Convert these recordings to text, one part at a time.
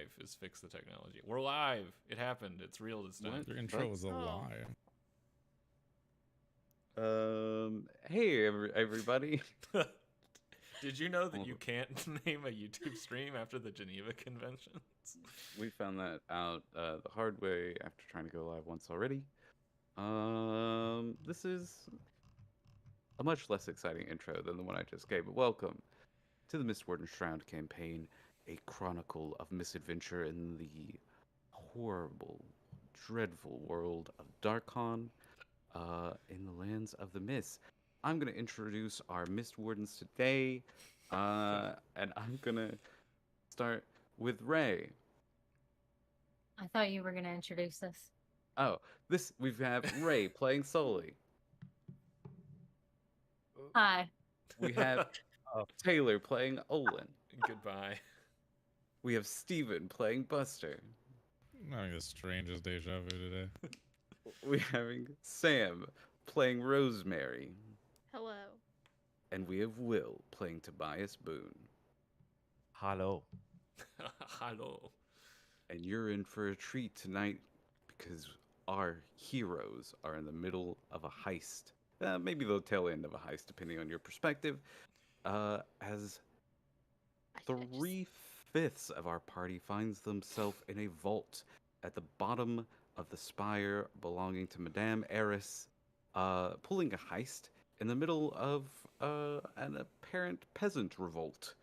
live is fix the technology. We're live. It happened. It's real this time. Your intro was a lie. Hey, everybody. Did you know that you can't name a YouTube stream after the Geneva Conventions? We found that out the hard way after trying to go live once already. This is a much less exciting intro than the one I just gave, but welcome to the Mistwalkers Shroud campaign, a chronicle of misadventure in the horrible, dreadful world of Darkon, in the lands of the Mist. I'm going to introduce our Mist Wardens today, and I'm going to start with Ray. I thought you were going to introduce us. Oh, we have Ray playing Sully. Hi. We have Taylor playing Olin. Goodbye. We have Steven playing Buster. I'm having the strangest deja vu today. We're having Sam playing Rosemary. Hello. And we have Will playing Tobias Boone. Hello. Hello. And you're in for a treat tonight because our heroes are in the middle of a heist. Maybe the tail end of a heist, depending on your perspective. As 3/5 of our party finds themselves in a vault at the bottom of the spire belonging to Madame Eris, pulling a heist in the middle of an apparent peasant revolt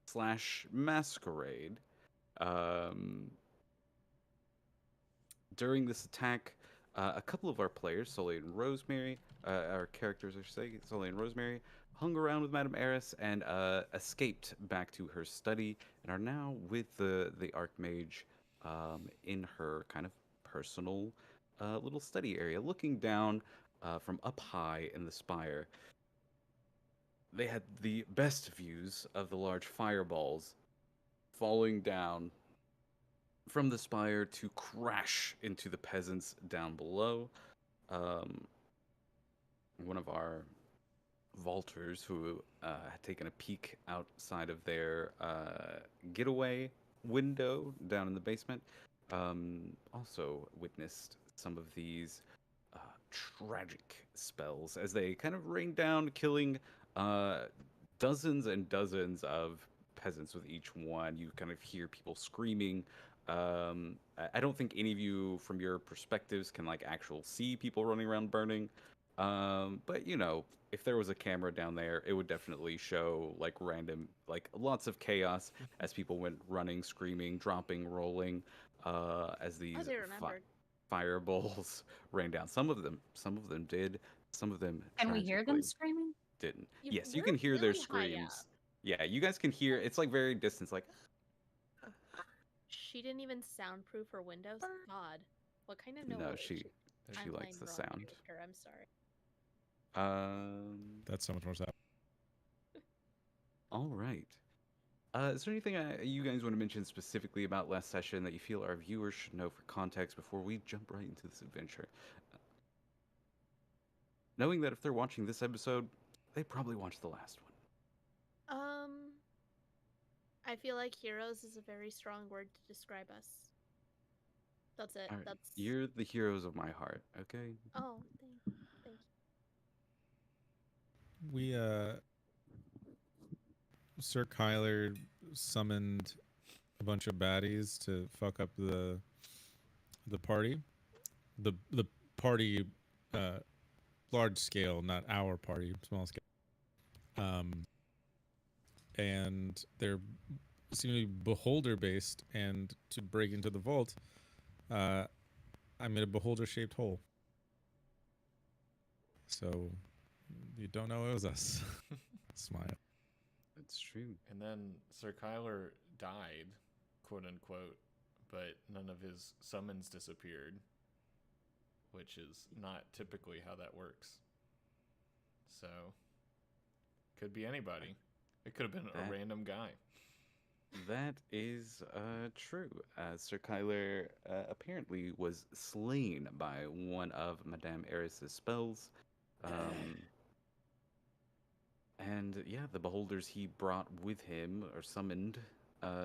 slash masquerade. During this attack, a couple of our players, Sully and Rosemary, our characters, I should say, Sully and Rosemary, hung around with Madame Eris and escaped back to her study and are now with the Archmage in her kind of personal little study area, looking down from up high in the spire. They had the best views of the large fireballs falling down from the spire to crash into the peasants down below. One of our vaulters who had taken a peek outside of their getaway window down in the basement also witnessed some of these tragic spells as they kind of rain down, killing dozens and dozens of peasants with each one. You kind of hear people screaming. I don't think any of you, from your perspectives, can actually see people running around burning. But if there was a camera down there, it would definitely show random, lots of chaos as people went running, screaming, dropping, rolling, as these fireballs rain down. Some of them did. Some of them. Can we hear them screaming? Didn't. Yes, you can hear their screams. Yeah, you guys can hear. It's very distant. She didn't even soundproof her windows. God, what kind of noise? No, she likes the sound. I'm sorry. That's so much more sad. All right. Is there anything you guys want to mention specifically about last session that you feel our viewers should know for context before we jump right into this adventure? Knowing that if they're watching this episode, they probably watched the last one. I feel like heroes is a very strong word to describe us. That's it. Right. You're the heroes of my heart, okay? Oh, thank you. We, Sir Kyler summoned a bunch of baddies to fuck up the party. The party, large scale, not our party, small scale. And they're seem to be beholder based, and to break into the vault, I made a beholder shaped hole. So you don't know it was us. Smile. That's true. And then Sir Kyler died, quote unquote, but none of his summons disappeared, which is not typically how that works. So, could be anybody. It could have been a random guy. That is true. Sir Kyler apparently was slain by one of Madame Eris's spells. And yeah, the beholders he brought with him, or summoned,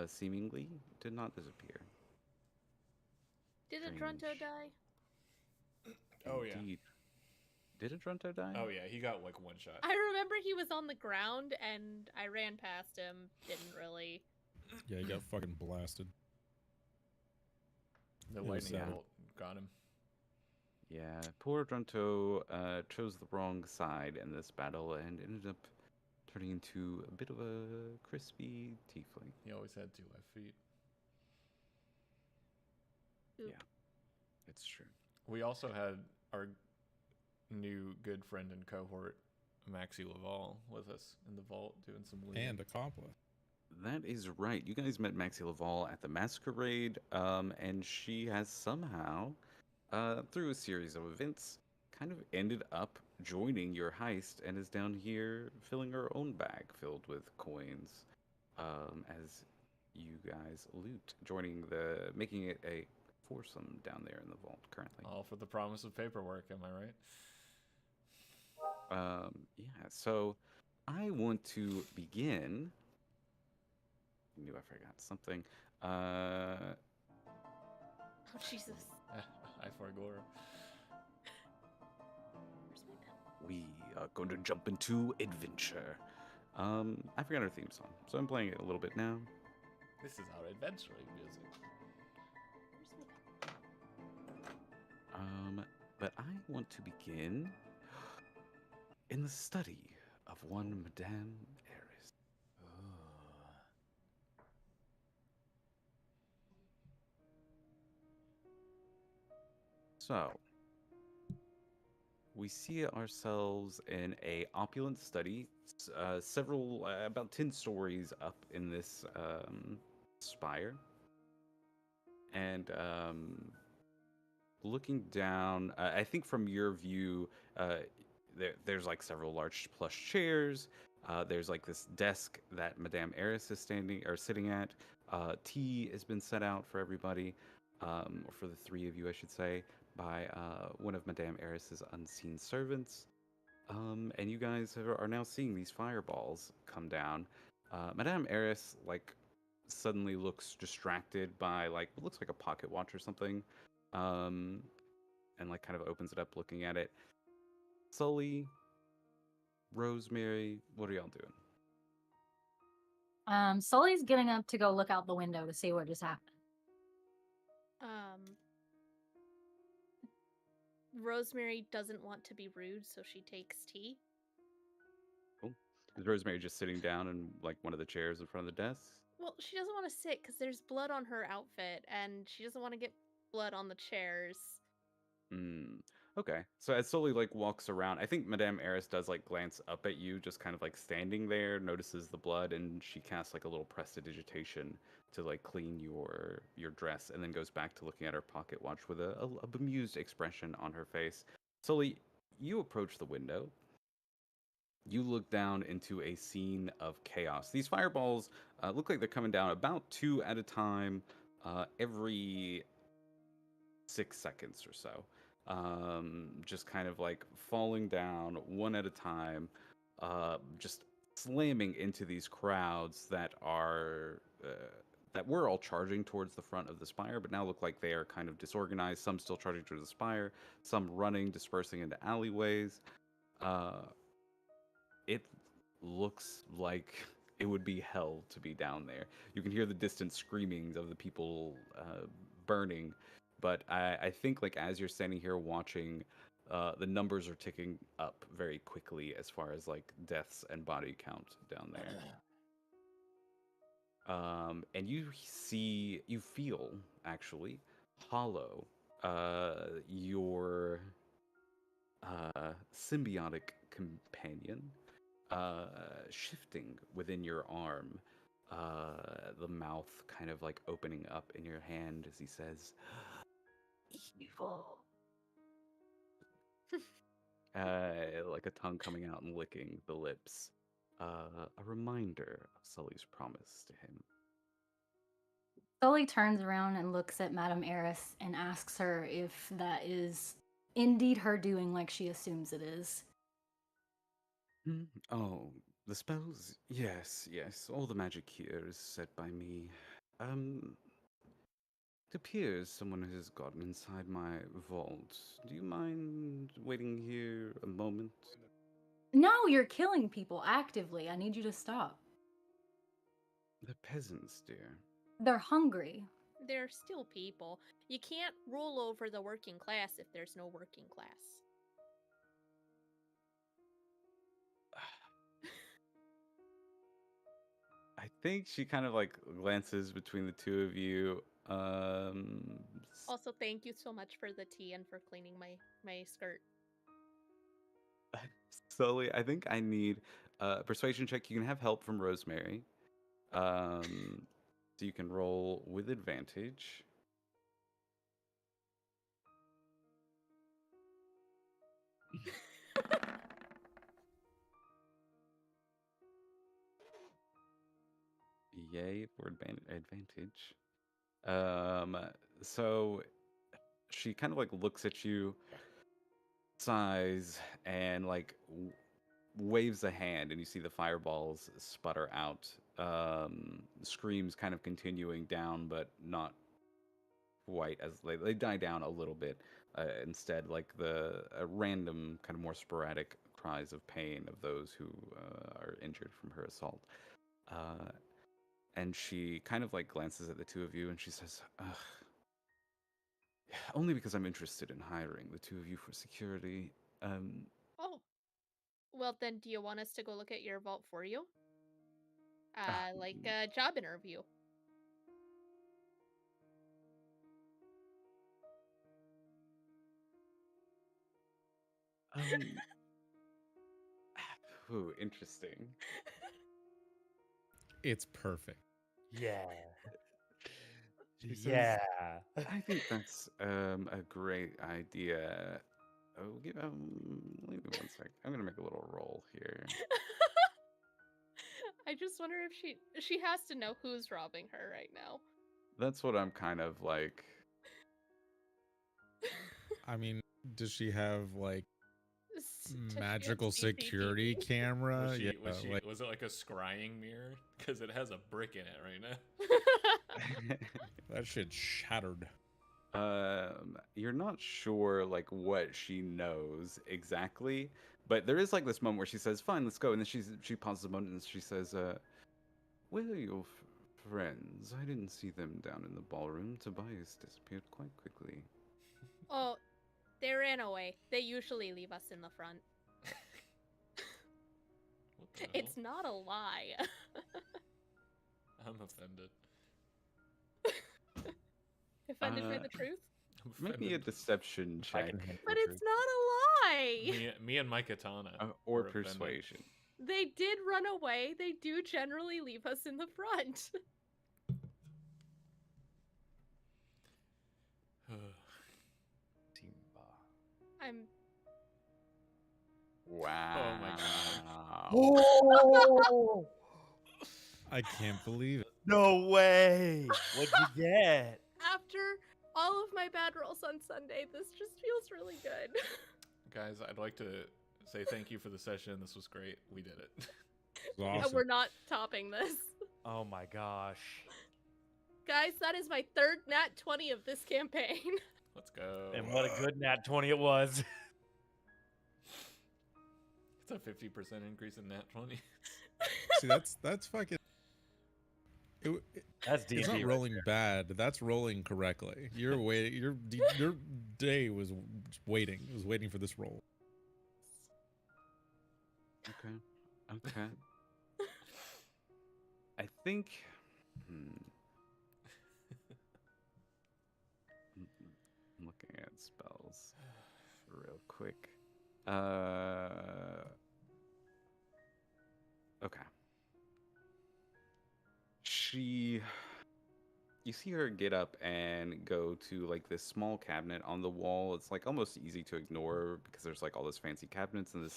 seemingly did not disappear. Did Adrunto Strange. die? Oh, yeah. Indeed. Did Adrunto die? Oh yeah, he got like one shot. I remember he was on the ground and I ran past him. Didn't really. Yeah, he got fucking blasted. The It was lightning sad. bolt got him. Yeah, poor Adrunto chose the wrong side in this battle and ended up turning into a bit of a crispy tiefling. He always had 2 left feet. Oop. Yeah. It's true. We also had our new good friend and cohort, Maxie Laval, with us in the vault doing some looting. And accomplice. That is right. You guys met Maxie Laval at the masquerade, and she has somehow, through a series of events, kind of ended up joining your heist and is down here filling her own bag filled with coins, as you guys loot, making it a foursome down there in the vault currently. All for the promise of paperwork, am I right? Yeah, so I want to begin. I knew I forgot something. Oh, Jesus. I forgot. Where's my pen? We are going to jump into adventure. I forgot our theme song, so I'm playing it a little bit now. This is our adventuring music. Where's my pen? But I want to begin in the study of one Madame Eris. So, we see ourselves in a opulent study, several, about 10 stories up in this spire. And looking down, I think from your view, there's like several large plush chairs. There's like this desk that Madame Eris is sitting at. Tea has been set out for everybody, or for the 3 of you, I should say, by one of Madame Eris's unseen servants. And you guys are now seeing these fireballs come down. Madame Eris, like, suddenly looks distracted by, like, what looks like a pocket watch or something. And, like, kind of opens it up looking at it. Sully, Rosemary, what are y'all doing? Sully's getting up to go look out the window to see what just happened. Rosemary doesn't want to be rude, so she takes tea. Is Rosemary just sitting down in, like, one of the chairs in front of the desk? Well, she doesn't want to sit because there's blood on her outfit, and she doesn't want to get blood on the chairs. Okay. So as Sully, like, walks around, I think Madame Eris does, like, glance up at you, just kind of, like, standing there, notices the blood, and she casts, like, a little prestidigitation to, like, clean your dress, and then goes back to looking at her pocket watch with a bemused expression on her face. Sully, you approach the window. You look down into a scene of chaos. These fireballs look like they're coming down about 2 at a time, every 6 seconds or so. Just kind of like falling down 1 at a time, just slamming into these crowds that are that were all charging towards the front of the spire, but now look like they are kind of disorganized. Some still charging towards the spire, some running, dispersing into alleyways. It looks like it would be hell to be down there. You can hear the distant screamings of the people burning, but I think, like, as you're standing here watching, the numbers are ticking up very quickly as far as, like, deaths and body count down there. And you feel, actually, Hollow, your symbiotic companion, shifting within your arm, the mouth kind of like opening up in your hand as he says, "Evil." Like a tongue coming out and licking the lips. A reminder of Sully's promise to him. Sully turns around and looks at Madame Eris and asks her if that is indeed her doing like she assumes it is. Oh, The spells? Yes, yes. All the magic here is set by me. It appears someone has gotten inside my vault. Do you mind waiting here a moment? No, you're killing people actively. I need you to stop. The peasants, dear. They're hungry. They're still people. You can't rule over the working class if there's no working class. I think she kind of like glances between the two of you. Also, thank you so much for the tea and for cleaning my skirt. Slowly, I think I need a persuasion check. You can have help from Rosemary. So you can roll with advantage. Yay for advantage. So she kind of like looks at you, sighs, and like waves a hand, and you see the fireballs sputter out. Screams kind of continuing down, but not quite as they die down a little bit. Instead, like the random kind of more sporadic cries of pain of those who are injured from her assault. And she kind of like glances at the two of you, and she says, "Ugh. Only because I'm interested in hiring the two of you for security. Oh. Well, then, do you want us to go look at your vault for you? Like a job interview. um, ooh, interesting. It's perfect. Yeah. She says, Yeah. I think that's a great idea. Oh, leave me one sec. I'm gonna make a little roll here. I just wonder if she has to know who's robbing her right now. That's what I'm kind of like. I mean, does she have like Does she have magical CCTV? security camera? Was Yeah, like was it like a scrying mirror? Because it has a brick in it right now. that shit's shattered. You're not sure like what she knows exactly, but there is like this moment where she says, "Fine, let's go," and then she pauses a moment and she says, "Where are your friends? I didn't see them down in the ballroom. Tobias disappeared quite quickly." Oh, they ran away. They usually leave us in the front. What the hell? It's not a lie. I'm offended. Offended by the truth? I'm Make me a offended. deception If I check can handle But the it's truth. not a lie. Me and my katana. or were offended. persuasion. They did run away. They do generally leave us in the front. Simba. I'm Wow. my God. Oh! I can't believe it. No way! What'd you get? after all of my bad rolls on Sunday, this just feels really good. Guys, I'd like to say thank you for the session. This was great. We did it. It's awesome. We're not topping this. Oh my gosh. Guys, that is my third nat 20 of this campaign. Let's go. And what a good nat 20 it was. It's a 50% increase in nat 20. See, that's fucking. That's It's D&D. not right rolling there. bad. That's rolling correctly. You're waiting. Your day was waiting. It was waiting for this roll. Okay. Okay. I think. I'm looking at spells real quick. Okay. You see her get up and go to like this small cabinet on the wall. It's like almost easy to ignore because there's like all those fancy cabinets and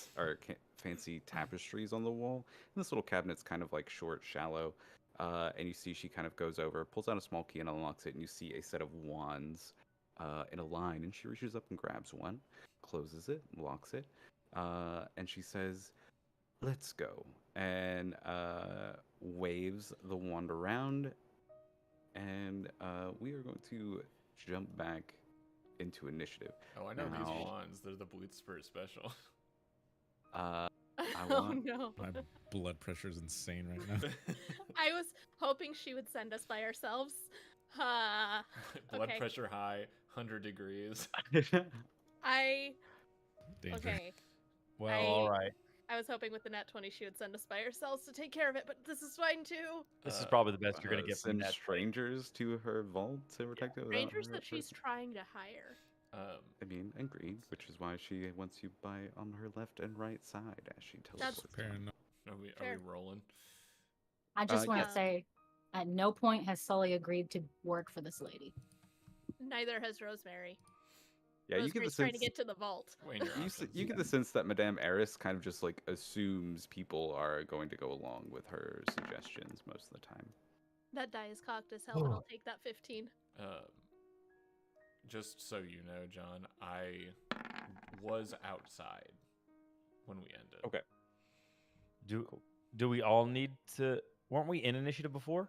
fancy tapestries on the wall. And this little cabinet's kind of like short, shallow. And you see she kind of goes over, pulls out a small key and unlocks it, and you see a set of wands in a line. And she reaches up and grabs one, closes it, locks it, and she says, let's go. And waves the wand around. And we are going to jump back into initiative. Oh, I know these Now- wands. They're the Blitzspurt special. I Oh want no. My blood pressure is insane right now. I was hoping she would send us by ourselves. Blood Okay. pressure high, 100 degrees. I Danger. okay. Well, all right. I was hoping with the nat 20 she would send us by ourselves to take care of it, but this is fine too. This is probably the best you're gonna get from send that. strangers to her vault to protect it. without Rangers her that she's person. trying to hire. I mean, agreed, which is why she wants you by on her left and right side as she teleports. Fair enough. Are Fair. we rolling? I just want yeah. to say, at no point has Sully agreed to work for this lady. Neither has Rosemary. Yeah, you get the Rosemary's trying to sense. get to the vault. Weighing your You, options. you get the sense that Madame Eris kind of just like assumes people are going to go along with her suggestions most of the time. That die is cocked as hell, but I'll take that 15. Just so you know, John, I was outside when we ended. Okay. Do we all need to? Weren't we in initiative before?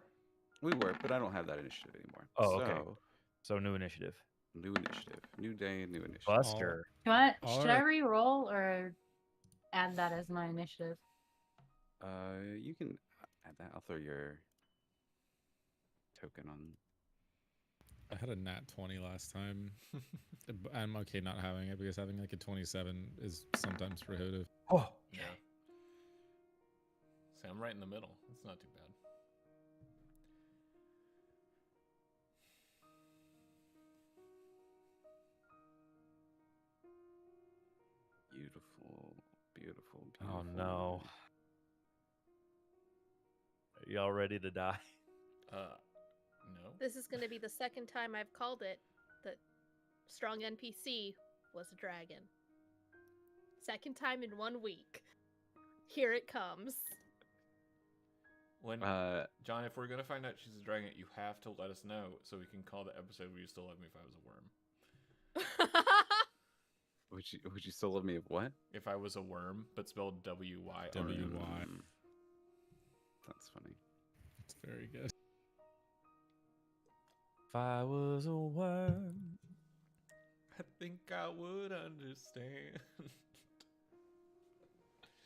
We were, but I don't have that initiative anymore. Oh, okay. So, So new initiative. new initiative, new day, new initiative. Buster. Do I, All should I right. re-roll or add that as my initiative? You can add that. I'll throw your token on. I had a nat 20 last time. I'm okay not having it because having like a 27 is sometimes prohibitive. Oh, Yeah. See, I'm right in the middle. It's not too bad. Beautiful, beautiful, beautiful. Oh no. Are y'all ready to die? No. This is going to be the second time I've called it that strong NPC was a dragon. Second time in 1 week. Here it comes. When John, if we're gonna find out she's a dragon, you have to let us know so we can call the episode "Would You Still Love Me If I Was a Worm?" Would you still love me if what? If I was a worm, but spelled W-Y. W-Y. That's funny. It's very good. If I was a worm. I think I would understand.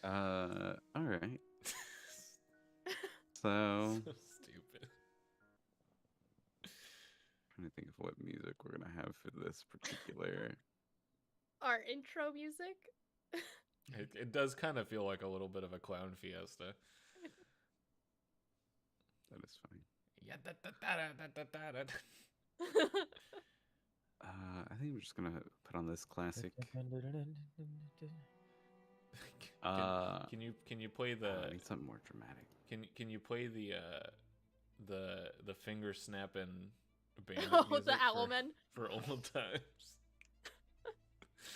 All right. So, So stupid. trying to think of what music we're gonna have for this particular. Our intro music. It does kind of feel like a little bit of a clown fiesta. That is funny. Yeah, da, da, da, da, da, da, da. I think we're just gonna put on this classic. Can you play the I need something more dramatic. can you play the finger snapping bandit Oh, music the Owlman. for old times?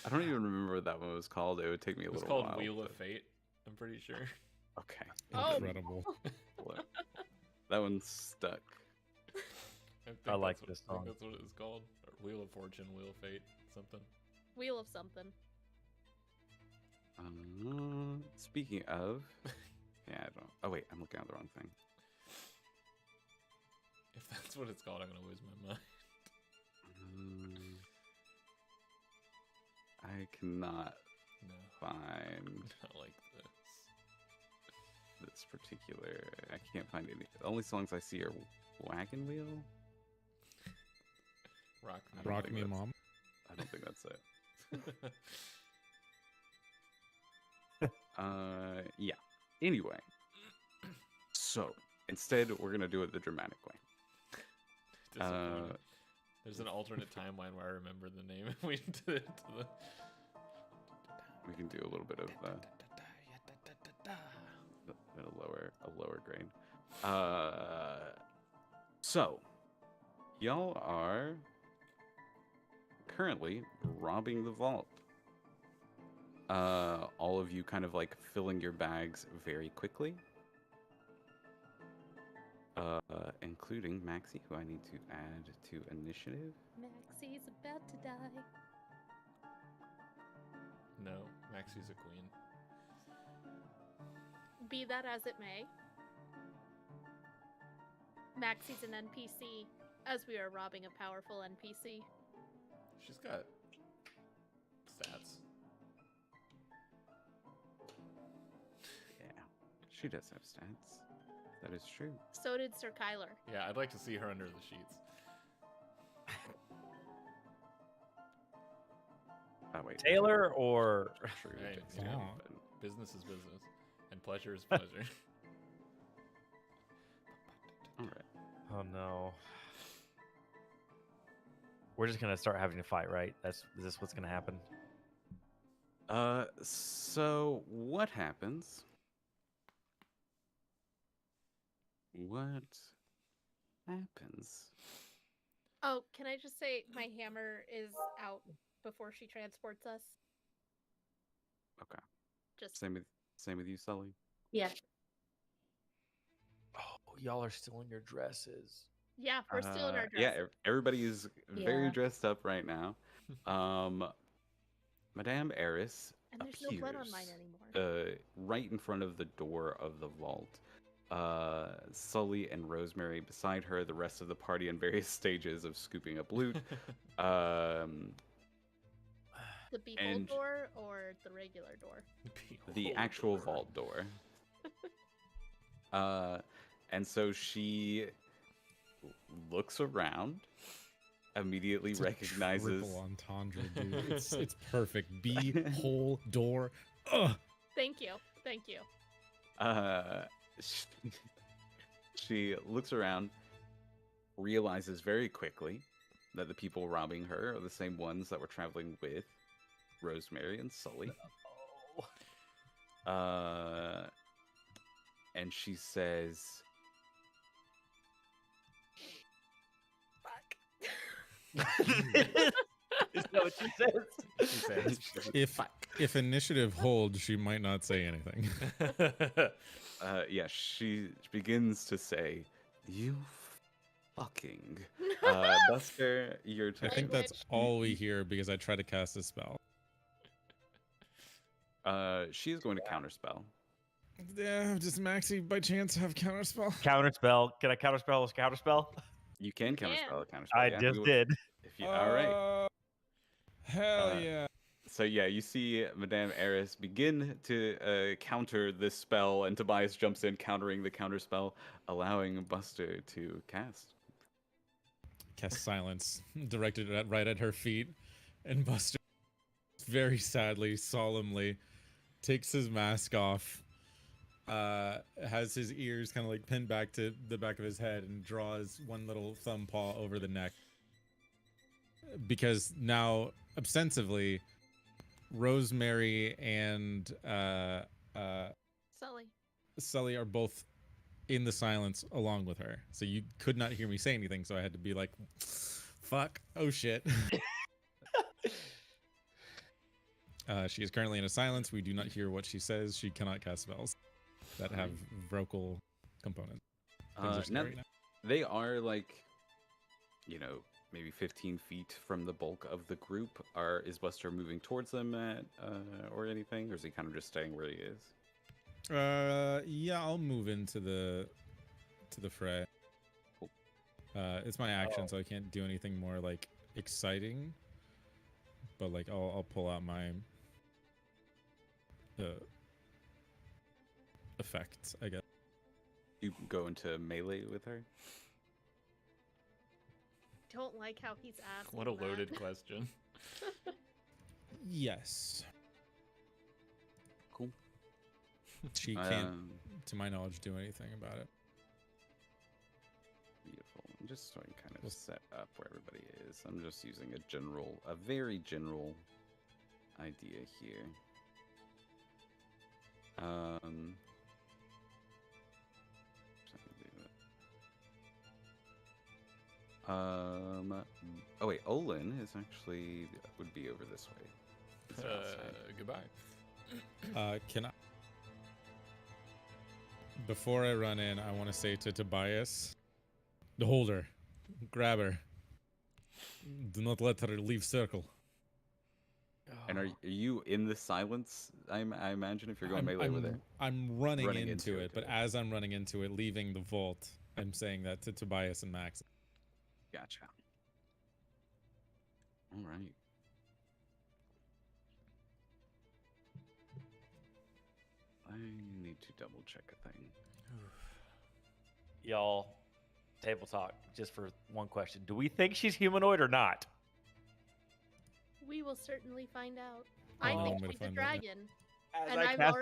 I don't even remember what that one was called. It would take me a It was little called while. Wheel of but- Fate. I'm pretty sure. Okay. Oh. Incredible. Well, that one's stuck. I like that's this what, I song. think that's what it's called. Or Wheel of Fortune, Wheel of Fate, something. Wheel of something. Speaking of, yeah, I don't. Oh wait, I'm looking at the wrong thing. If that's what it's called, I'm gonna lose my mind. I cannot No, find not like this. this particular. I can't find any. The only songs I see are Wagon Wheel. Rock I don't Rock think Me that's- Mom. I don't think that's it. me. Yeah. Anyway, so instead we're gonna do it the dramatic way. Disappointed. There's an alternate timeline where I remember the name and we did it to the. We can do a little bit of at a lower grade. So y'all are currently robbing the vault. All of you kind of like filling your bags very quickly. Including Maxie, who I need to add to initiative. Maxie's about to die. No, Maxie's a queen. Be that as it may, Maxie's an NPC, as we are robbing a powerful NPC. She's got stats. Yeah, she does have stats. That is true. So did Sir Kyler. Yeah, I'd like to see her under the sheets. Oh, wait. Taylor or True. Hey, takes you two, know, but- business is business, and pleasure is pleasure. All right. oh no. We're just gonna start having a fight, right? Is this what's gonna happen? So what happens? What happens? Oh, can I just say my hammer is out before she transports us? Okay. Just Same with you, Sully. Yeah. Oh, y'all are still in your dresses. yeah, we're still in our Yeah, dresses. everybody is very Yeah. dressed up right now. Madame Eris And there's appears no blood on mine anymore. right in front of the door of the vault. Sully and Rosemary beside her, the rest of the party in various stages of scooping up loot. The behold and- door or the regular door? The Behold actual her. vault door. And so she looks around, immediately It's a recognizes. triple entendre, dude. It's perfect. Hole door. Ugh. Thank you. Thank you. She looks around, realizes very quickly that the people robbing her are the same ones that were traveling with Rosemary and Sully. And she says, Is that what you said? She says, If initiative holds, she might not say anything. yeah, she begins to say, "You fucking." Buster, your turn. I think that's Language. all we hear because I try to cast a spell. She is going to counterspell. Yeah, does Maxie by chance have counterspell? Counterspell. Can I counterspell with counterspell? You can You counterspell a counterspell. I yeah, just if you- did. If you, all right. Hell Uh, yeah. So yeah, you see Madame Eris begin to counter this spell, and Tobias jumps in, countering the counterspell, allowing Buster to cast. Cast silence, directed right at her feet, and Buster very sadly, solemnly takes his mask off, has his ears kind of like pinned back to the back of his head, and draws one little thumb paw over the neck. Because now, ostensibly, Rosemary and Sully. Sully are both in the silence along with her. So you could not hear me say anything, so I had to be like, fuck, oh shit. She is currently in a silence. We do not hear what she says. She cannot cast spells that have vocal components. Things are Now, scary now. they are like, maybe 15 feet from the bulk of the group. Is Buster moving towards them or anything, or is he kind of just staying where he is? Yeah, I'll move into the fray. Cool. It's my action, so I can't do anything more like exciting. But like, I'll pull out my effects, I guess. You go into melee with her. Don't like how he's asking. What a that. loaded question. Yes. Cool. She can't, to my knowledge, do anything about it. Beautiful. I'm just so I can kind of Well- set up where everybody is. I'm just using a very general idea here. Oh wait, Olin is actually would be over this way. He's outside. Goodbye. Can I? Before I run in, I want to say to Tobias, the holder, grab her. Do not let her leave circle. And are you in the silence? I imagine if you're going melee with it. I'm running Running into into it, it, but too. as I'm running into it, leaving the vault, I'm saying that to Tobias and Max. Gotcha. All right. I need to double check a thing. Y'all, table talk, just for one question. Do we think she's humanoid or not? We will certainly find out. Oh, I I'm think gonna she's a find out now. dragon. As And I I've cast-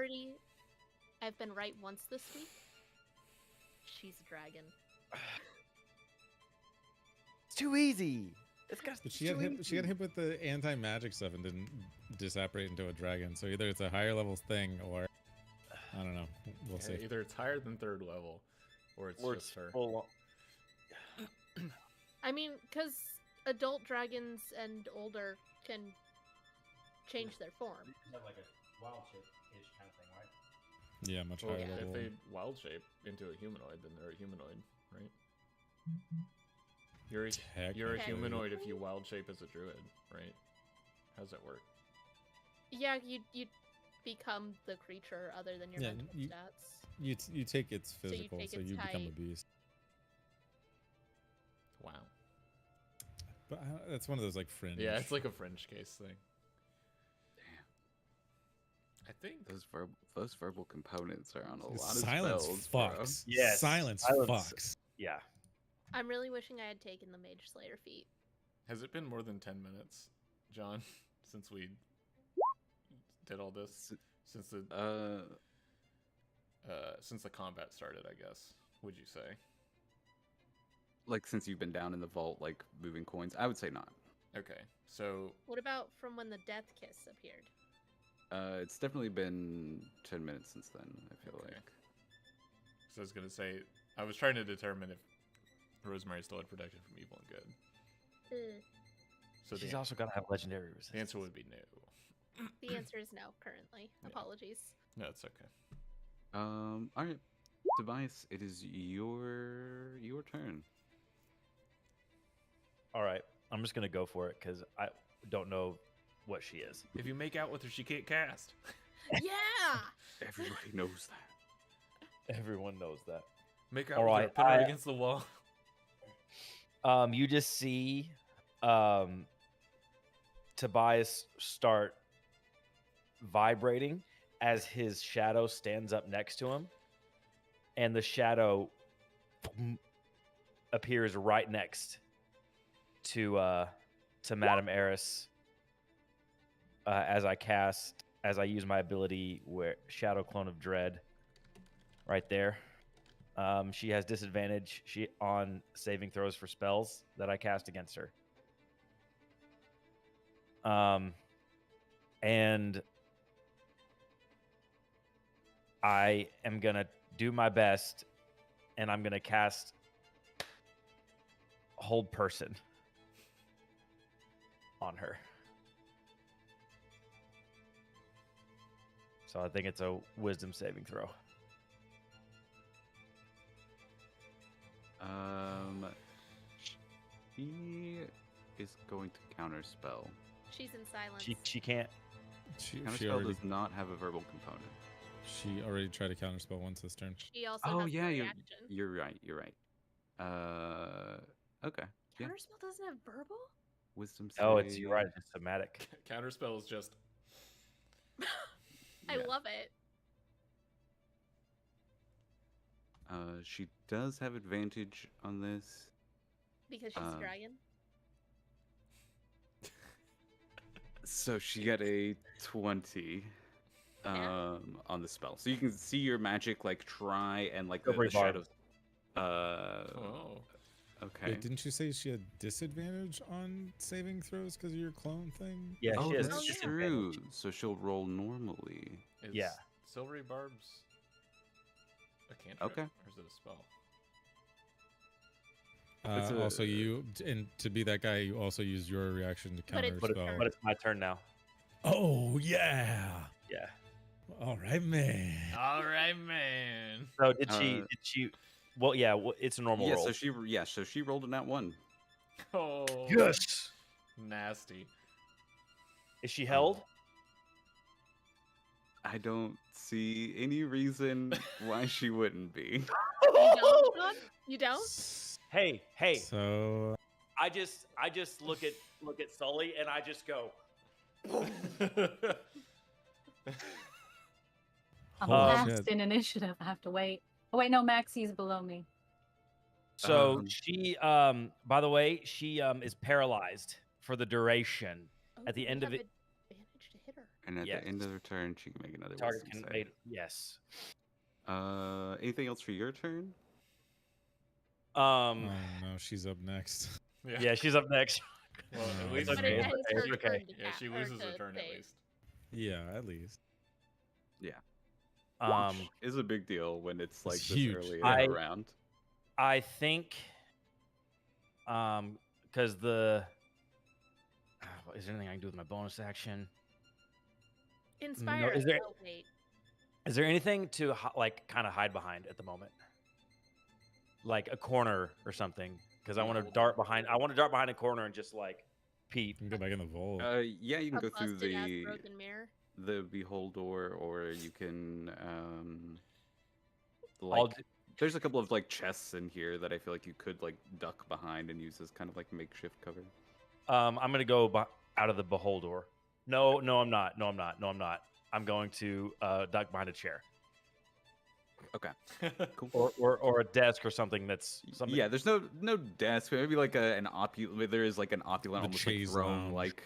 been right once this week. She's a dragon. It's too easy. It's got. But she got hit with the anti-magic stuff and didn't disapparate into a dragon. So either it's a higher level thing or I don't know. We'll see. Either it's higher than 3rd level, or it's Or just her. full I mean, because adult dragons and older can change their form. Have like a wild shape-ish kind of thing, right? Yeah, much Well, higher if level. they wild shape into a humanoid, then they're a humanoid, right? You're a Technically. humanoid if you wild shape as a druid, right? How's that work? Yeah, you become the creature other than your Yeah, mental you- stats. You take its you physical, take so its you become a type. beast. Wow. But that's one of those like fringe. Yeah, it's like a fringe case thing. Damn. I think Those verbal components are on a lot of silence spells, bro. fucks. Yes, Silence silence. fucks. Yeah. I'm really wishing I had taken the Mage Slayer feat. has it been more than 10 minutes, John, since we did all this? Since the combat started, I guess. Would you say? Like since you've been down in the vault, like moving coins, I would say not. Okay, so What about from when the Death Kiss appeared? It's definitely been 10 minutes since then. I feel Okay. like. So I was gonna say, I was trying to determine if Rosemary still had protection from evil and good. So She's the, also got to have legendary resistance. the answer would be no. The answer is no, currently. Yeah. Apologies. No, it's okay. All right, Tobias, it is your turn. All right. I'm just going to go for it because I don't know what she is. If you make out with her, she can't cast. Yeah! Everybody knows that. Everyone knows that. Make out All with her, right, put her I- against the wall. You just see Tobias start vibrating as his shadow stands up next to him, and the shadow appears right next to Madame Eris as I use my ability where Shadow Clone of Dread right there. She has disadvantage on saving throws for spells that I cast against her. And I am gonna do my best, and I'm gonna cast Hold Person on her. So I think it's a Wisdom saving throw. He is going to counterspell. She's in silence. She can't. She Counterspell already does not have a verbal component. she already tried to counterspell once this turn. She also Oh has yeah, a you're reaction. you're right. Okay. Yeah. Counterspell doesn't have verbal? Wisdom. Oh, it's you're save. right. It's somatic. Counterspell is just I Yeah. love it. She does have advantage on this. Because she's a dragon. So she got a 20 Yeah. on the spell. So you can see your magic like try and like Silvery the barb. shadows. oh. Okay. Wait, didn't you say she had disadvantage on saving throws because of your clone thing? Yeah, Oh, she has that's yeah. true. So she'll roll normally. Is Yeah. Silvery Barbs a cantrip? Okay. Or is it a spell? It's a- Also, and to be that guy, you also use your reaction to But it's- counterspell. But it's my turn now. Oh yeah! Yeah. All right, man. All right, man. So did she? Well, yeah. It's a normal Yeah. roll. So she rolled a nat 1. Oh. Yes. Nasty. Is she held? I don't see any reason why she wouldn't be. You don't, Sean? You don't? Hey. So I just look at Sully and I just go. I'm Holy last shit. in initiative. I have to wait. Oh wait, no, Maxie's below me. So she, by the way, she is paralyzed for the duration. At the we end of have it- advantage to hit her. And at Yes. the end of her turn, she can make another Target wisdom can save. yes. Anything else for your turn? oh no, she's up next. Yeah, she's up next. Well, at No, least But But it it ends ends okay, her okay. turn to yeah, she loses her to turn at save. least. Yeah, at least. Is a big deal when it's like It's this huge. early in I- the round. I think, because is there anything I can do with my bonus action? Inspire. is there- Oh, wait. Is there anything to like kind of hide behind at the moment, like a corner or something? Because I want to dart behind. I want to dart behind a corner and just like peep. You can go back in the vault. Yeah, you can A go through busted-ass the broken mirror. behold door, or you can I'll like there's a couple of like chests in here that I feel like you could like duck behind and use as kind of like makeshift cover. I'm gonna go out of the beholder. No, I'm not. No, I'm not. I'm going to duck behind a chair Cool. or a desk or something that's something. Yeah, there's no desk, but maybe like an opulent. There is like an opulent, The almost like chaise throne lounge. like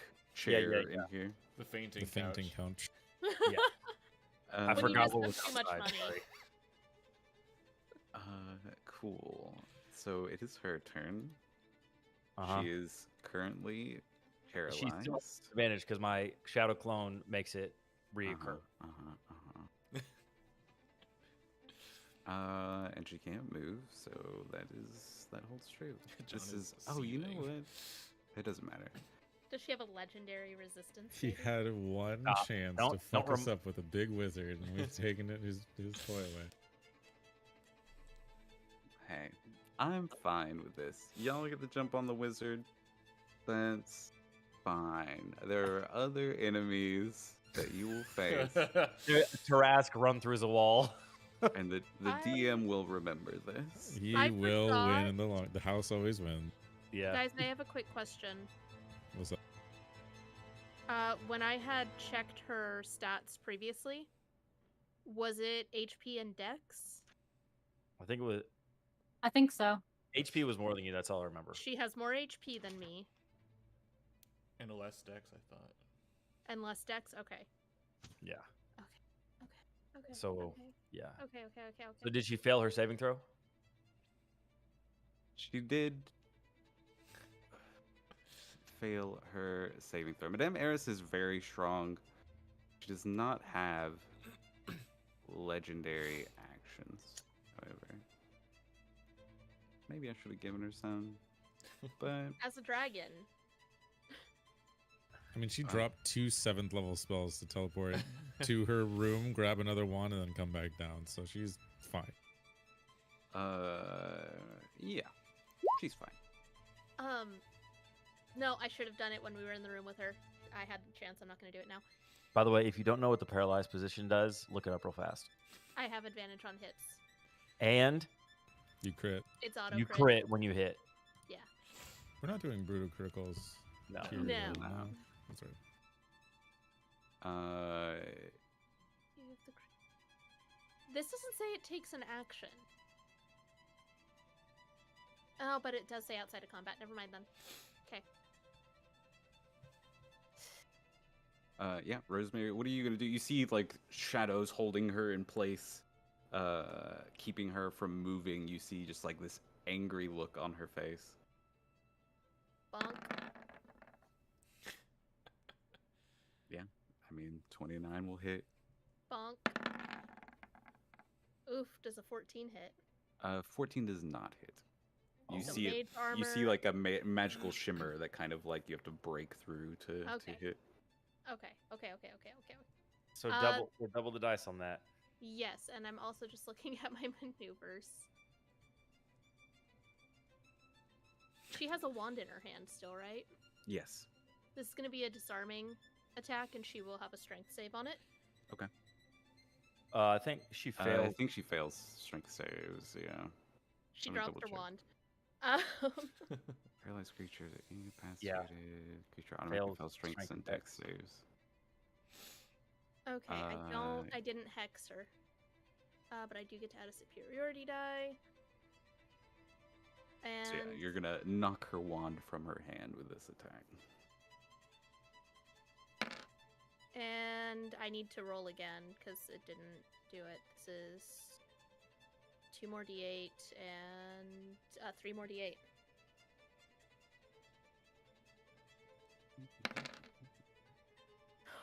Yeah, chair in here. The fainting The fainting couch. couch. I When you forgot just what have was too much outside. money. Sorry. Cool. So it is her turn. Uh-huh. She is currently paralyzed. She's still at advantage because my shadow clone makes it reoccur. And she can't move, so that holds true. John This is is you know seething. what? It doesn't matter. Does she have a legendary resistance? He maybe? had one Stop. chance Don't- to fuck don't us up with a big wizard, and we've taken his toy away. Hey, I'm fine with this. Y'all get to jump on the wizard. That's fine. There are other enemies that you will face, Tarask run through the wall. and the I- DM will remember this. He I will forgot- win in the long. The house always wins. Yeah. Guys, I have a quick question. What's up? When I had checked her stats previously, was it HP and Dex? I think it was I think so. HP was more than you. That's all I remember. She has more HP than me And a less dex, I thought. and less Dex. Okay. Yeah. Okay. So, okay. Yeah. Okay. So did she fail her saving throw? She did fail her saving throw. Madame Eris is very strong. She does not have legendary actions, however. Maybe I should have given her some, but As a dragon. I mean, she dropped 2 7th level spells to teleport to her room, grab another one, and then come back down. So she's fine. yeah, she's fine. No, I should have done it when we were in the room with her. I had the chance. I'm not going to do it now. By the way, if you don't know what the paralyzed position does, look it up real fast. I have advantage on hits. And You crit. It's auto you crit when you hit. We're not doing brutal criticals. No. here, No. though, That's right. You have to This doesn't say it takes an action. Oh, but it does say outside of combat. Never mind then. Okay. Yeah, Rosemary, what are you gonna do? You see like shadows holding her in place, keeping her from moving. You see just like this angry look on her face. Bonk. I mean, 29 will hit. Bonk. Oof, does a 14 hit? 14 does not hit. You So see it. mage You see armor. like a magical shimmer that kind of like you have to break through to Okay. hit. Okay. So Uh, double the dice on that. Yes, and I'm also just looking at my maneuvers. She has a wand in her hand still, right? Yes. This is going to be a disarming attack, and she will have a strength save on it. I think she I failed. think she fails strength saves. Yeah. She Let me dropped her double-check. wand. Paralyzed creature, incapacitated creature automatically Failed fails strength strength and and dex saves. Okay, I didn't hex her. But I do get to add a superiority die. And So yeah, you're gonna knock her wand from her hand with this attack. And I need to roll again because it didn't do it. This is 2 more d8 and 3 more d8.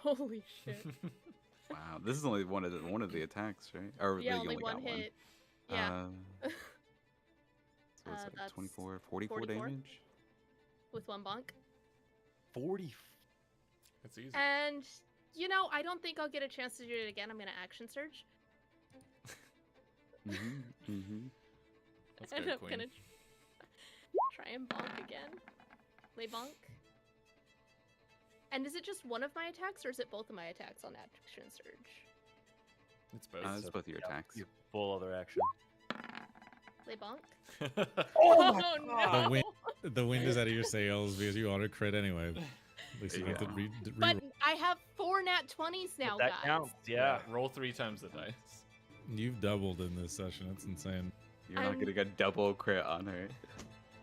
Holy shit! Wow, this is only one of the attacks, right? Or Yeah, you only one got hit. Yeah, So what's that? that's 24, 44 44. damage. with 1 bonk. 40. It's easy. And I don't think I'll get a chance to do it again. I'm gonna action surge, That's and good, I'm Queen. gonna try and bonk again. Lay bonk. And is it just one of my attacks, or is it both of my attacks on action surge? It's both. It's both of your attacks. Your full other action. Lay bonk. Oh my no! God. The wind is out of your sails because you auto crit anyway. At least you don't have to But I have 4 nat 20s now, that guys. counts. Yeah. Roll 3 times the dice. You've doubled in this session. That's insane. You're not I'm- getting a double crit on her.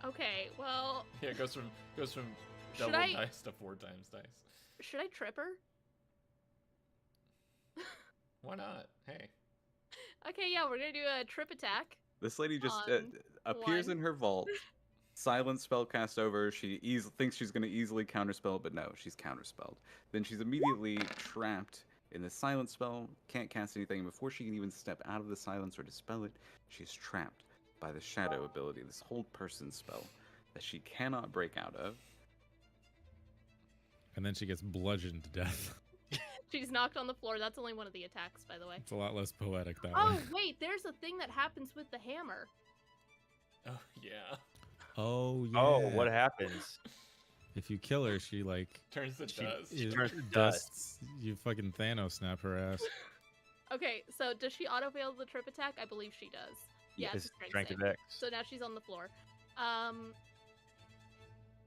Okay, well, Yeah, it goes from Should double I- dice to 4 times dice. should I trip her? Why not? Hey. Okay, yeah, we're gonna do a trip attack. This lady just On appears one. in her vault. Silent spell cast over. She thinks she's going to easily counterspell, but no, she's counterspelled. Then she's immediately trapped in the silent spell. Can't cast anything. Before she can even step out of the silence or dispel it, she's trapped by the shadow ability, this hold person spell that she cannot break out of. And then she gets bludgeoned to death. She's knocked on the floor. That's only one of the attacks, by the way. It's a lot less poetic that Oh, way. wait, there's a thing that happens with the hammer. Oh, yeah. Oh yeah. Oh, what happens? If you kill her, she Turns to dust. turns to dusts. You fucking Thanos snap her ass. Okay, so does she auto-fail the trip attack? I believe she does. Yeah, it's a It's strength strength save. of X. So now she's on the floor.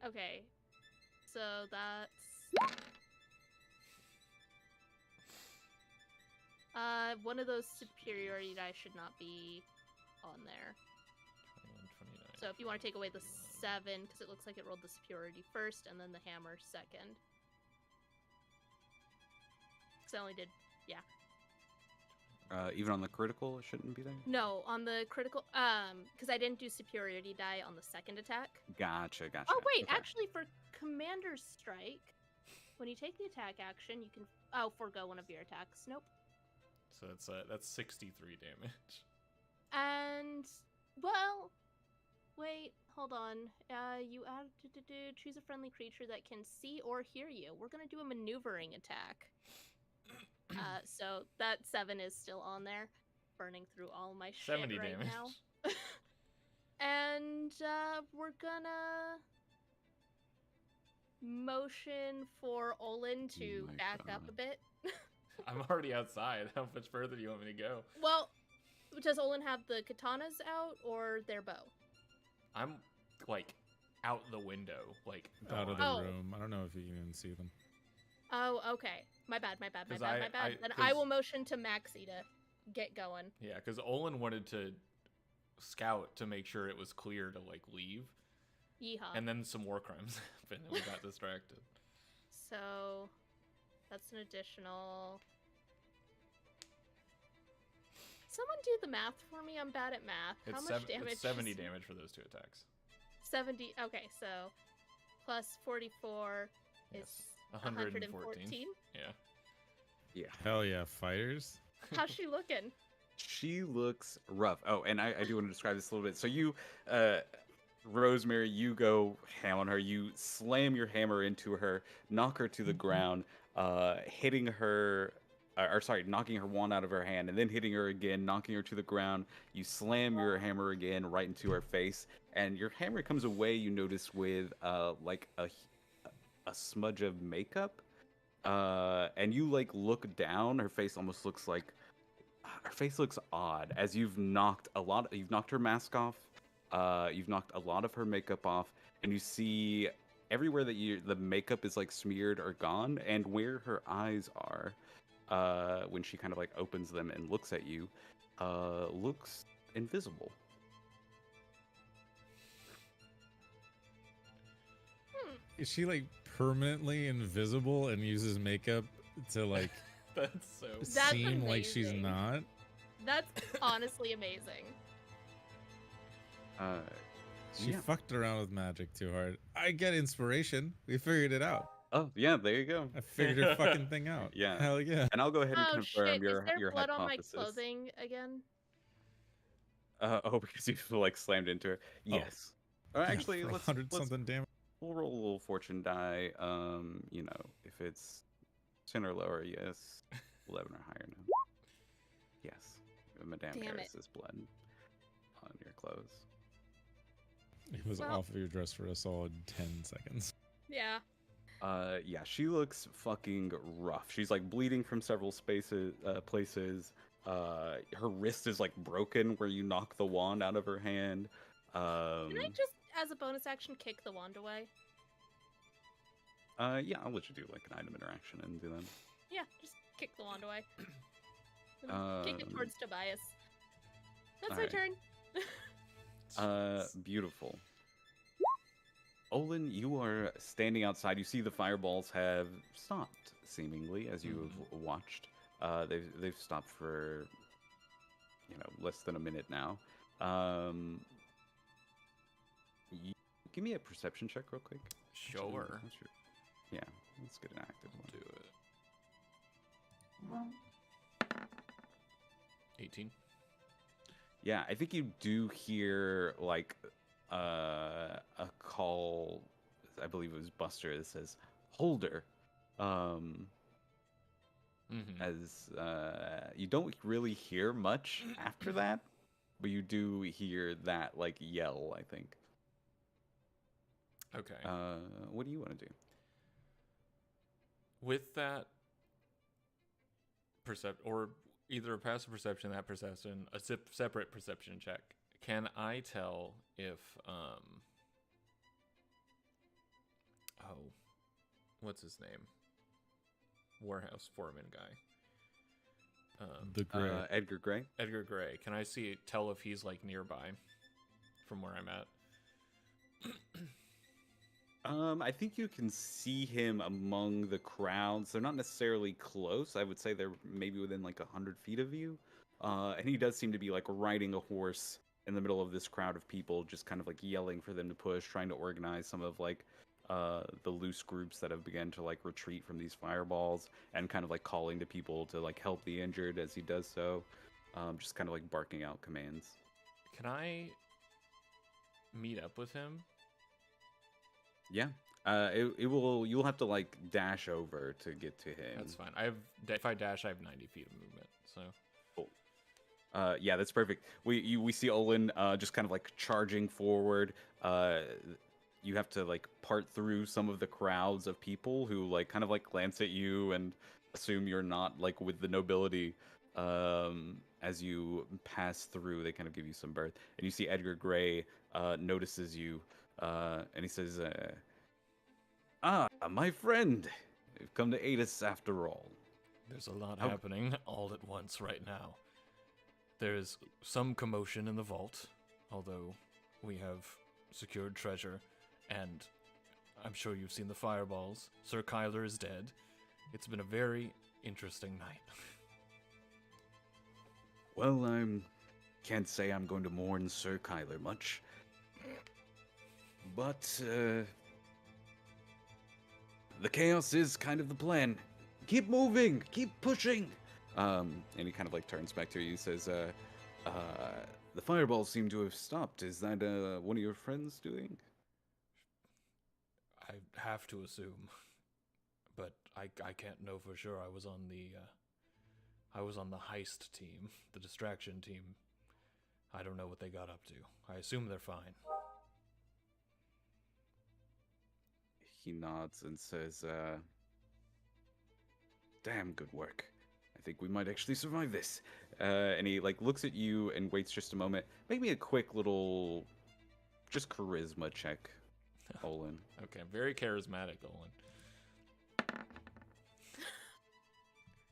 Okay. So that's... one of those superiority dice should not be on there. 21, 29. So if you want to take away the 7, because it looks like it rolled the superiority first, and then the hammer second. Because I only did... Yeah. Even on the critical, it shouldn't be there. No, on the critical... Because I didn't do superiority die on the second attack. Gotcha. Oh, wait, Okay. actually, for Commander's Strike, when you take the attack action, you can... Oh, forego one of your attacks. Nope. So that's 63 damage. And, well... Wait, hold on. You add... Choose a friendly creature that can see or hear you. We're going to do a maneuvering attack. So that 7 is still on there. Burning through all my shit 70 right damage. now. And we're gonna motion for Olin to my back up a God. bit. I'm already outside. How much further do you want me to go? Well, does Olin have the katanas out or their bow? I'm like out the window, like Out of gone. the Oh. room. I don't know if you can even see them. Oh, okay. My bad. 'Cause My bad. Then I 'cause- will motion to Maxie to get going. Yeah, because Olin wanted to scout to make sure it was clear to like leave, Yeehaw. and then some war crimes happened, and we got distracted. So that's an additional. Someone do the math for me. I'm bad at math. How much damage? It's 70 is- damage for those 2 attacks. 70. Okay, so plus 44 Yes, is 114. 114. Yeah. Hell yeah, fighters. How's she looking? She looks rough. Oh, and I do want to describe this a little bit. So you, Rosemary, you go ham on her. You slam your hammer into her, knock her to the ground, hitting her, or sorry, knocking her wand out of her hand, and then hitting her again, knocking her to the ground. You slam your hammer again right into her face, and your hammer comes away. You notice with like a smudge of makeup. And you like look down. Her face almost looks like her face looks odd as you've knocked her mask off. You've knocked a lot of her makeup off, and you see everywhere that the makeup is like smeared or gone, and where her eyes are, when she kind of like opens them and looks at you, looks invisible. Is she like permanently invisible and uses makeup to like That's so. That's seem like she's amazing. not? That's honestly amazing. She Yeah. fucked around with magic too hard. I get inspiration. We figured it out. Oh yeah, there you go. I figured her fucking thing out. Yeah. Hell yeah. And I'll go ahead and Oh confirm shit! your Is there your blood on my hypothesis. clothing again? Oh, because you like slammed into her. Yes. Or Yeah, actually, for let's 100 something damage. we'll roll a little fortune die. You know, if it's 10 or lower, yes. 11 or higher, no. Yes. Madame Damn it. Harris's blood on your clothes. It was Well- off of your dress for a solid 10 seconds. Yeah. Yeah, she looks fucking rough. She's like bleeding from several places. Her wrist is like broken where you knock the wand out of her hand. Can I just, as a bonus action, kick the wand away? Yeah, I'll let you do like an item interaction and do that. Yeah, just kick the wand away. And kick it towards Tobias. That's my alright. turn. Beautiful. Olin, you are standing outside. You see the fireballs have stopped, seemingly, as you have watched. They've stopped for, less than a minute now. Give me a perception check real quick. Sure. Yeah, let's get an active one. Do it. 18. Yeah, I think you do hear like a call. I believe it was Buster that says "Holder." As you don't really hear much after that, but you do hear that like yell. I think. Okay. What do you want to do? With that or either a passive perception, that perception, a separate perception check, can I tell if what's his name? Warehouse foreman guy. The gray. Edgar Gray. Edgar Gray. Can I tell if he's like nearby from where I'm at? I think you can see him among the crowds. They're not necessarily close. I would say they're maybe within like 100 feet of you. And he does seem to be like riding a horse in the middle of this crowd of people, just kind of like yelling for them to push, trying to organize some of like the loose groups that have begun to like retreat from these fireballs, and kind of like calling to people to like help the injured as he does so. Just kind of like barking out commands. Can I meet up with him? Yeah. You'll have to like dash over to get to him. That's fine. If I dash, I have 90 feet of movement. So Cool. Yeah, that's perfect. We see Olin just kind of like charging forward. You have to like part through some of the crowds of people who like kind of like glance at you and assume you're not like with the nobility. As you pass through, they kind of give you some berth, and you see Edgar Gray notices you. And he says, my friend, you've come to aid us after all. there's a lot happening all at once right now. There's some commotion in the vault, although we have secured treasure, and I'm sure you've seen the fireballs. Sir Kyler is dead. It's been a very interesting night. Well, I can't say I'm going to mourn Sir Kyler much. But, the chaos is kind of the plan. Keep moving! Keep pushing! And he kind of like turns back to you and says, the fireballs seem to have stopped. Is that, one of your friends doing? I have to assume, but I can't know for sure. I was on the heist team, the distraction team. I don't know what they got up to. I assume they're fine. He nods and says, Damn good work. I think we might actually survive this. And he like looks at you and waits just a moment. Make me a quick little, just charisma check, Olin. Okay, very charismatic, Olin.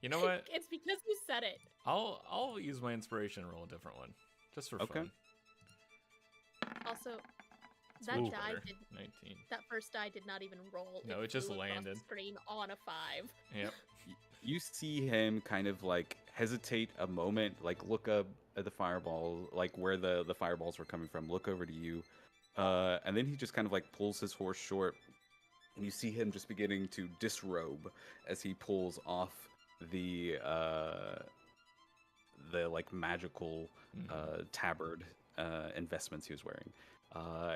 You know what? It's because you said it. I'll use my inspiration and roll a different one, just for Okay. fun. Also, that Ooh, die Better. did 19. that first die did not even roll. No, it just flew across the landed. screen on a 5. Yep. You see him kind of like hesitate a moment, like look up at the fireball, like where the fireballs were coming from, look over to you. And then he just kind of like pulls his horse short, and you see him just beginning to disrobe as he pulls off the like magical tabard investments he was wearing.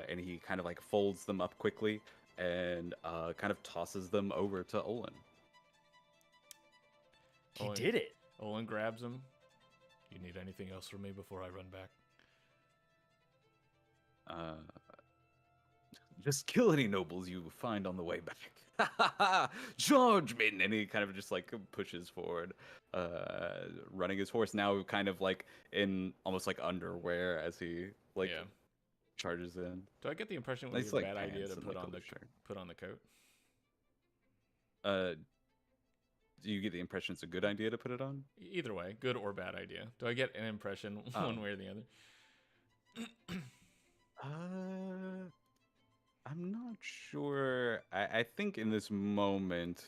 And he kind of like folds them up quickly and kind of tosses them over to Olin. He Olin- did it. Olin grabs him. You need anything else from me before I run back? Just kill any nobles you find on the way back. Charge, men! And he kind of just like pushes forward, running his horse now kind of like in almost like underwear as he like Yeah. charges in. Do I get the impression it would Nice, be a like, bad idea pants to and, put like, a on the loose shirt. put on the coat? Do you get the impression it's a good idea to put it on? Either way, good or bad idea. Do I get an impression one way or the other? I'm not sure. I think in this moment,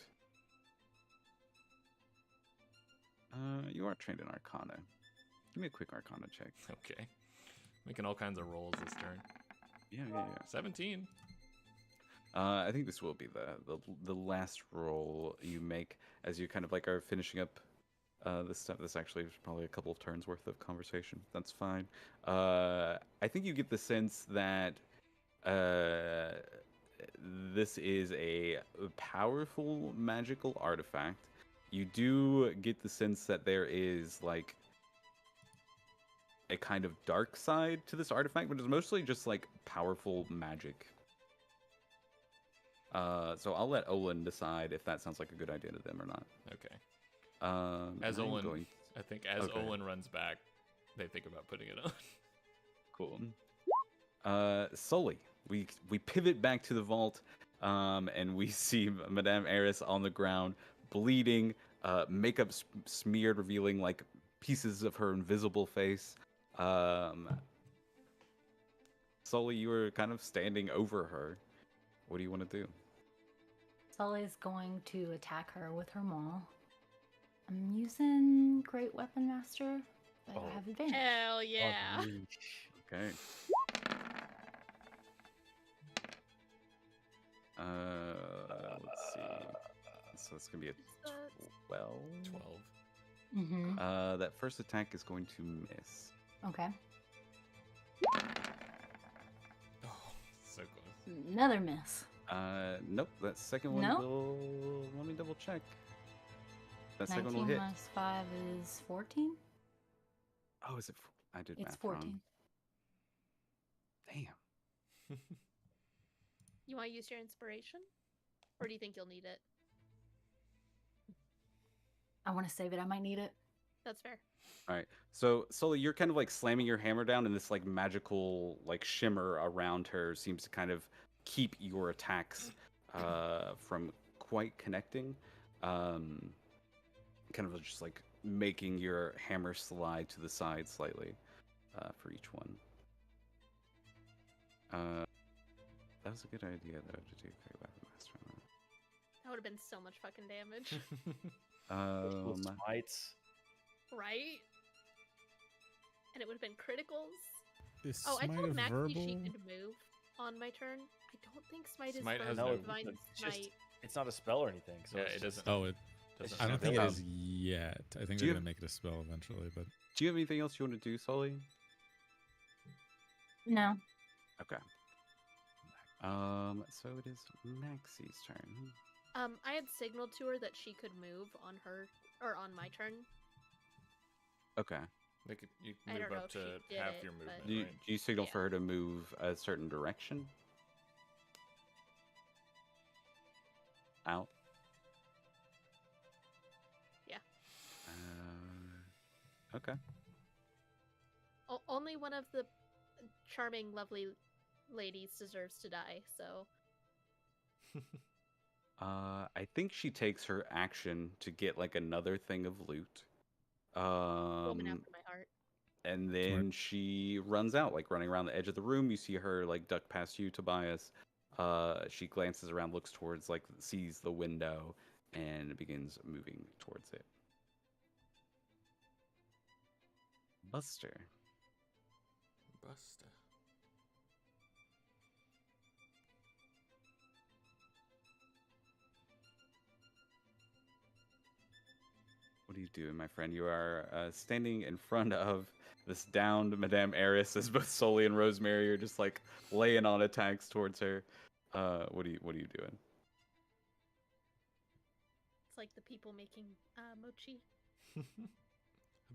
you are trained in Arcana. Give me a quick Arcana check. Okay. Making all kinds of rolls this turn. Yeah. 17. I think this will be the last roll you make as you kind of like are finishing up this stuff. This actually is probably a couple of turns worth of conversation. That's fine. I think you get the sense that this is a powerful magical artifact. You do get the sense that there is like a kind of dark side to this artifact, but it's mostly just like powerful magic. So I'll let Olin decide if that sounds like a good idea to them or not. Okay. As Olin- I think as Okay. Olin runs back, they think about putting it on. Cool. Sully, we pivot back to the vault, and we see Madame Eris on the ground, bleeding, makeup smeared, revealing like pieces of her invisible face. Sully, you were kind of standing over her. What do you want to do? Sully's going to attack her with her maul. I'm using Great Weapon Master, but I have advantage. Hell yeah. Okay. Let's see. So it's gonna be a 12. 12. Mm-hmm. That first attack is going to miss. Okay. Oh, so close. Another miss. Nope. That second one No? will. Let me double check. That second one 19 will hit. minus 5 is 14? Oh, is it? I did It's math 14. wrong. Damn. You want to use your inspiration? Or do you think you'll need it? I want to save it. I might need it. That's fair. All right. So, Sully, you're kind of like slamming your hammer down, and this like magical like shimmer around her seems to kind of keep your attacks from quite connecting. Kind of just like making your hammer slide to the side slightly for each one. That was a good idea though to do Great Weapon Master on that. That would have been so much fucking damage. Multiple smites. Right? And it would have been criticals. Is Oh, I smite told a Maxie verbal? she could move on my turn. I don't think smite is Smite has verbal. no- Divine it's just- smite. It's not a spell or anything. So Yeah, it's it just- doesn't. Oh, it. doesn't I don't have think that. it is yet. I think Do they're you gonna make it a spell eventually, but Do you have anything else you want to do, Sully? No. Okay. So it is Maxie's turn. I had signaled to her that she could move on her or on my turn. Okay. You I move don't know up if she to did half it, your but- movement, Do you, right? do you signal Yeah. for her to move a certain direction? Out. Okay. Only one of the charming, lovely ladies deserves to die, so. I think she takes her action to get like another thing of loot. Woman Um, after my heart. and then she runs out, like running around the edge of the room. You see her like duck past you, Tobias. She glances around, looks towards, like sees the window, and begins moving towards it. Buster. Buster. What are you doing, my friend? You are standing in front of this downed Madame Eris as both Sully and Rosemary are just like laying on attacks towards her. What are you doing? It's like the people making mochi.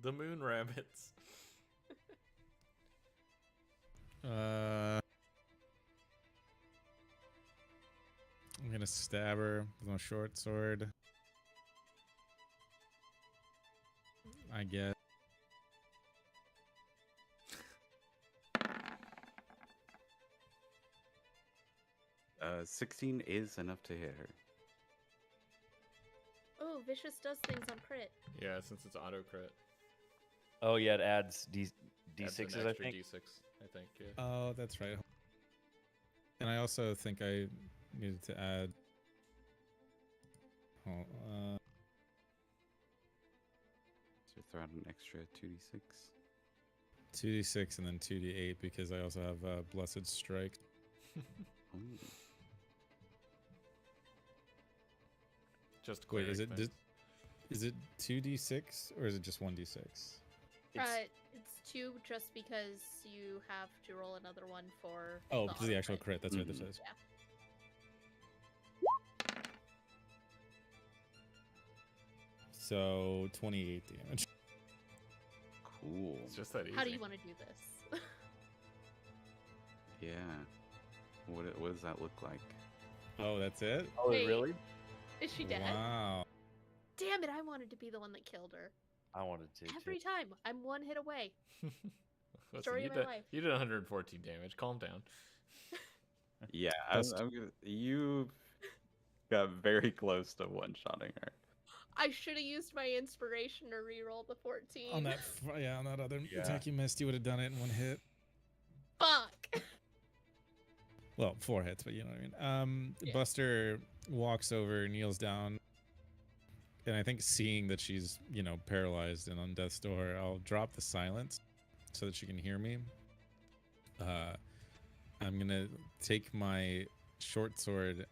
The moon rabbits. I'm gonna stab her with my short sword. I guess. 16 is enough to hit her. Oh, Vicious does things on crit. Yeah, since it's auto crit. Oh yeah, it adds Adds d6s, an I extra think. D6, I think, yeah. Oh, that's right. And I also think I needed to add. Oh, So throw out an extra 2d6. 2d6 and then 2d8 because I also have Blessed Strike. Ooh. Just Wait, cleric is it things. is it 2d6 or is it just 1d6? It's 2 just because you have to roll another one for. Oh, the because the auto actual crit. That's right. This Mhm. is. Yeah. So 28 damage. Cool. It's just that easy. How do you want to do this? Yeah. What does that look like? Oh, that's it? Oh, Wait. really? Is she dead? Wow. Damn it! I wanted to be the one that killed her. I wanted to. Every too. time, I'm 1 hit away. Listen, Story you of my did, life. you did 114 damage. Calm down. Yeah, Plus- you got very close to one-shotting her. I should have used my inspiration to reroll the 14. On that, on that other Yeah. attack you missed, you would have done it in one hit. Fuck. Well, 4 hits, but you know what I mean. Yeah. Buster walks over, kneels down, and I think seeing that she's, paralyzed and on death's door, I'll drop the silence so that she can hear me. I'm gonna take my short sword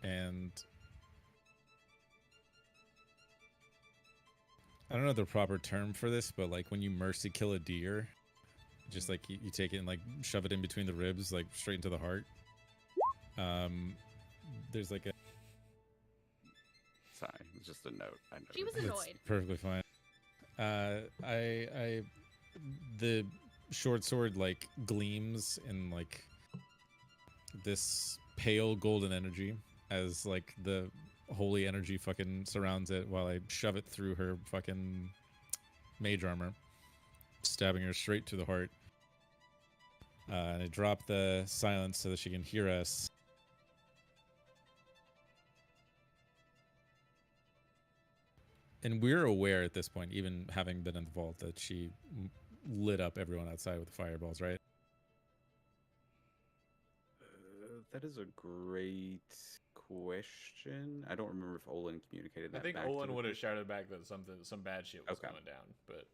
and I don't know the proper term for this, but like when you mercy kill a deer, just like you take it and like shove it in between the ribs, like straight into the heart. There's like a. Sorry, it's just a note. I know. She was That's annoyed. perfectly fine. The short sword like gleams in like this pale golden energy as like the holy energy fucking surrounds it while I shove it through her fucking mage armor, stabbing her straight to the heart. And I drop the silence so that she can hear us. And we're aware at this point, even having been in the vault, that she lit up everyone outside with the fireballs, right? That is a great question. I don't remember if Olin communicated that. I think back to Olin the would have group. shouted back that some bad shit was Okay. going down, but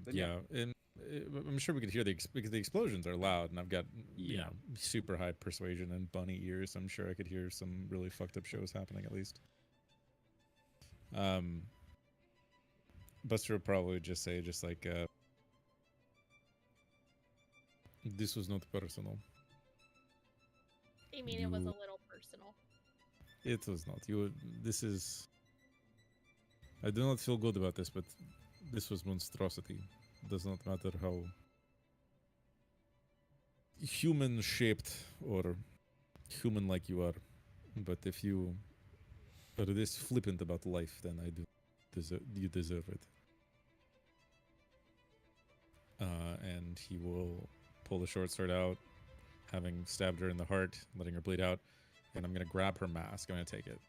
Then Yeah, and I'm sure we could hear because the explosions are loud, and I've got Yeah. super high persuasion and bunny ears. I'm sure I could hear some really fucked up shows happening at least. Buster would probably just say, this was not personal. I mean, it was a You- little personal. It was not. This is. I do not feel good about this, but this was monstrosity. Does not matter how human shaped or human like you are, but if you are this flippant about life, then you deserve it. and he will pull the short sword out, having stabbed her in the heart, letting her bleed out. And I'm gonna grab her mask. I'm gonna take it.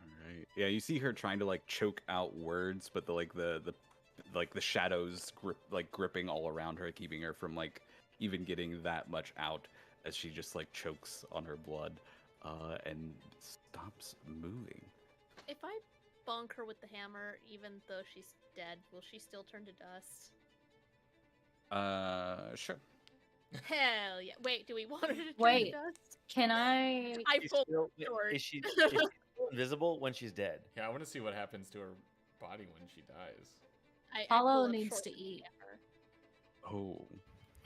All right. Yeah, you see her trying to like choke out words, but the shadows gripping all around her, keeping her from like even getting that much out as she just like chokes on her blood, and stops moving. If I bonk her with the hammer, even though she's dead, will she still turn to dust? Sure. Hell yeah! Wait, do we want her to turn Wait. to dust? Can I? I She's pulled still- short. is she still invisible when she's dead? Yeah, I want to see what happens to her body when she dies. I Hollow pull up needs short to with the eat. hammer.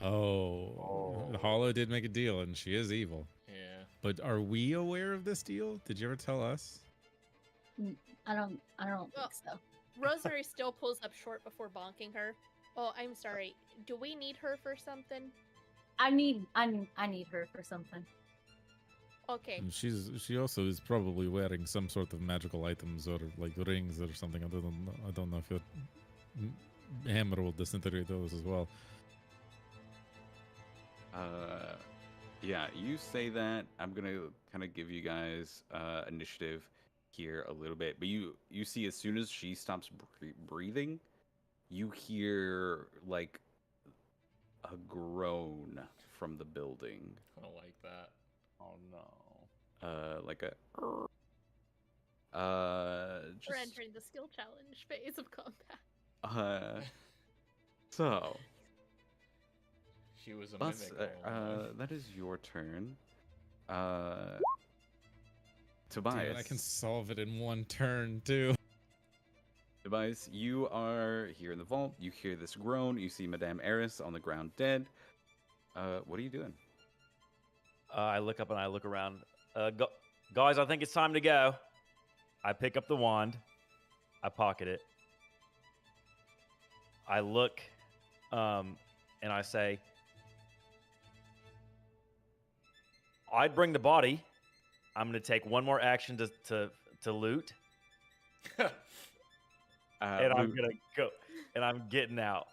Oh, Hollow did make a deal, and she is evil. Yeah. But are we aware of this deal? Did you ever tell us? I don't Well- think so. Rosemary still pulls up short before bonking her. Oh, I'm sorry. Do we need her for something? I need her for something. Okay. And she also is probably wearing some sort of magical items or like rings or something. I don't know if your hammer will disintegrate those as well. Yeah, you say that. I'm gonna kind of give you guys initiative here a little bit, but you see as soon as she stops breathing, you hear like a groan from the building. I don't like that. Oh no. Like a We're just entering the skill challenge phase of combat. so She was a Bus, mimic. all along. that is your turn. Damn Tobias. it, I can solve it in one turn too. Tobias, you are here in the vault. You hear this groan. You see Madame Eris on the ground dead. What are you doing? I look up and I look around. Guys, I think it's time to go. I pick up the wand. I pocket it. I look, and I say, I'd bring the body. I'm gonna take one more action to loot, and I'm Loot- gonna go, and I'm getting out.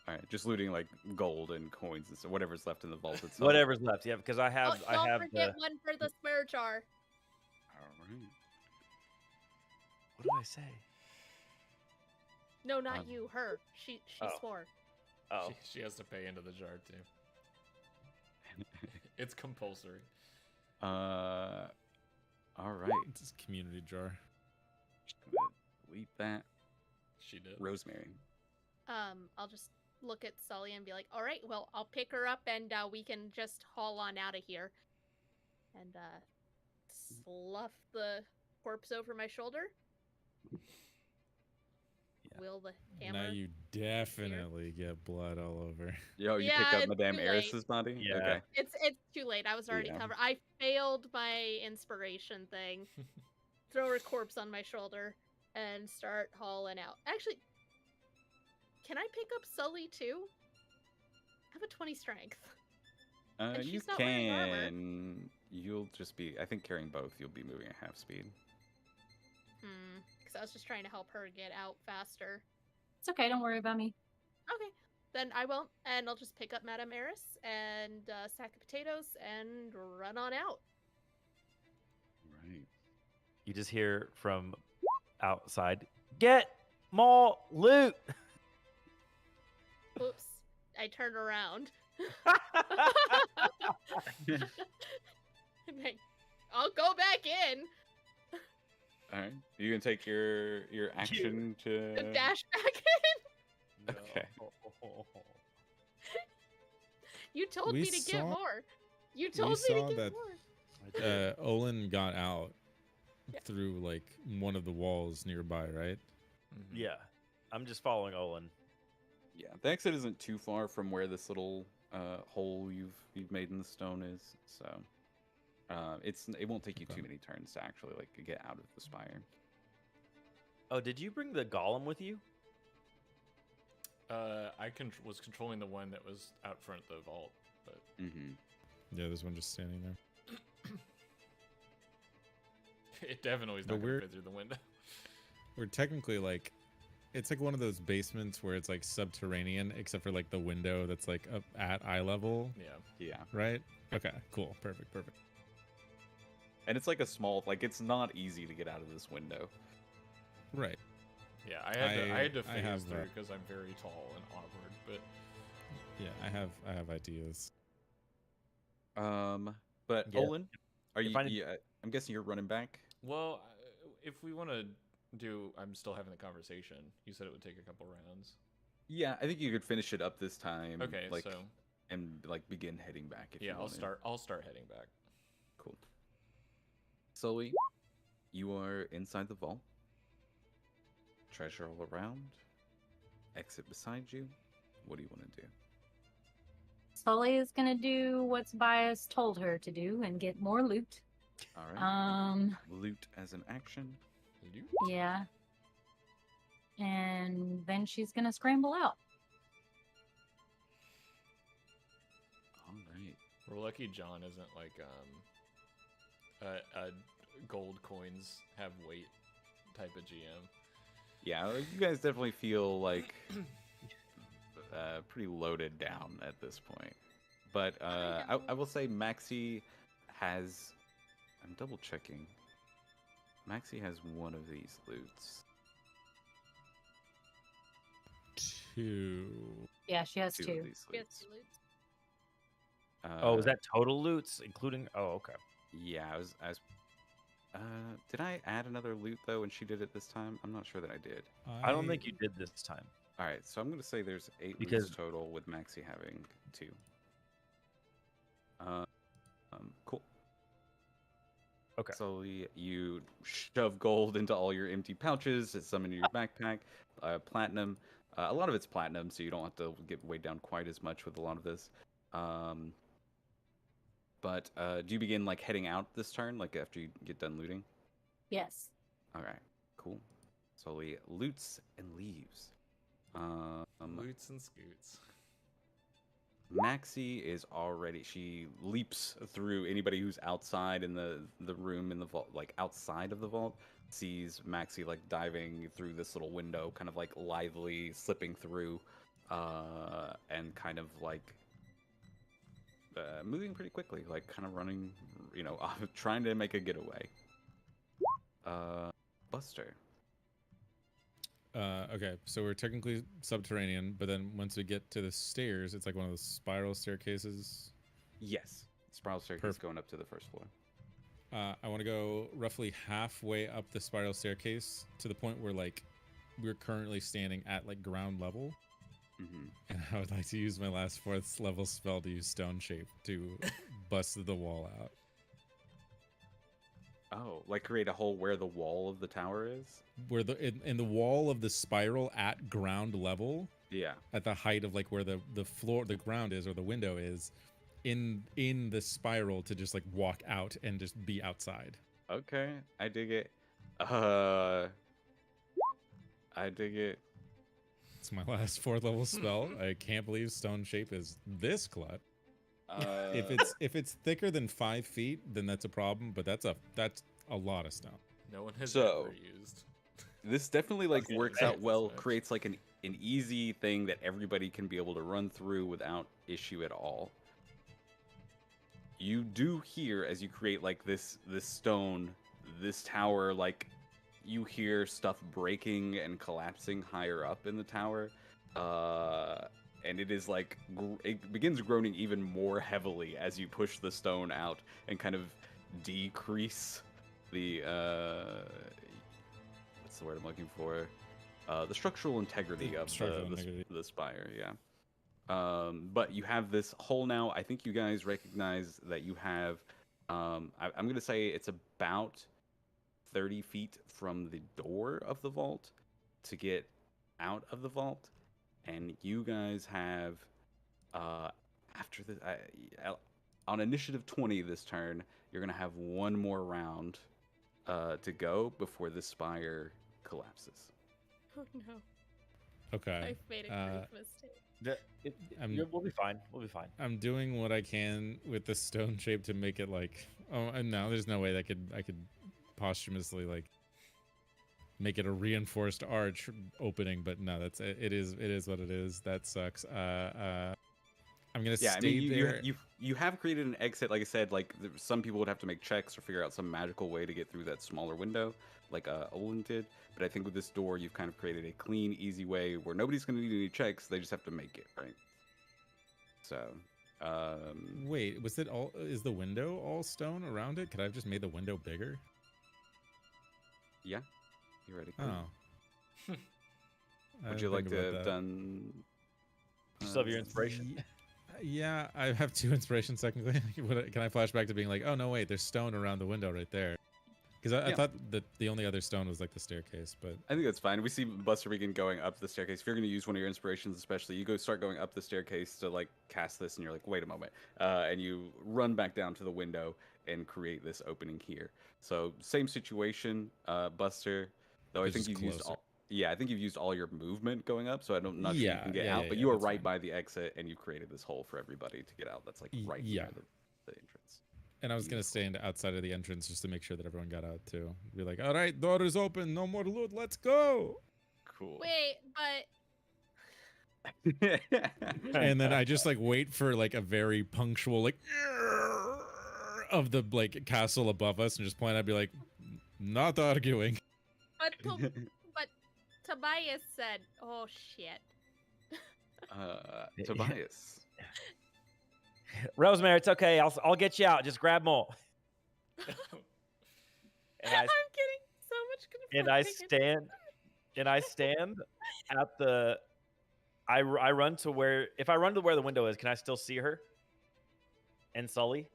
All right, just looting like gold and coins and so whatever's left in the vault itself. Whatever's left, yeah, because I have Oh, don't I have forget the. one for the swear jar. All right. What did I say? No, not Um, you. Her. She Oh. swore. Oh, She has to pay into the jar too. It's compulsory. All right. It's this community jar. Just gonna delete that. She did. Rosemary. I'll just look at Sully and be like, all right, well, I'll pick her up and we can just haul on out of here. And slough the corpse over my shoulder. Yeah. Will the hammer? Now you definitely get blood all over. Yo, you Yeah, pick up it's Madame too late. Eris's body? Yeah. Okay. It's too late. I was already Yeah. covered. I failed my inspiration thing. Throw her corpse on my shoulder and start hauling out. Actually, can I pick up Sully too? I have a 20 strength. And You she's not wearing armor. can. You'll just be. I think carrying both, you'll be moving at half speed. Because I was just trying to help her get out faster. It's okay. Don't worry about me. Okay, then I won't, and I'll just pick up Madame Eris and a sack of potatoes and run on out. Right. you just hear from outside, "Get more loot." Oops, I turned around. And I'll go back in. All right. You can take your action to. Dash back in. Okay. You told We me to get saw- more. You told me saw to get that- more. Olin got out Yeah. through like one of the walls nearby, right? Mhm. Yeah, I'm just following Olin. Yeah, the exit isn't too far from where this little hole you've made in the stone is, so it won't take you Okay. too many turns to actually like get out of the spire. Oh, did you bring the golem with you? I was controlling the one that was out front of the vault, but Mm-hmm. Yeah, there's one just standing there. it definitely is But not going we're- to fit through the window. We're technically like it's like one of those basements where it's like subterranean, except for like the window that's like up at eye level, Yeah. right? Okay, cool, perfect. And it's like a small, like it's not easy to get out of this window. Right. Yeah, I had to I phase have, through because I'm very tall and awkward, but Yeah, I have ideas. But Yeah. Olin, are If you? I need- I'm guessing you're running back. well, if we want to do, I'm still having the conversation. You said it would take a couple rounds. Yeah, I think you could finish it up this time. Okay, like, so and like begin heading back. If yeah, you I'll want start. I'll start heading back. Cool. Sully, you are inside the vault. Treasure all around. Exit beside you. What do you want to do? Sully is gonna do what's Bias told her to do and get more loot. All right. Um, Loot as an action. yeah. And then she's gonna scramble out. All right. We're lucky John isn't like a gold coins have weight type of GM. Yeah, you guys definitely feel like pretty loaded down at this point. But I will say Maxie has. I'm double checking. Maxie has one of these loots. 2. Yeah, she has Two two. of these We have loots. two loots. Oh, is that total loots, including? Oh, okay. Yeah, I was. Did I add another loot though, and she did it this time? I'm not sure that I did. I don't think you did this time. All right, so I'm gonna say there's 8 Because- loots total, with Maxie having 2. Cool. Okay. So you shove gold into all your empty pouches, it's some into your backpack. Platinum, a lot of it's platinum, so you don't have to get weighed down quite as much with a lot of this. But do you begin like heading out this turn, like after you get done looting? Yes. All right, cool. So he loots and leaves. Loots and scoots. Maxie is already, she leaps through anybody who's outside in the room in the vault, like outside of the vault, sees Maxie like diving through this little window, kind of like lithely slipping through, and kind of like moving pretty quickly, like kind of running, trying to make a getaway. Buster. Okay, so we're technically subterranean, but then once we get to the stairs, it's like one of those spiral staircases. Yes. Spiral staircase Perfect. going up to the first floor. I want to go roughly halfway up the spiral staircase to the point where like we're currently standing at like ground level, Mm-hmm. and I would like to use my last 4th level spell to use Stone Shape to bust the wall out. Oh, like create a hole where the wall of the tower is? Where in the wall of the spiral at ground level, Yeah. at the height of like where the ground is or the window is, in the spiral to just like walk out and just be outside. Okay, I dig it. I dig it. It's my last 4th level spell. I can't believe Stone Shape is this glut. If it's thicker than 5 feet, then that's a problem. But that's a lot of stone. No one has So- ever used. This definitely like Okay, works that out is well, much. creates like an easy thing that everybody can be able to run through without issue at all. You do hear as you create like this stone, this tower, like you hear stuff breaking and collapsing higher up in the tower. And it is like it begins groaning even more heavily as you push the stone out and kind of decrease the what's the word I'm looking for? The structural integrity of Structural integrity. the spire, yeah. But you have this hole now. I think you guys recognize that you have. I'm going to say it's about 30 feet from the door of the vault to get out of the vault, and you guys have after the on initiative 20 this turn, you're going to have one more round to go before the spire collapses. Oh no, Okay. I've made a grave mistake. We'll be fine. We'll be fine. I'm doing what I can with the Stone Shape to make it like. Oh, and no, there's no way that I could posthumously like make it a reinforced arch opening, but no, it is what it is. That sucks. I'm gonna Yeah, I stay mean, there. you have created an exit. Like I said, like some people would have to make checks or figure out some magical way to get through that smaller window, like Olin did. But I think with this door, you've kind of created a clean, easy way where nobody's going to need any checks. They just have to make it, right? So, Wait, was it all? Is the window all stone around it? Could I have just made the window bigger? yeah, you ready? Oh. Would you like to have done? You still have your inspiration. Yeah, I have 2 inspirations technically. Can I flash back to being like, oh no, wait, there's stone around the window right there? Because I Yeah. thought that the only other stone was like the staircase, but I think that's fine. We see Buster Beacon going up the staircase. If you're going to use one of your inspirations, especially, you start going up the staircase to like cast this, and you're like, wait a moment, and you run back down to the window and create this opening here. So same situation, Buster. Though I It's think just you've used closer. all. Yeah, I think you've used all your movement going up, so not sure you Yeah, can get yeah, out. yeah, But yeah, you are that's right fine. by the exit, and you've created this hole for everybody to get out. That's like right Yeah. near the entrance. and I was gonna stand outside of the entrance just to make sure that everyone got out too. Be like, all right, door is open, no more loot, let's go. Cool. Wait, but And then I just like wait for like a very punctual like of the like castle above us, and just point. I'd be like, not arguing. but Tobias said, "Oh shit." Tobias. Rosemary, it's okay. I'll get you out. Just grab more. And I'm getting so much and I stand at the. I run to where. If I run to where the window is, can I still see her? And Sully.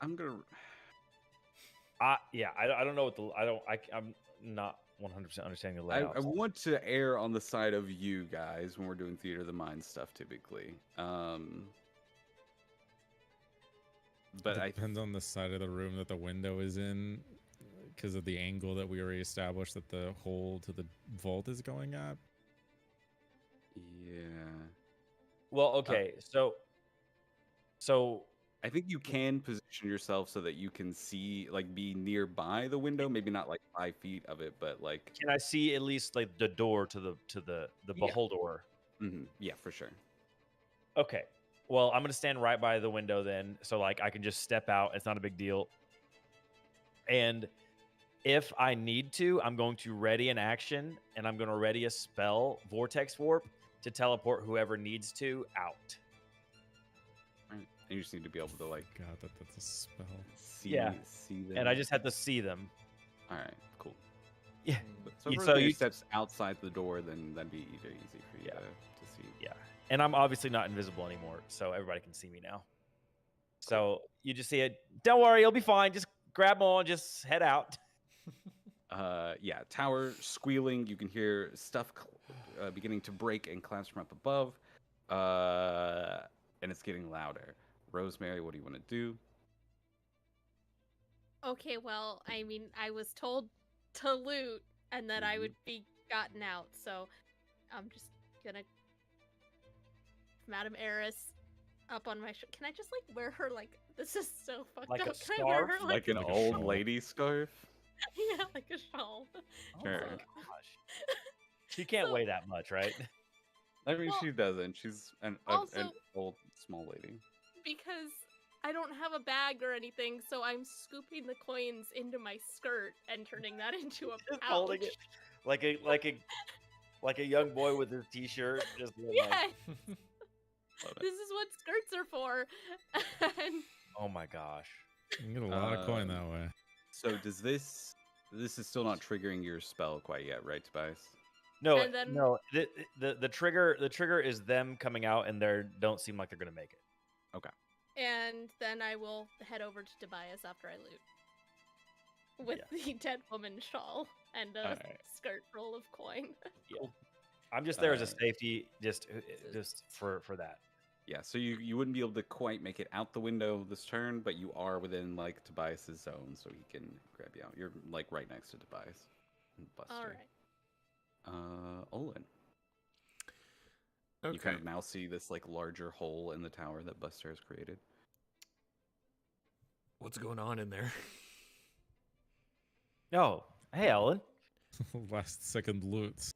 I'm gonna. Yeah, I don't know what I'm not 100% understanding the I layout. want to err on the side of you guys when we're doing theater of the mind stuff typically. But I Depends on the side of the room that the window is in, because of the angle that we already established that the hole to the vault is going at. yeah, Well, okay, so I think you can position yourself so that you can see, like, be nearby the window. Maybe not like 5 feet of it, but like. can I see at least like the door to the Yeah. beholder? Yeah, for sure. Okay. Well, I'm gonna stand right by the window then, so like I can just step out. It's not a big deal. And if I need to, I'm going to ready an action, and I'm going to ready a spell, Vortex Warp, to teleport whoever needs to out. Right. And you just need to be able to like God, that's a spell. see them. And I just have to see them. All right, cool. Yeah. So Yeah, if so Rosemary you- steps outside the door, then that'd be very easy for you Yeah. to see. Yeah. And I'm obviously not invisible anymore, so everybody can see me now. So you just see it. Don't worry, you'll be fine. Just grab them all and just head out. Yeah, tower squealing. You can hear stuff beginning to break and collapse from up above, and it's getting louder. Rosemary, what do you want to do? Okay, well, I mean, I was told to loot and that I would be gotten out, so I'm just gonna Madam Eris up on my Can I just like wear her like this is so fucked Like a up? Can I wear her scarf? Like an Like a old shawl. lady scarf? yeah, like a shawl? Sure. Oh my gosh. She can't So- weigh that much, right? I mean, Well, she doesn't. She's an also- old small lady. Because I don't have a bag or anything, so I'm scooping the coins into my skirt and turning that into a Just pouch. holding it like a young boy with his t-shirt. Just being like, Yes, Love it. this is what skirts are for. And oh my gosh. You can get a lot of coin that way. So does this is still not triggering your spell quite yet, right, Tobias? No, And then- no. The trigger is them coming out, and they don't seem like they're gonna make it. And then I will head over to Tobias after I loot. With the dead woman shawl and a Alright. skirt roll of coin. I'm just there as a Uh, safety, just for that. Yeah, so you wouldn't be able to quite make it out the window this turn, but you are within like Tobias's zone, so he can grab you out. You're like right next to Tobias. And Buster. All right. Olin. You kind Okay. of now see this like larger hole in the tower that Buster has created. What's going on in there? Oh, hey, Ellen. Last second loots.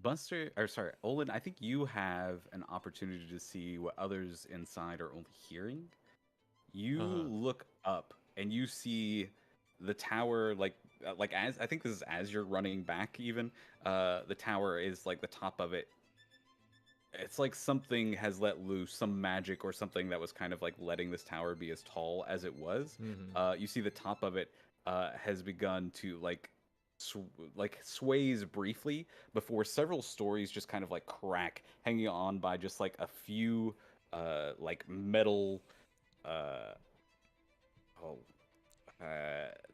Buster, or sorry, Olin, I think you have an opportunity to see what others inside are only hearing. You look up and you see the tower, like as I think this is as you're running back. Even the tower is like the top of it. It's like something has let loose some magic or something that was kind of like letting this tower be as tall as it was. You see the top of it has begun to like sways briefly before several stories just kind of like crack, hanging on by just like a few like metal uh oh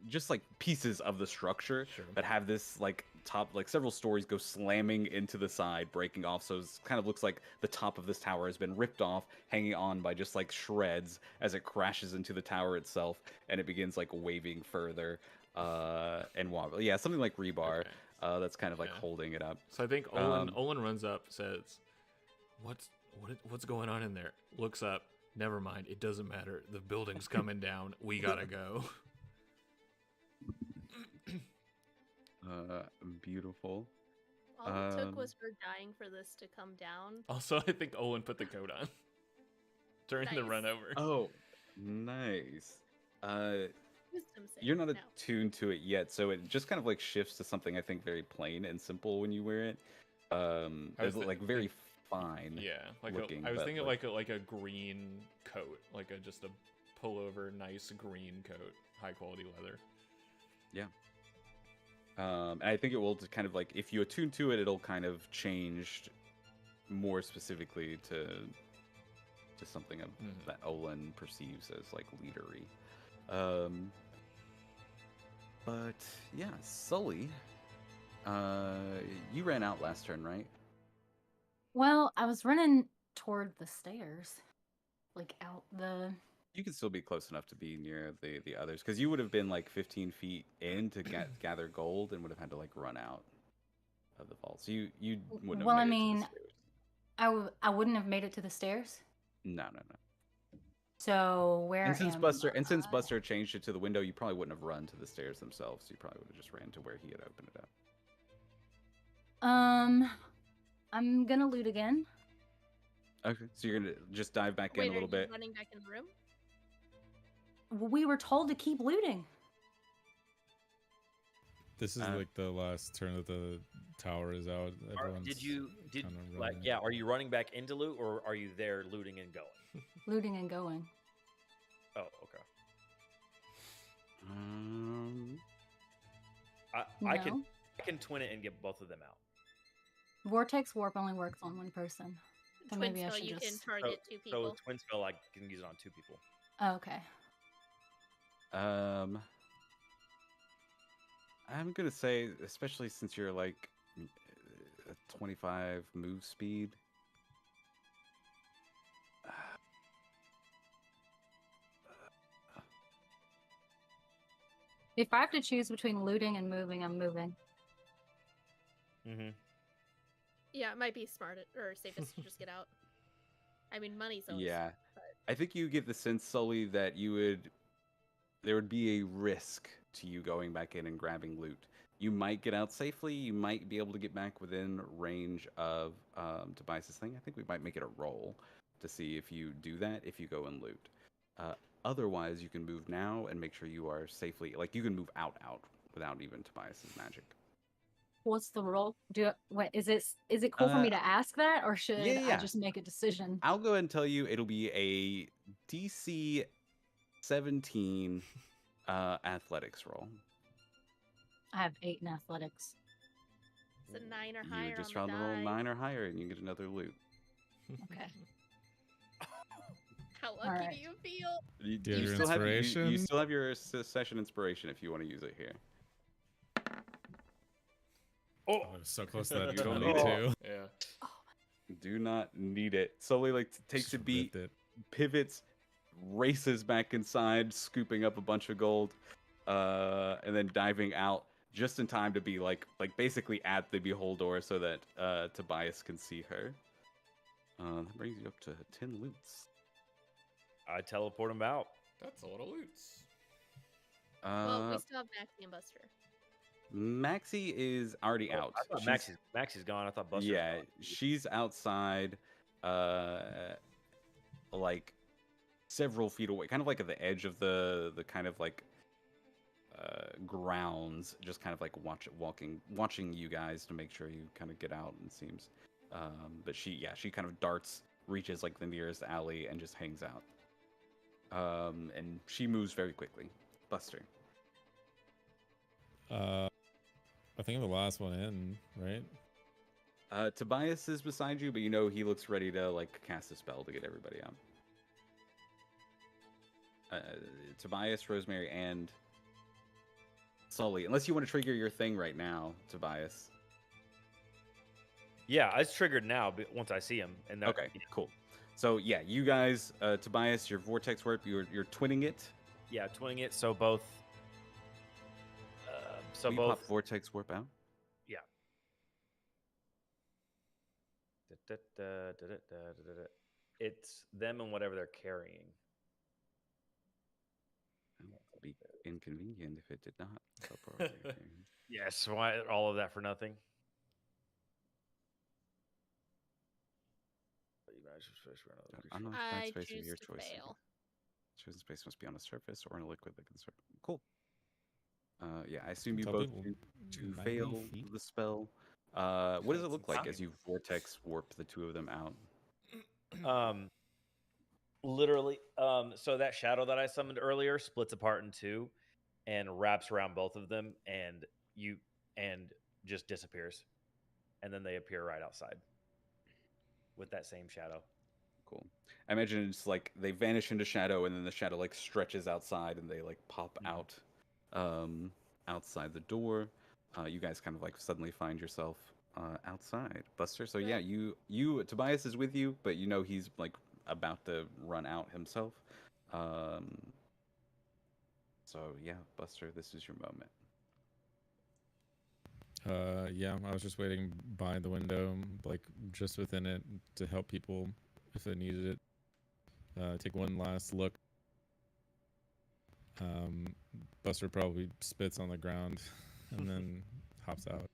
just like pieces of the structure Sure. that have this like top, like several stories go slamming into the side, breaking off. So it kind of looks like the top of this tower has been ripped off, hanging on by just like shreds as it crashes into the tower itself, and it begins like waving further and wobble. Yeah, something like rebar. Okay. That's kind of like Yeah. holding it up. So I think Olin runs up, says, "What's going on in there?" Looks up. Never mind. It doesn't matter. The building's coming down. We gotta go. Beautiful. All it took was her dying for this to come down. Also, I think Olin put the coat on during the Nice. run over. Oh, nice. Wisdom save. You're not No. attuned to it yet, so it just kind of like shifts to something I think very plain and simple when you wear it. It's was like very fine. Yeah, like looking, I was but, thinking like a green coat, like just a pullover, nice green coat, high quality leather. Yeah. And I think it will kind of like, if you attune to it, it'll kind of change more specifically to something that Olin perceives as like leadery. But yeah, Sully, you ran out last turn, right? Well, I was running toward the stairs, like out the. You could still be close enough to be near the others, because you would have been like 15 feet in to gather gold and would have had to like run out of the vault. So you wouldn't have Well, I made it to mean, the stairs. I wouldn't have made it to the stairs. No. So where? And since am Buster I? changed it to the window, you probably wouldn't have run to the stairs themselves. You probably would have just ran to where he had opened it up. I'm gonna loot again. Okay, so you're gonna just dive back in a little Are you bit. running back in the room? We were told to keep looting. This is like the last turn that the tower is out. Everyone's kinda running. Yeah, are you running back into loot, or are you there looting and going? Looting and going. Oh, okay. I can twin it and get both of them out. Vortex warp only works on one person. So Twin maybe I spell, should you can just. target two people. So twin spell, I can use it on 2 people. Oh, okay. I'm gonna say, especially since you're like a 25 move speed. If I have to choose between looting and moving, I'm moving. Mm-hmm. Yeah, it might be smart or safest to just get out. I mean, money's always. Yeah, but- I think you get the sense, Sully, that there would be a risk to you going back in and grabbing loot. You might get out safely. You might be able to get back within range of Tobias's thing. I think we might make it a roll to see if you do that, if you go and loot. Otherwise, you can move now and make sure you are safely, like you can move out without even Tobias's magic. What's the roll? Is it cool for me to ask that, or should I yeah. just make a decision? I'll go ahead and tell you it'll be a DC 17 athletics roll. I have 8 in athletics. It's a 9 or higher. You just on round the the roll die. 9 or higher and you get another loot. Okay. How lucky Alright. do you feel? You, Do you have your still have, you inspiration? still have your session inspiration if you want to use it here. Oh, so close to that You don't 22. Yeah. Do not need it. Sully takes a Just beat, ripped it. pivots, races back inside, scooping up a bunch of gold, and then diving out. just in time to be like basically at the behold door so that Tobias can see her. That brings you up to 10 loots. I teleport him out. That's a lot of loots. Well, we still have Maxie and Buster. Maxie is already Oh, out. I thought Maxie's gone. I thought Buster's yeah, gone. she's outside, like several feet away, kind of like at the edge of the kind of like grounds, just kind of like watching you guys to make sure you kind of get out. It seems, but she kind of darts, reaches like the nearest alley, and just hangs out. And she moves very quickly. Buster. I think I'm the last one in, right? Tobias is beside you, but you know he looks ready to like cast a spell to get everybody out. Tobias, Rosemary, and Sully. Unless you want to trigger your thing right now, Tobias. Yeah, it's triggered now. But once I see him, and that, Okay, cool. So yeah, you guys, Tobias, your vortex warp, you're twinning it. Yeah, twinning it. So both. So Will you both. pop vortex warp out. Yeah. It's them and whatever they're carrying. It would be inconvenient if it did not. teleport over here. Yes. Why all of that for nothing? I'm not I that space of choose your to choice. fail. Chosen space must be on a surface or in a liquid that can serve. Cool. Yeah, I assume you Tell both people to 90 fail feet? the spell. What does it That's look like insane. as you vortex warp the two of them out? Literally. So that shadow that I summoned earlier splits apart in two, and wraps around both of them, and just disappears, and then they appear right outside with that same shadow. Cool. I imagine it's like they vanish into shadow, and then the shadow like stretches outside, and they like pop out, outside the door. You guys kind of like suddenly find yourself outside, Buster. So yeah, Right. you Tobias is with you, but you know he's like about to run out himself. So yeah, Buster, this is your moment. Yeah, I was just waiting by the window, like just within it, to help people if they needed it. Take one last look. Buster probably spits on the ground and then hops out.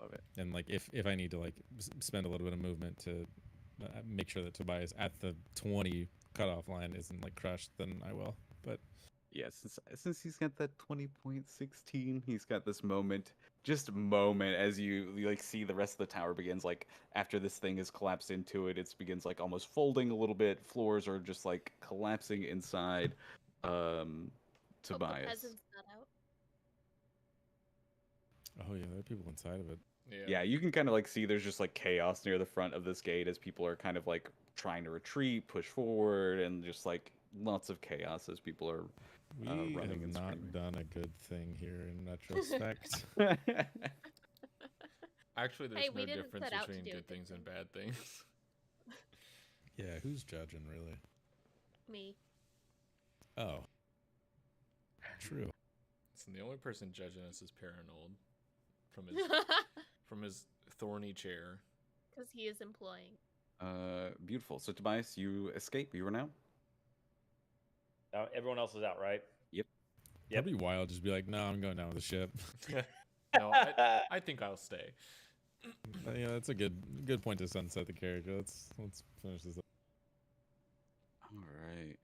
Love it. And like if I need to like spend a little bit of movement to make sure that Tobias at the 20 cutoff line isn't like crushed, then I will. But Yeah, since he's got that 20.16, he's got this moment, just moment as you like see the rest of the tower begins like after this thing is collapsed into it, it begins like almost folding a little bit. Floors are just like collapsing inside. Hope the Tobias. peasant's not out. oh yeah, there are people inside of it. Yeah, you can kind of like see there's just like chaos near the front of this gate as people are kind of like trying to retreat, push forward, and just like lots of chaos as people are We running have and not screaming. done a good thing here in retrospect. Actually, there's Hey, we no didn't difference set out to between do a good good things and thing. bad things. Yeah, who's judging really? Me. Oh, true. So the only person judging us is Paranoid from his thorny chair. Because he is employing. Beautiful. So Tobias, you escape. You are now. Everyone else is out, right? Yep. Yep. That'd be wild. Just be like, no, I'm going down with the ship. No, I think I'll stay. But yeah, that's a good point to sunset the character. Let's finish this up. All right.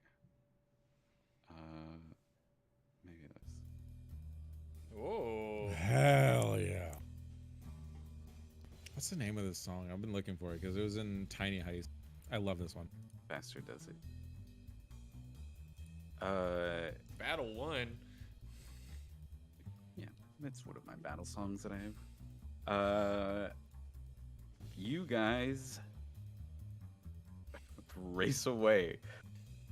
Maybe this. Whoa. Hell yeah. What's the name of this song? I've been looking for it because it was in Tiny Heist. I love this one. Bastard does it. Battle 1. Yeah, that's one of my battle songs that I have. You guys race away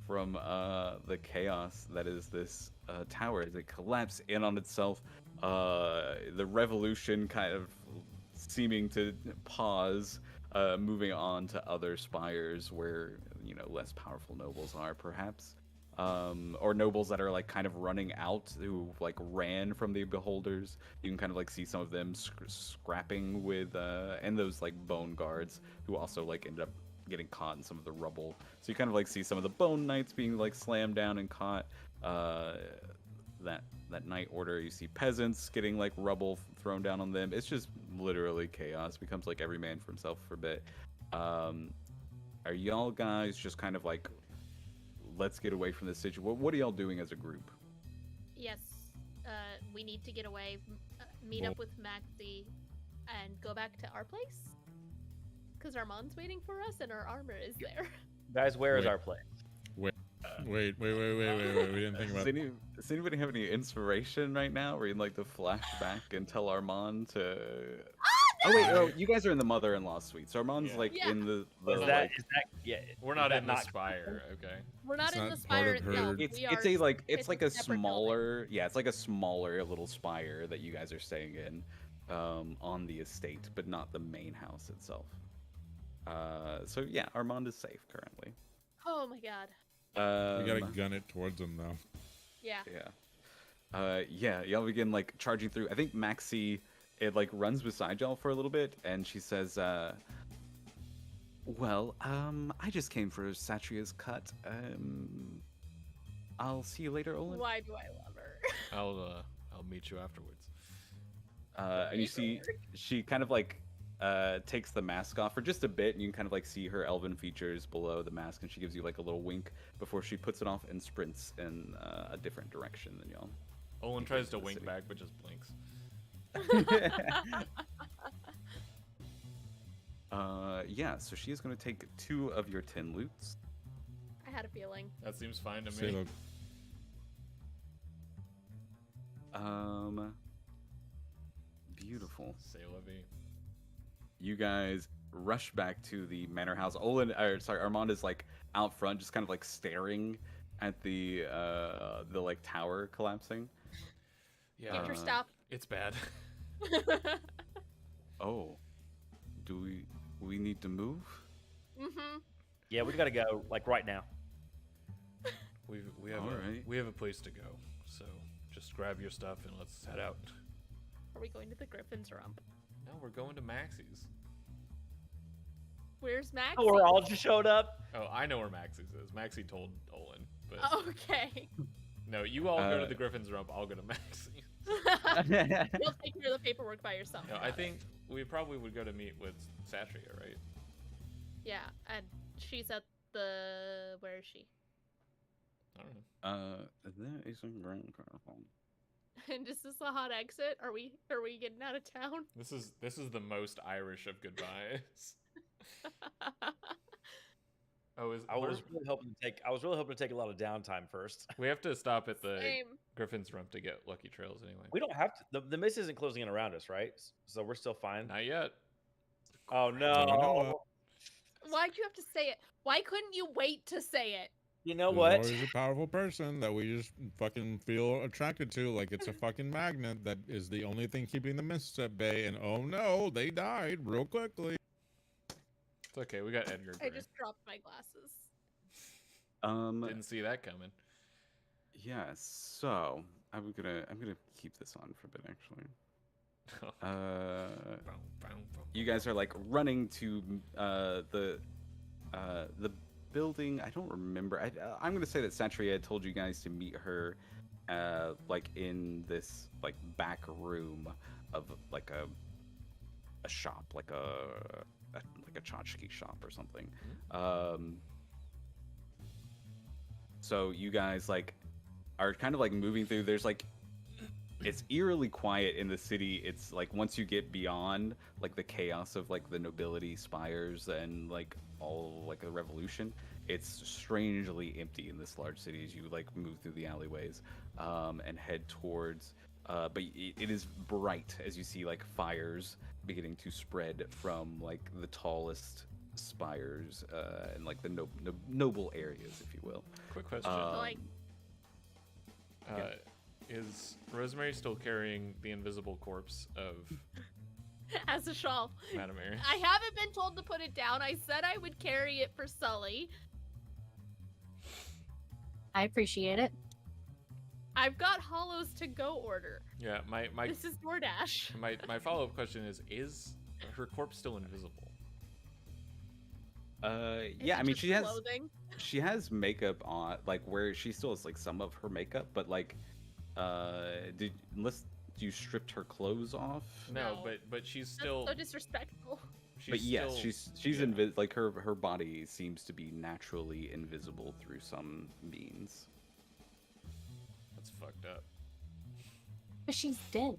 from the chaos that is this tower as it collapses in on itself. The revolution kind of seeming to pause, moving on to other spires where less powerful nobles are, perhaps. or nobles that are like kind of running out who like ran from the beholders. You can kind of like see some of them scrapping with and those like bone guards who also like ended up getting caught in some of the rubble. So you kind of like see some of the bone knights being like slammed down and caught. That night order, you see peasants getting like rubble thrown down on them. It's just literally chaos. It becomes like every man for himself for a bit. Are y'all guys just kind of like, let's get away from this situation? What are y'all doing as a group? Yes, we need to get away, meet up with Maxie, and go back to our place. Because Armand's waiting for us, and our armor is there. Guys, where is Wait. our place? Wait. We didn't think about. Does anybody have any inspiration right now? Where you'd like to flash back and tell Armand to? Oh wait, oh, you guys are in the mother-in-law suite. So Armand's Yeah. like Yeah. in the Is like. that yeah? We're is not that in the spire, okay? We're not It's in not the part spire. of No, her- It's we it's are, a like it's it's like a separate building. smaller it's like a smaller little spire that you guys are staying in on the estate, but not the main house itself. So yeah, Armand is safe currently. Oh my god. We gotta gun it towards them though. Yeah. Yeah, y'all begin like charging through. I think Maxie it like runs beside y'all for a little bit, and she says, "Well, I just came for Satria's cut. I'll see you later, Olin." Why do I love her? I'll meet you afterwards. And you see she kind of like takes the mask off for just a bit, and you can kind of like see her elven features below the mask, and she gives you like a little wink before she puts it off and sprints in a different direction than y'all. Olin tries to the wink city. back, but just blinks. Yeah, so she is going to take 2 of your 10 loots. I had a feeling. That seems fine to Say, me. look, Beautiful. Say la vie. You guys rush back to the manor house. Armand is like out front, just kind of like staring at the like tower collapsing. Yeah, Get your stuff. it's bad. Oh, do we need to move? Mm-hmm. Yeah, we gotta go like right now. We have Alright. we have a place to go, so just grab your stuff and let's head out. Are we going to the Griffin's Rump? No, we're going to Maxie's. Where's Max? Oh, we're all just showed up. Oh, I know where Maxie's is. Maxie told Olin, but Okay. no, you all go to the Griffin's Rump. I'll go to Maxie's. You'll take care of the paperwork by yourself. No, I think we probably would go to meet with Satria, right? Yeah, and she's at the. Where is she? I don't know. That is a grand carnival. And is this a hot exit? Are we getting out of town? This is the most Irish of goodbyes. Oh, I was really hoping to take a lot of downtime first. we have to stop at the Same. Griffin's Rump to get Lucky Trails anyway. We don't have to. The mist isn't closing in around us, right? So we're still fine. Not yet. Oh No, no! Why'd you have to say it? Why couldn't you wait to say it? You know there's what? always a powerful person that we just fucking feel attracted to, like it's a fucking magnet that is the only thing keeping the mists at bay. And oh no, they died real quickly. It's okay. We got Edgar. I Gray. just dropped my glasses. Didn't see that coming. Yeah, so I'm gonna keep this on for a bit actually. Boom, boom, boom. You guys are like running to the building. I don't remember. I'm gonna say that Satria had told you guys to meet her like in this like back room of like a shop, like a tchotchke shop or something. So you guys like are kind of like moving through. There's like it's eerily quiet in the city. It's like once you get beyond like the chaos of like the nobility spires and like all like the revolution, it's strangely empty in this large city as you like move through the alleyways and head towards but it is bright as you see like fires beginning to spread from like the tallest spires and like the noble areas, if you will. Quick question. Like- Is Rosemary still carrying the invisible corpse of As a shawl. Madame Eris? I haven't been told to put it down. I said I would carry it for Sully. I appreciate it. I've got hollows to go order. Yeah, my This is DoorDash. my follow up question is her corpse still invisible? Yeah, I mean, Just clothing. she has makeup on, like where she still has like some of her makeup, but like, unless you stripped her clothes off. No, No. but she's That's still. so disrespectful. But yes, still- she's yeah. like her body seems to be naturally invisible through some means. That's fucked up. But she's dead.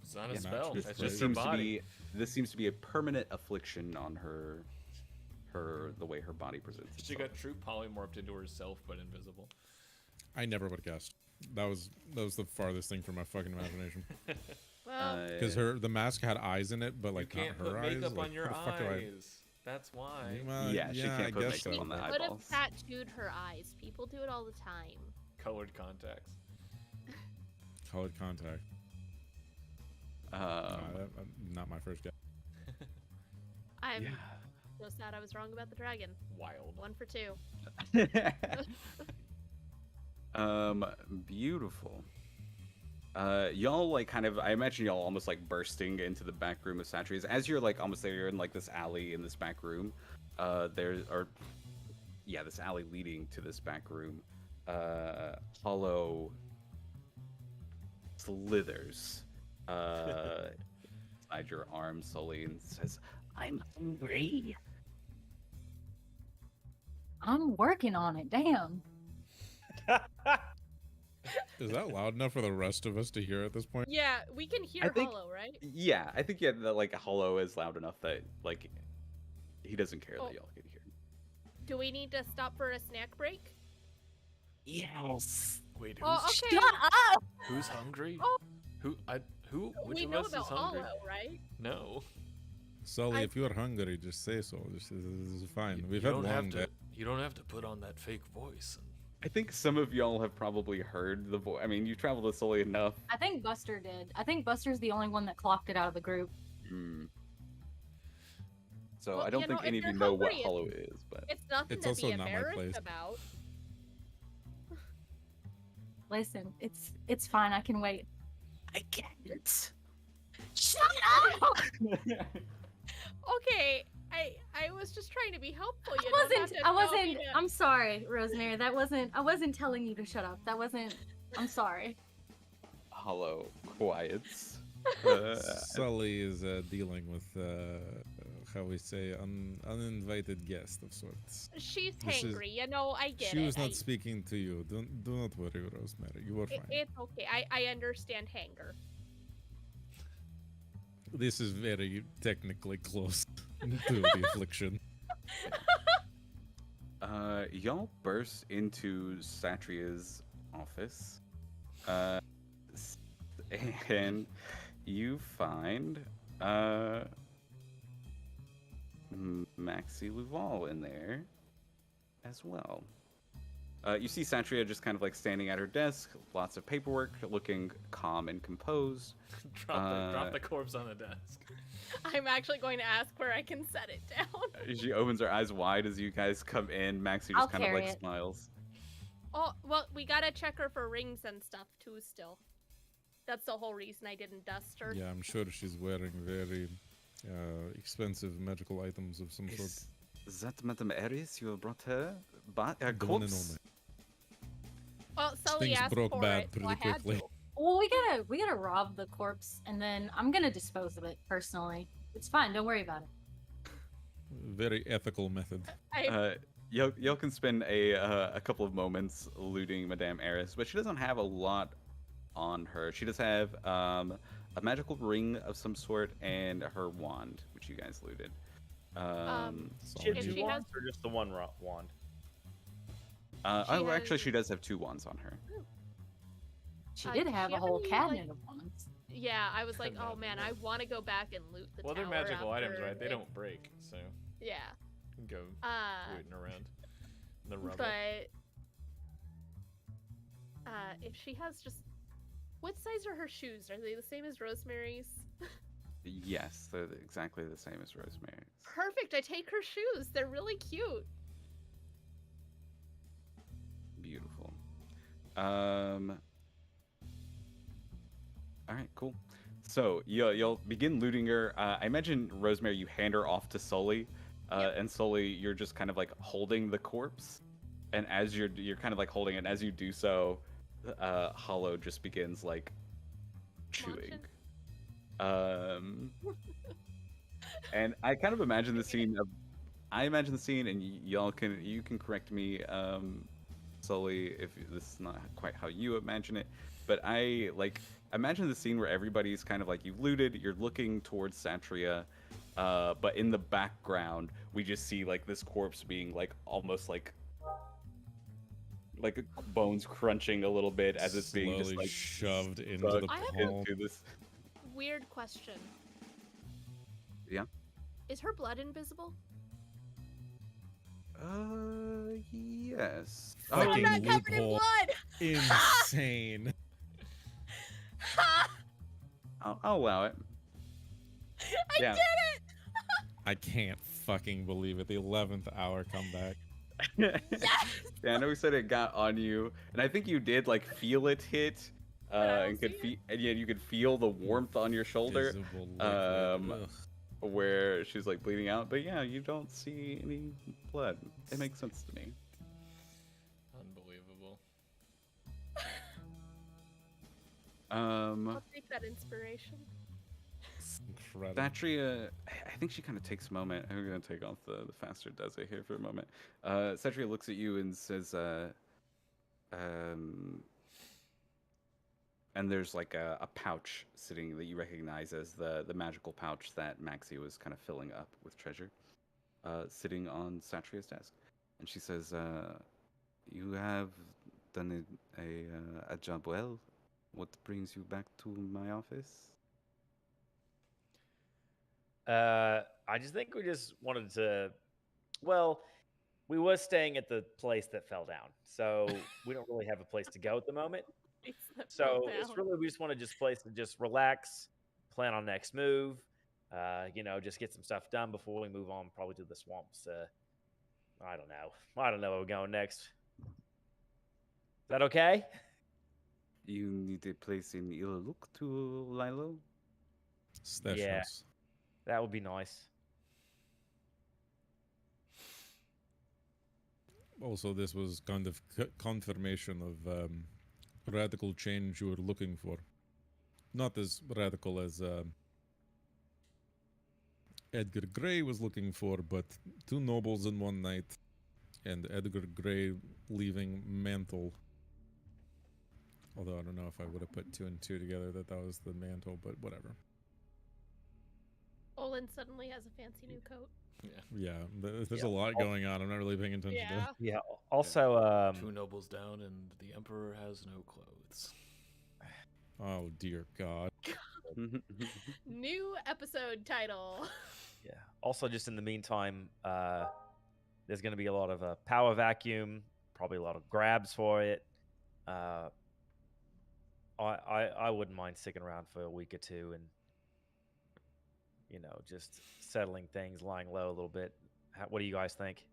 It's not a Yeah, spell. matches It's play. just her body. This seems to be a permanent affliction on her the way her body presents She itself. got true polymorphed into herself, but invisible. I never would have guessed. That was the farthest thing from my fucking imagination. Well, Because the mask had eyes in it, but like you can't not her put eyes. makeup like, on your how the fuck do I- eyes. That's why. Well, Yeah, she I can't put guess makeup so. on the she eye. could have eyeballs. tattooed her eyes. People do it all the time. Colored contacts. Colored contact. Not my first guess. I'm Yeah. so sad I was wrong about the dragon. Wild. 1 for 2. Beautiful. Y'all like kind of, I imagine y'all almost like bursting into the back room of Satri's. As you're like almost there, you're in like this alley in this back room. This alley leading to this back room. Hollow slithers inside your arm slowly and says, "I'm hungry." I'm working on it. Damn. Is that loud enough for the rest of us to hear at this point? Yeah, we can hear I think- Hollow, right? Yeah, I think that like Hollow is loud enough that like he doesn't care Oh. that y'all can hear. Do we need to stop for a snack break? Yes. Wait, Oh, who's, okay. Shut up! who's hungry? Oh. Who? Which We of know us about is hungry? Hollow, right? No. Sully, I- if you are hungry, just say so. This is fine. You- We've you had don't long have day. to. You don't have to put on that fake voice. I think some of y'all have probably heard the voice. I mean, you traveled with Sully enough. I think Buster did. I think Buster's the only one that clocked it out of the group. Hmm. So Well, I don't you know, think any if of you you're know what hungry, Hollow is, but It's nothing It's to also be not my embarrassed place. about. Listen, it's fine. I can wait. I can't. Shut up! Okay, I was just trying to be helpful. You I don't have wasn't. to I tell me wasn't. to- I'm sorry, Rosemary. That wasn't. I wasn't telling you to shut up. That wasn't. I'm sorry. Hollow quiets. Sully is dealing with, how we say, uninvited guest of sorts. She's This is- hangry, you know. I get She it. was not speaking to you. Do not worry, Rosemary. You are fine. It's okay. I understand hanger. This is very technically close to the affliction. Y'all burst into Satria's office, and you find Maxie Luval in there as well. You see Satria just kind of like standing at her desk, lots of paperwork, looking calm and composed. Drop the corpse on the desk. I'm actually going to ask where I can set it down. She opens her eyes wide as you guys come in. Maxie I'll just kind of carry like it. smiles. Oh, well, we gotta check her for rings and stuff too. Still, that's the whole reason I didn't dust her. Yeah, I'm sure she's wearing very expensive medical items of some sort. Is that Madame Aries? You brought her The one and corpse? only. Well, Sully Things asked broke for bad it, so pretty I had quickly. to. Well, we gotta rob the corpse, and then I'm gonna dispose of it personally. It's fine. Don't worry about it. Very ethical method. Y'all can spend a couple of moments looting Madame Aris, but she doesn't have a lot on her. She does have a magical ring of some sort and her wand, which you guys looted. She had If two she wands or just the one wand? Actually, has- she does have 2 wands on her. She Uh, did does have she a have whole any, cabinet like- of wands. Yeah, I was like, No, oh man, no. I want to go back and loot the Well, they're tower magical items, after right? They it- don't break, so Yeah. you can go rooting around in the rubble. But if she has just, what size are her shoes? Are they the same as Rosemary's? Yes, they're exactly the same as Rosemary's. Perfect. I take her shoes. They're really cute. Beautiful. All right, cool. So you'll begin looting her. I imagine, Rosemary, you hand her off to Sully, and Sully, you're just kind of like holding the corpse, and as you're kind of like holding it, and as you do so, Hollow just begins like chewing. And I kind of imagine the scene of, and you can correct me, Sully, if this is not quite how you imagine it, but I like imagine the scene where everybody's kind of like, you've looted, you're looking towards Satria, but in the background we just see like this corpse being like almost like bones crunching a little bit as it's being just Slowly like shoved into sucked the palm. into this. Weird question. Yeah. Is her blood invisible? Yes. So I'm Fucking not covered in loophole. blood! Insane. I'll allow it. I Yeah. did it! I can't fucking believe it. The 11th hour comeback. Yes! Yeah, I know we said it got on you, and I think you did like feel it hit, I don't and could see feel, and yeah, you could feel the warmth on your shoulder, Visible liquid. Ugh. where she's like bleeding out. But yeah, you don't see any blood. It makes sense to me. Unbelievable. I'll take that inspiration. Incredible. Satria, I think she kind of takes a moment. I'm gonna take off the faster does it here for a moment. Satria looks at you and says, and there's like a pouch sitting that you recognize as the magical pouch that Maxie was kind of filling up with treasure, sitting on Satria's desk. And she says, "You have done a job well. What brings you back to my office?" I just think we just wanted to. Well, we was staying at the place that fell down, so we don't really have a place to go at the moment. So it's really, we just want to just place to just relax, plan on next move, just get some stuff done before we move on, probably to the swamps. I don't know where we're going next. Is that okay? You need a place in Illaluk to lie low? Stash Yeah. house. That would be nice. Also, this was kind of confirmation of radical change you were looking for. Not as radical as Edgar Gray was looking for, but two nobles in one night, and Edgar Gray leaving Mantle. Although I don't know if I would have put two and two together that was the Mantle, but whatever. Olin suddenly has a fancy new coat. Yeah, there's Yeah. a lot going on. I'm not really paying attention to Yeah. it. Yeah. Also, Two nobles down, and the emperor has no clothes. Oh dear God. New episode title. yeah. Also, just in the meantime, there's going to be a lot of power vacuum, probably a lot of grabs for it. I wouldn't mind sticking around for a week or two and just settling things, lying low a little bit. What do you guys think?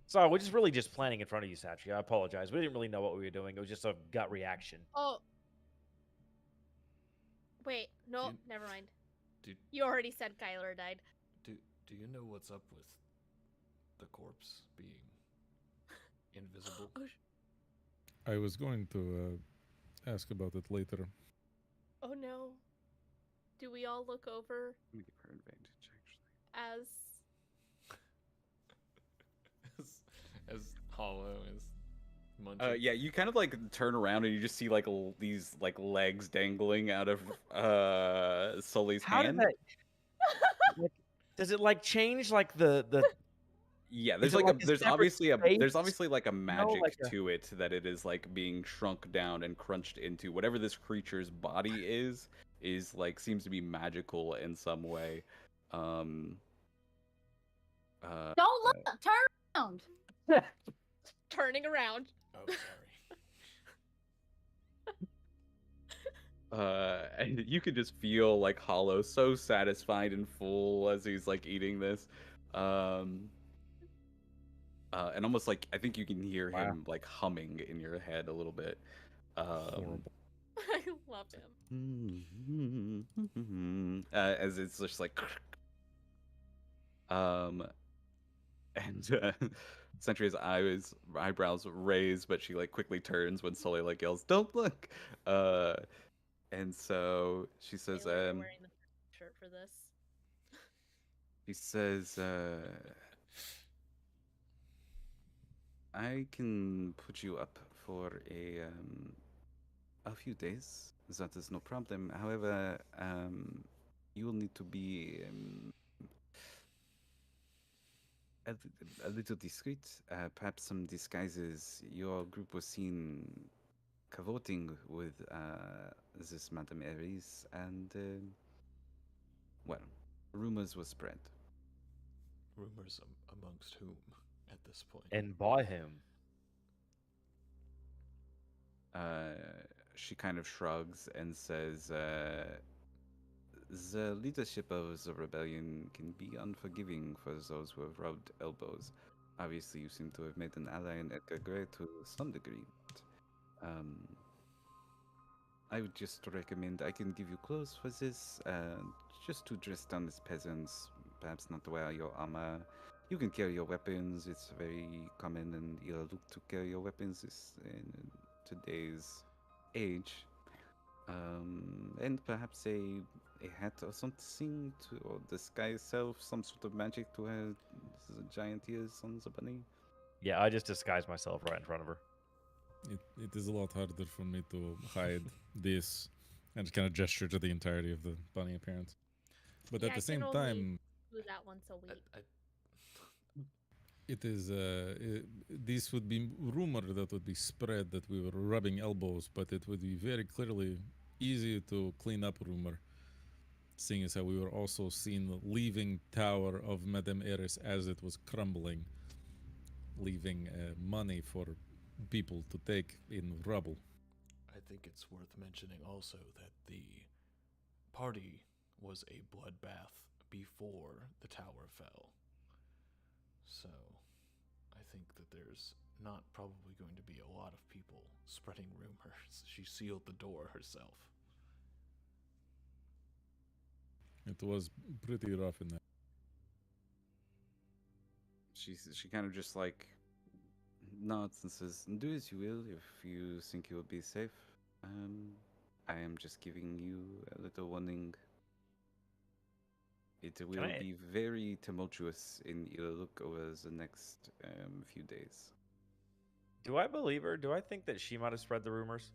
Sorry, we're just really just planning in front of you, Satchi. I apologize. We didn't really know what we were doing. It was just a gut reaction. Oh. Wait, no, Dude. never mind. Dude. You already said Kyler died. Do you know what's up with the corpse being invisible? I was going to ask about it later. Oh no. Do we all look over Let me give her advantage, actually. as hollow as munching. Yeah, you kind of like turn around and you just see like these like legs dangling out of Sully's How did hand. that? Does it like change like the? Yeah, Is there's it like like a a there's separate obviously like a magic like a- to it that it is like being shrunk down and crunched into. Whatever this creature's body is like seems to be magical in some way. Don't look! Turn around! Turning around. Oh, sorry. And you can just feel like Hollow so satisfied and full as he's like eating this. And almost like I think you can hear Wow. him like humming in your head a little bit. Horrible. I love him. As it's just like, and Sentry's eyebrows raise, but she like quickly turns when Sully like yells, "Don't look!" And so she says, Taylor, you're wearing the shirt for this. she says, I can put you up for a few days. That is no problem. However, you will need to be a, a little discreet. Perhaps some disguises. Your group was seen cavorting with this Madame Aries, and well, rumors were spread. Rumors amongst whom at this point? And by him. She kind of shrugs and says, the leadership of the rebellion can be unforgiving for those who have rubbed elbows. Obviously, you seem to have made an ally in Edgar Gray to some degree. I would just recommend I can give you clothes for this, just to dress down as peasants, perhaps not wear your armor. You can carry your weapons. It's very common and ill look to carry your weapons in today's age. And perhaps a hat or something to or disguise self, some sort of magic to have the giant ears on the bunny. Yeah, I just disguised myself right in front of her. It is a lot harder for me to hide this and kind of gesture to the entirety of the bunny appearance. But Yeah, at I the same can only time, do that once a week. it is this would be rumor that would be spread that we were rubbing elbows, but it would be very clearly easy to clean up rumor, seeing as how we were also seen leaving Tower of Madame Eris as it was crumbling, leaving money for people to take in rubble. I think it's worth mentioning also that the party was a bloodbath before the tower fell. So I think that there's not probably going to be a lot of people spreading rumors. She sealed the door herself. It was pretty rough in there. She kind of just like nods and says, "Do as you will if you think you will be safe. I am just giving you a little warning. It will I- be very tumultuous in Iluluk over the next few days. Do I believe her? Do I think that she might have spread the rumors?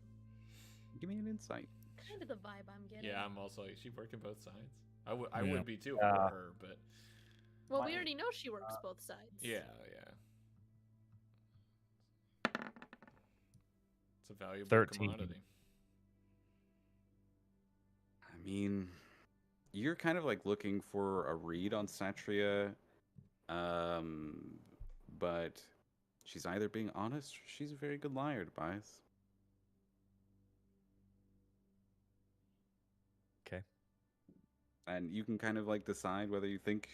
Give me an insight." Kind of the vibe I'm getting. Yeah, I'm also like, is she working both sides? I Yeah. would be too if it were her, but Well, we My- already know she works both sides. yeah. It's a valuable 13. commodity. I mean, you're kind of like looking for a read on Satria, but she's either being honest or she's a very good liar, Tobias. Okay. And you can kind of like decide whether you think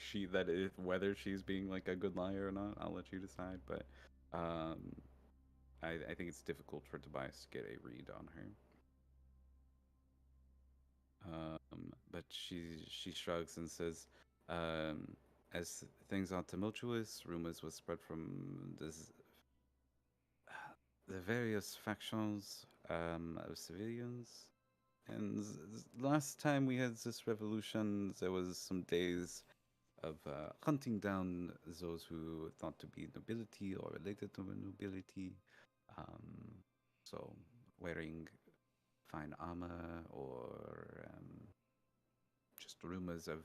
whether she's being like a good liar or not. I'll let you decide, but I think it's difficult for Tobias to get a read on her. But she shrugs and says, as things are tumultuous, rumors will spread from the various factions of civilians. And last time we had this revolution, there was some days of hunting down those who thought to be nobility or related to the nobility. So wearing fine armor or just rumors of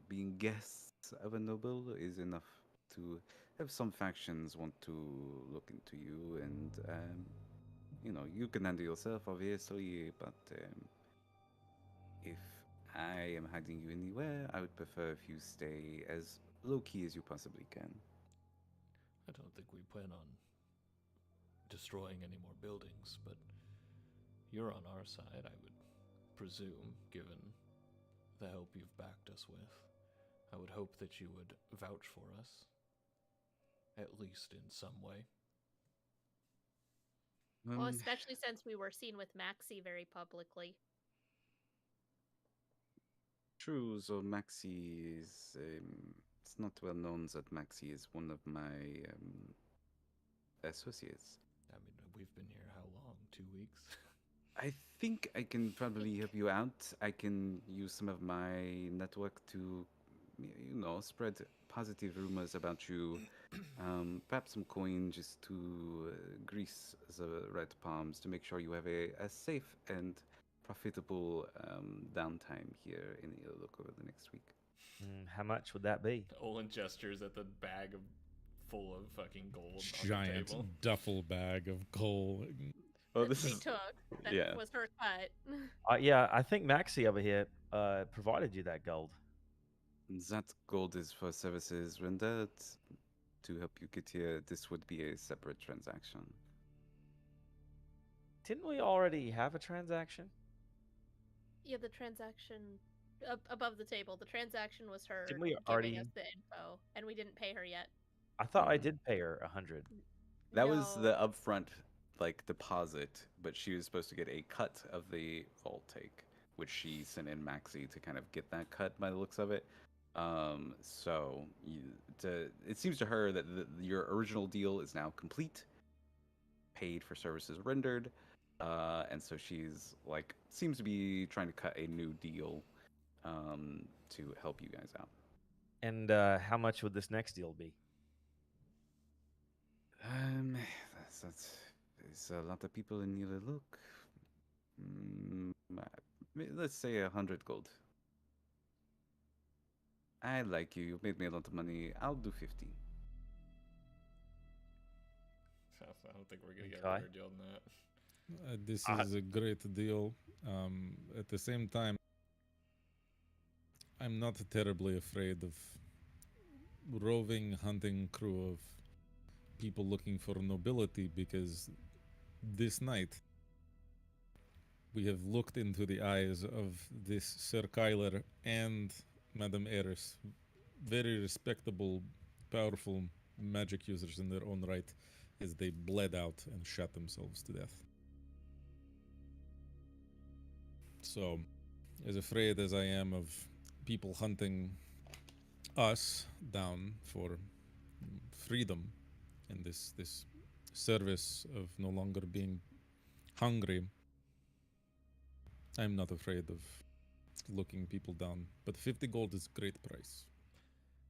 being guests of a noble is enough to have some factions want to look into you, and you can handle yourself obviously, but if I am hiding you anywhere, I would prefer if you stay as low-key as you possibly can. I don't think we plan on destroying any more buildings, but you're on our side, I would presume, given the help you've backed us with. I would hope that you would vouch for us. at least in some way. Well, especially since we were seen with Maxie very publicly. True, so Maxi is. It's not well known that Maxi is one of my associates. I mean, we've been here how long? 2 weeks? I think I can probably help you out. I can use some of my network to, spread positive rumors about you. Perhaps some coin just to grease the red palms to make sure you have a safe and profitable downtime here in Iluk over the next week. How much would that be? Olin gestures at the bag full of fucking gold on the Giant table. duffel bag of gold. Oh, That this she is took. That yeah. was her cut. Yeah, I think Maxie over here provided you that gold. that gold is for services rendered to help you get here. This would be a separate transaction. Didn't we already have a transaction? Yeah, the transaction above the table. The transaction was her Didn't we giving already- us the info, and we didn't pay her yet. I thought I did pay her 100. That was No. the upfront deposit, but she was supposed to get a cut of the vault take, which she sent in Maxi to kind of get that cut by the looks of it. So it seems to her that your original deal is now complete, paid for services rendered, and so she's seems to be trying to cut a new deal to help you guys out. And how much would this next deal be? There's a lot of people in here. Look, let's say 100 gold. I like you. You made me a lot of money. I'll do 50. I don't think we're gonna get a Okay. better deal than that. This is a great deal. At the same time, I'm not terribly afraid of roving hunting crew of people looking for nobility, because this night we have looked into the eyes of this Sir Kyler and Madame Eris, very respectable, powerful magic users in their own right, as they bled out and shot themselves to death. So, as afraid as I am of people hunting us down for freedom and this service of no longer being hungry, I'm not afraid of looking people down. But 50 gold is a great price.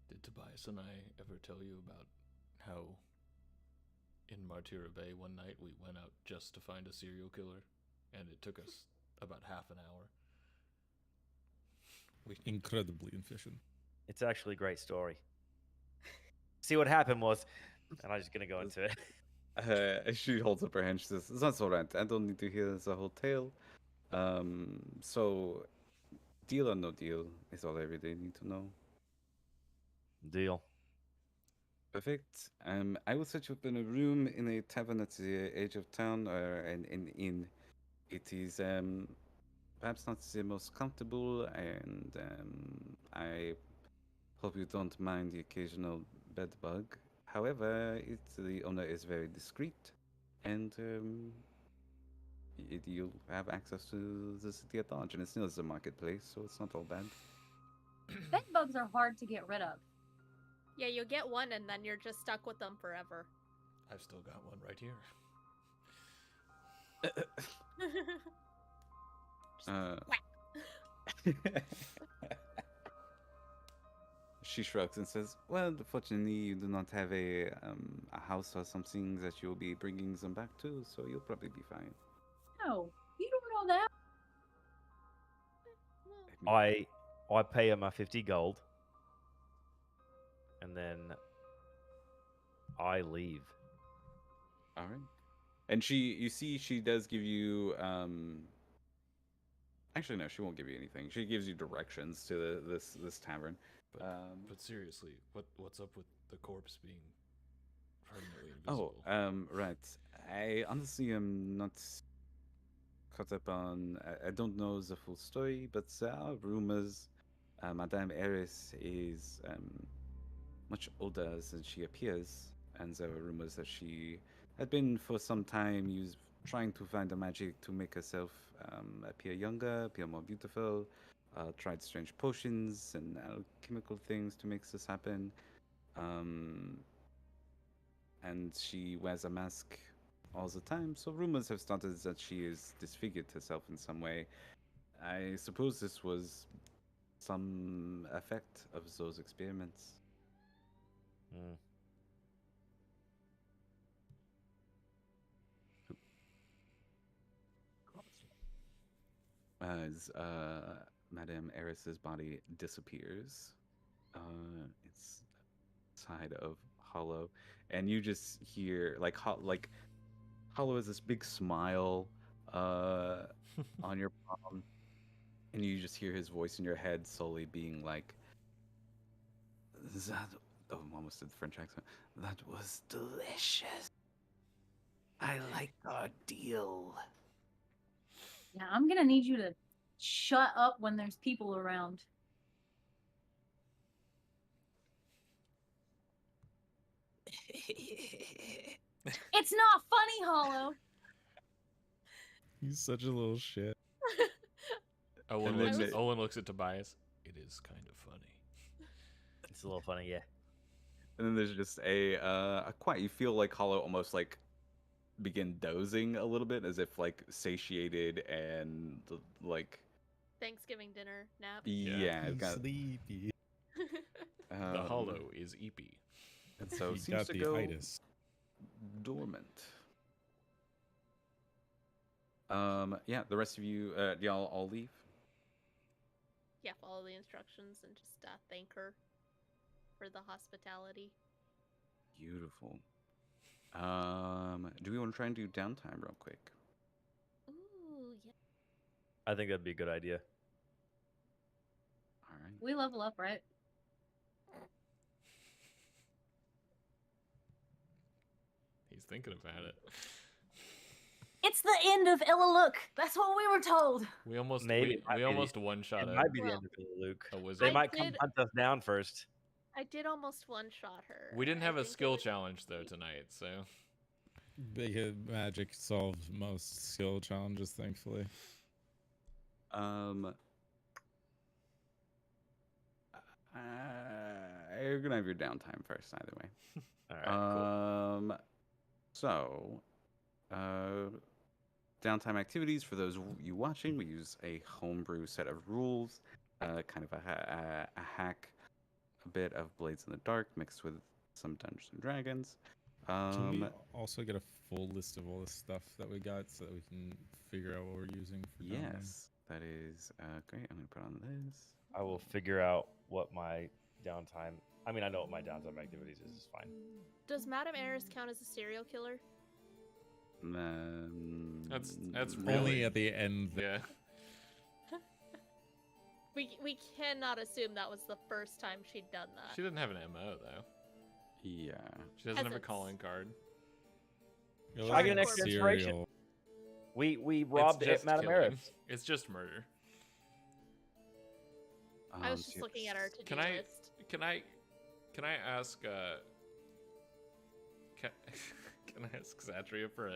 Did Tobias and I ever tell you about how in Martyra Bay one night we went out just to find a serial killer, and it took us about half an hour? Incredibly efficient. It's actually a great story. See, what happened was, and I'm just going to go into it. She holds up her hand. She says, "That's all right. I don't need to hear the whole tale. So, deal or no deal is all I really need to know." Deal. Perfect. I will set you up in a room in a tavern at the edge of town or an inn. It is perhaps not the most comfortable, and I hope you don't mind the occasional bed bug. However, the owner is very discreet, and you'll have access to the city at large, and it's still a marketplace, so it's not all bad. Bed bugs are hard to get rid of. Yeah, you'll get one, and then you're just stuck with them forever. I've still got one right here. She shrugs and says, "Well, fortunately, you do not have a house or something that you'll be bringing them back to, so you'll probably be fine." No, you don't know that. I pay her my 50 gold, and then I leave. All right. And you see, she does give you. Actually, no, she won't give you anything. She gives you directions to this tavern. But seriously, what's up with the corpse being permanently Oh, invisible? right. I honestly am not caught up on. I don't know the full story, but there are rumors. Madame Eris is much older than she appears, and there were rumors that she had been for some time trying to find a magic to make herself appear younger, appear more beautiful. Tried strange potions and alchemical things to make this happen. Um, and she wears a mask all the time, so rumors have started that she has disfigured herself in some way. I suppose this was some effect of those experiments. Mm. As Madame Eris's body disappears, it's side of Hollow, and you just hear like Hollow has this big smile on your palm, and you just hear his voice in your head slowly being like, "That." Oh, almost did the French accent. That was delicious. I like our deal. Yeah, I'm gonna need you to shut up when there's people around. It's not funny, Hollow. He's such a little shit. Owen And then Owen looks at Tobias. It is kind of funny. It's a little funny, yeah. And then there's just a quiet. You feel like Hollow almost like begin dozing a little bit, as if like satiated and like Thanksgiving dinner nap. yeah, He's got, sleepy. The Hollow is eepy. and so He seems got to the go itis. dormant. Yeah, the rest of you, y'all all leave. Yeah, follow the instructions and just thank her for the hospitality. Beautiful. Do we want to try and do downtime real quick? Ooh, yeah. I think that'd be a good idea. All right. We level up, right? He's thinking about it. It's the end of Ella Look. That's what we were told. We almost Maybe it might we be almost one shot It a, might be the Well, end of it, Luke. a wizard. They I might come did- hunt us down first. I did almost one-shot her. We didn't I have a think it skill was- challenge though tonight, so Big magic solved most skill challenges, thankfully. You're gonna have your downtime first, either way. All right, cool. So, downtime activities for those you watching. We use a homebrew set of rules, kind of a hack, a bit of Blades in the Dark mixed with some Dungeons and Dragons. Can we also get a full list of all the stuff that we got so that we can figure out what we're using for downtime? Yes, that is great. I'm gonna put on this. I will figure out what my downtime. I mean, I know what my downtime activities is. It's fine. Does Madame Eris count as a serial killer? that's no. really Only at the end. yeah. We cannot assume that was the first time she'd done that. She didn't have an MO though. Yeah. She doesn't have a Peasants. calling card. You're I get like an extra cereal. inspiration. We robbed just Madame killing. Eris. It's just murder. I was just looking at our to-do Can I- list. Can I ask can I ask Zatria for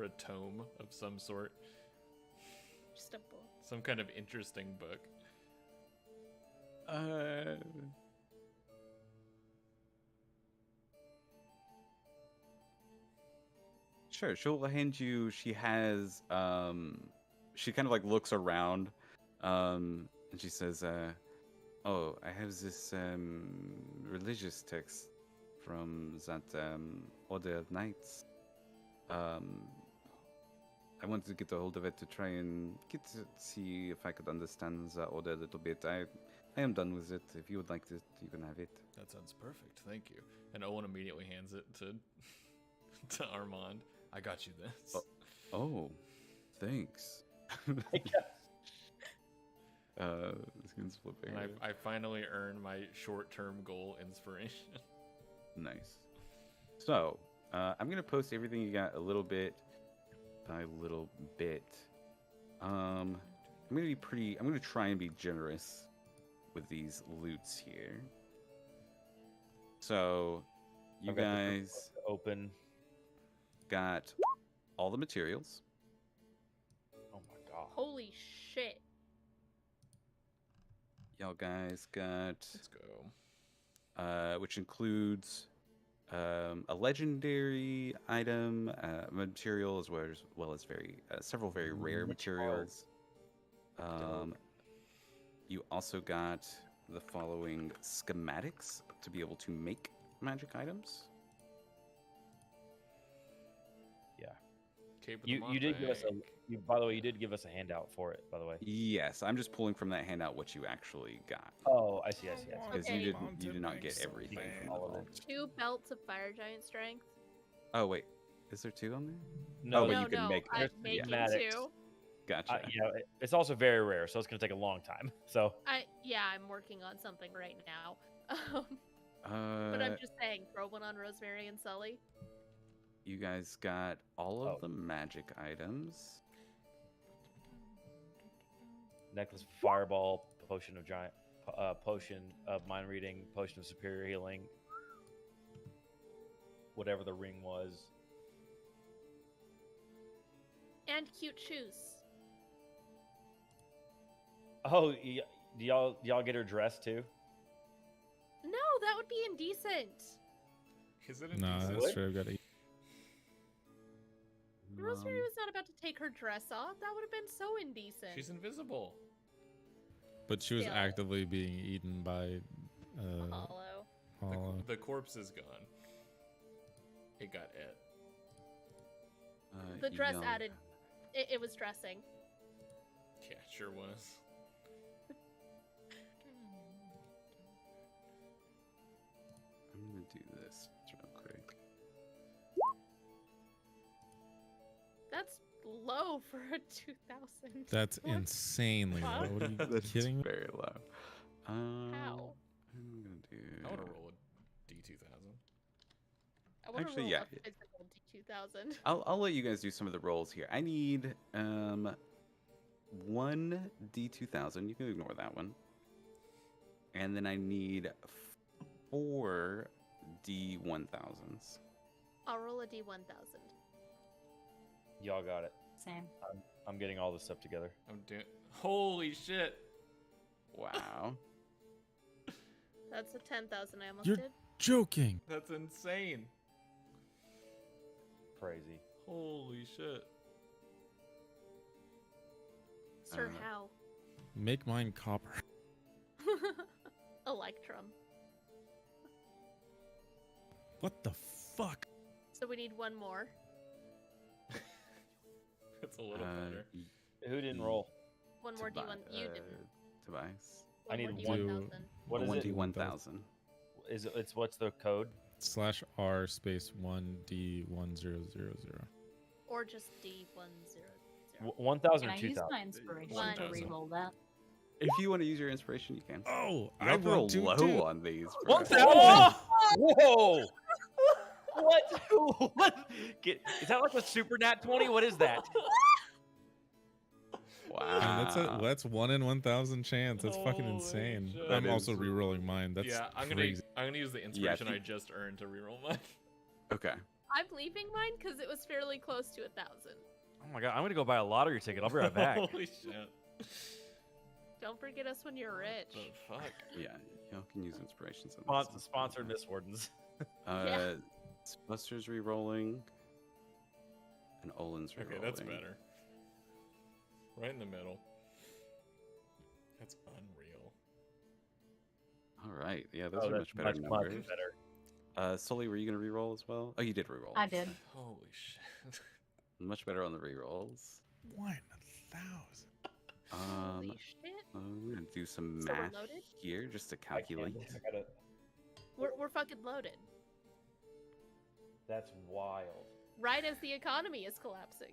a tome of some sort? Just a book. Some kind of interesting book. Sure, she'll hand you. She has. She kind of like looks around, and she says, "Oh, I have this religious text from that Order of Knights. I wanted to get a hold of it to try and see if I could understand the order a little bit. I am done with it. If you would like it, you can have it." That sounds perfect. Thank you. And Owen immediately hands it to to Armand. I got you this. Oh, thanks. Skin's flipping. And I finally earned my short-term goal inspiration. Nice. So, I'm gonna post everything you got a little bit by little bit. I'm gonna try and be generous with these loots here. So, you I've got the guys, open. Got all the materials. Oh my god. Holy shit. Y'all guys got, Let's go. which includes a legendary item, material, as well as several very rare materials. You also got the following schematics to be able to make magic items. Yeah. Cape of the You did give us Mountebank. by the way, you did give us a handout for it, by the way. Yes, I'm just pulling from that handout what you actually got. Oh, I see. Because Okay. you did not get everything from All of the it. vault. 2 belts of fire giant strength. Oh wait, is there 2 on there? No, but no, you can no, make I'm them. making Schematics. 2. Gotcha. it's also very rare, so it's gonna take a long time. So I'm working on something right now. But I'm just saying, throw one on Rosemary and Sully. You guys got all of Oh. the magic items. necklace of fireball, potion of giant, potion of mind reading, potion of superior healing, whatever the ring was. And cute shoes. Oh, do y'all get her dressed too? No, that would be indecent. Is it a No, decent? that's true. I've got to eat. Rosemary was not about to take her dress off. That would have been so indecent. She's invisible. But she was Still. actively being eaten by Hollow. Hollow. The corpse is gone. It got it. The dress y'all- added. It was dressing. Yeah, sure was. I'm gonna do this real quick. That's low for a 2000. That's What? insanely low. What are you That's kidding me? very low. How? I'm gonna do. I want to roll a D2000. I want to Actually, roll yeah. a physical D2000. I'll let you guys do some of the rolls here. I need one D2000. You can ignore that one. And then I need 4 D1000s. I'll roll a D1000. Y'all got it. Same. I'm getting all this stuff together. I'm doing. Holy shit! Wow. That's a 10,000 I almost You're- did. Joking. That's insane. Crazy. Holy shit! Sir, how? Make mine copper. Electrum. What the fuck? So we need one more. That's a little better. Who didn't roll? One more D1. You didn't. Tobias. One I more need D1000. What is one it? D1000. It's what's the code? /R space 1D1000. Or just D100. 1,000 Can or I use 2,000? my inspiration to 1,000. re-roll that? If you want to use your inspiration, you can. Oh, You I have to roll want to low too. on these. bro. 1,000! Whoa! What? What? Is that like a super nat 20? What is that? Wow. Man, that's 1 in 1,000 chance. That's fucking Holy insane. shit. I'm That also is- re-rolling mine. That's yeah, I'm crazy. gonna use the inspiration you- I just earned to reroll mine. Okay. I'm leaving mine because it was fairly close to 1,000. Oh my god, I'm gonna go buy a lottery ticket. I'll be right back. Holy shit! Don't forget us when you're rich. The fuck? Yeah, y'all can use inspirations. On this. Sponsored Miss Wardens. Yeah. Buster's re-rolling. And Olin's re-rolling. Okay, that's better. Right in the middle. That's unreal. All right. Yeah, those Oh, are that's much better much numbers. better. Sully, were you going to re-roll as well? Oh, you did re-roll. I did. Holy shit! Much better on the re-rolls. 1,000. Holy shit. I'm going to do some So we're math loaded? here just to I can't- calculate. I gotta- We're fucking loaded. That's wild. Right as the economy is collapsing.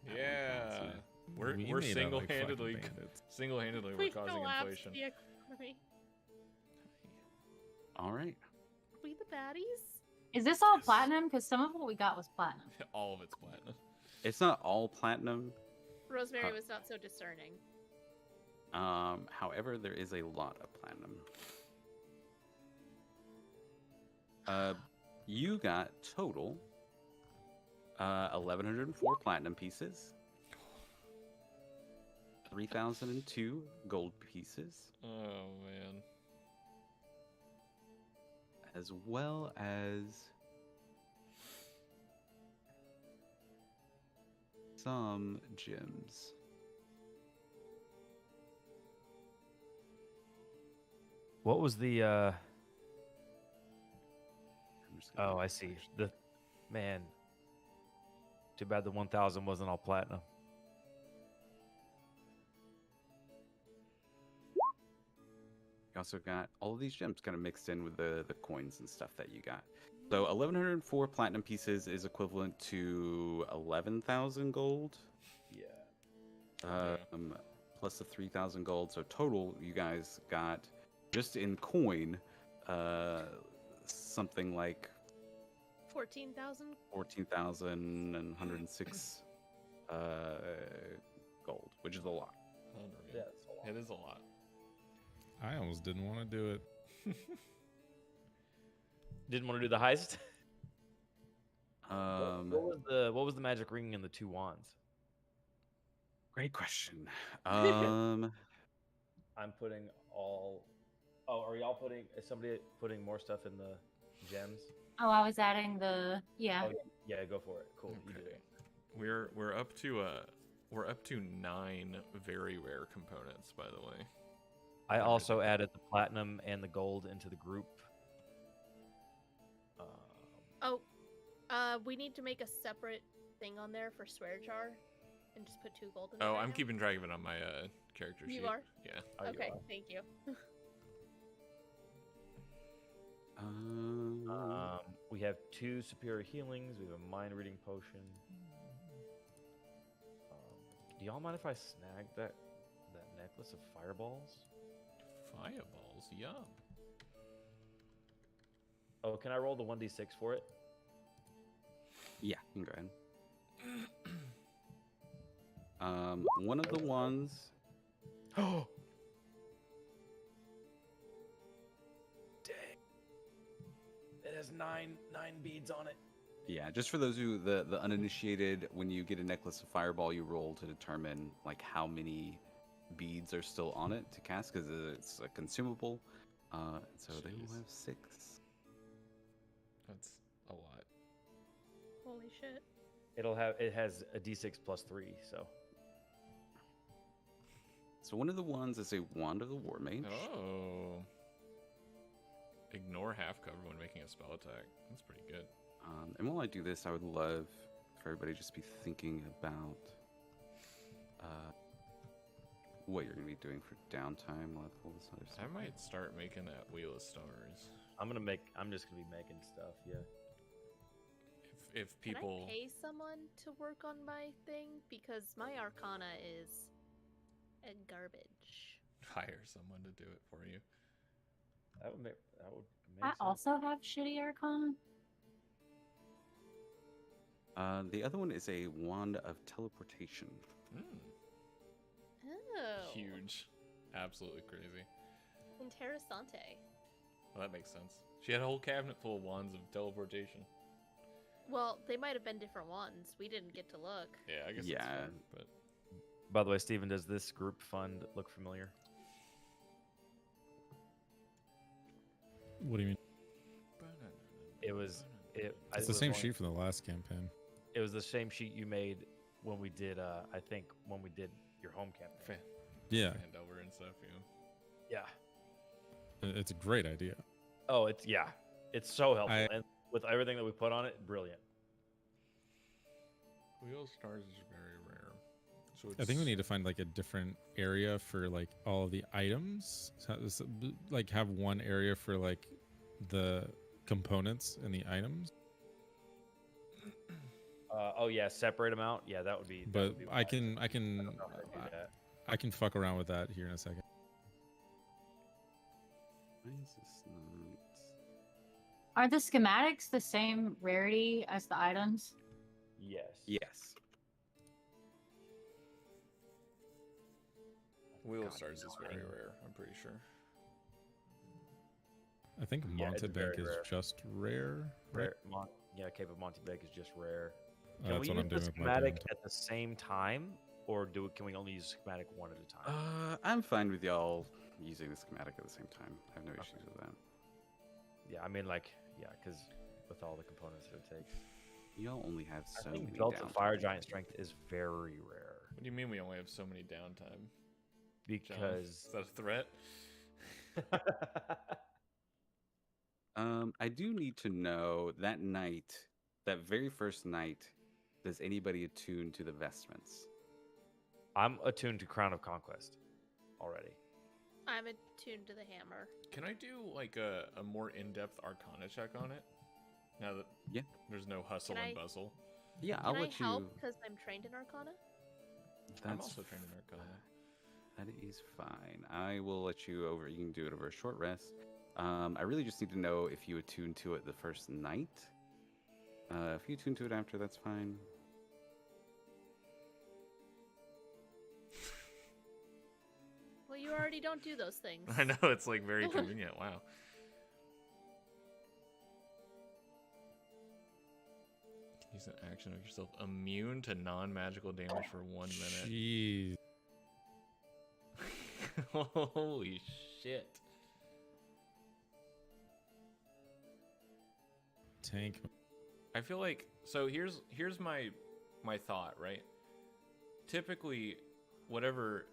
Yeah, we're We we're made out like fucking single-handedly bandits. we're We causing collapsed inflation. the economy. All right. Are we the baddies? Is this all Yes. platinum? Because some of what we got was platinum. All of it's platinum. It's not all platinum. Rosemary Huh. was not so discerning. However, there is a lot of platinum. You got total 1,104 platinum pieces, 3,002 gold pieces, Oh man. as well as some gems. What was the? I'm just gonna Oh, do I this see. actually. The man. Too bad the 1,000 wasn't all platinum. You also got all of these gems kind of mixed in with the coins and stuff that you got. So 1,104 platinum pieces is equivalent to 11,000 gold. Yeah. Plus the 3,000 gold. So total, you guys got just in coin, something like 14,000. 14,106 gold, which is a lot. Unreal. It is a lot. I almost didn't want to do it. Didn't want to do the heist. Um, What was the magic ring and the 2 wands? Great question. I'm putting all. Oh, are y'all putting? Is somebody putting more stuff in the gems? Oh, I was adding the yeah. Oh, yeah, go for it. Cool. You do Okay. it. We're up to 9 very rare components, by the way. I also added the platinum and the gold into the group. We need to make a separate thing on there for swear jar, and just put 2 gold in there. Oh, right I'm now. keeping track of it on my character sheet. You are? Yeah. Oh, you Okay, are. thank you. We have 2 superior healings. We have a mind reading potion. Do y'all mind if I snag that necklace of fireballs? Fireballs, yum. Oh, can I roll the 1d6 for it? Yeah, you can go ahead. One of the ones. Oh, dang! It has nine beads on it. Yeah, just for those who the uninitiated, when you get a necklace of fireball, you roll to determine like how many beads are still on it to cast because it's a consumable. So they will Jeez. have 6. That's a lot. Holy shit. It has a d6 plus 3, so. So one of the ones is a wand of the war mage. Oh. Ignore half cover when making a spell attack. That's pretty good. And while I do this, I would love for everybody just be thinking about what you're going to be doing for downtime while I pull this other stuff. I might start making that Wheel of Stars. I'm just gonna be making stuff, yeah. If Can people I pay someone to work on my thing? Because my Arcana is garbage. hire someone to do it for you. That would make I sense. also have shitty Arcana. The other one is a wand of teleportation. Mm, Oh. huge. Absolutely crazy. Interessante. Well, that makes sense. She had a whole cabinet full of wands of teleportation. Well, they might have been different ones. We didn't get to look. Yeah, I guess Yeah. that's fair, but By the way, Steven, does this group fund look familiar? What do you mean? It was It's the same sheet from the last campaign. It was the same sheet you made when we did. I think when we did your home campaign. Yeah, hand over and stuff, you know. Yeah. it's a great idea. Oh, it's so helpful, I- and with everything that we put on it, brilliant. Wheel of Stars is very rare. So I think we need to find like a different area for like all of the items. Like have one area for like the components and the items. Oh yeah, separate them out. Yeah, that would be. But I wise. can I don't know how to do that. I can fuck around with that here in a second. Why is this not? Are the schematics the same rarity as the items? Yes. Yes. Wheel of God, Stars is very rare, I'm pretty sure. I think Yeah, it's Montebank very is rare. just rare. Right? Yeah, Cape of Montebank is just rare. Can That's we what use I'm the doing with my schematic band. at the same time, or can we only use the schematic one at a time? I'm fine with y'all using the schematic at the same time. I have no issues with that. Yeah, I mean, like, yeah, because with all the components that it takes. Y'all only have I so think many Belt of downtime. Fire Giant Strength is very rare. What do you mean we only have so many downtime? John? Because Is that a threat? I do need to know that night, that very first night, does anybody attune to the vestments? I'm attuned to Crown of Conquest already. I'm attuned to the hammer. Can I do like a more in-depth Arcana check on it? Now that Yeah. there's no hustle Can and I- bustle. Yeah, Can I'll I let you. help because I'm trained in Arcana? I'm That's also trained in Arcana. That is fine. I will let you over. You can do it over a short rest. I really just need to know if you attune to it the first night. If you attune to it after, that's fine. Well, you already don't do those things. I know, it's like very convenient. Wow. Use an action of yourself immune to non-magical damage for 1 minute. Jeez. Holy shit. Tank. I feel like so here's my thought, right? Typically whatever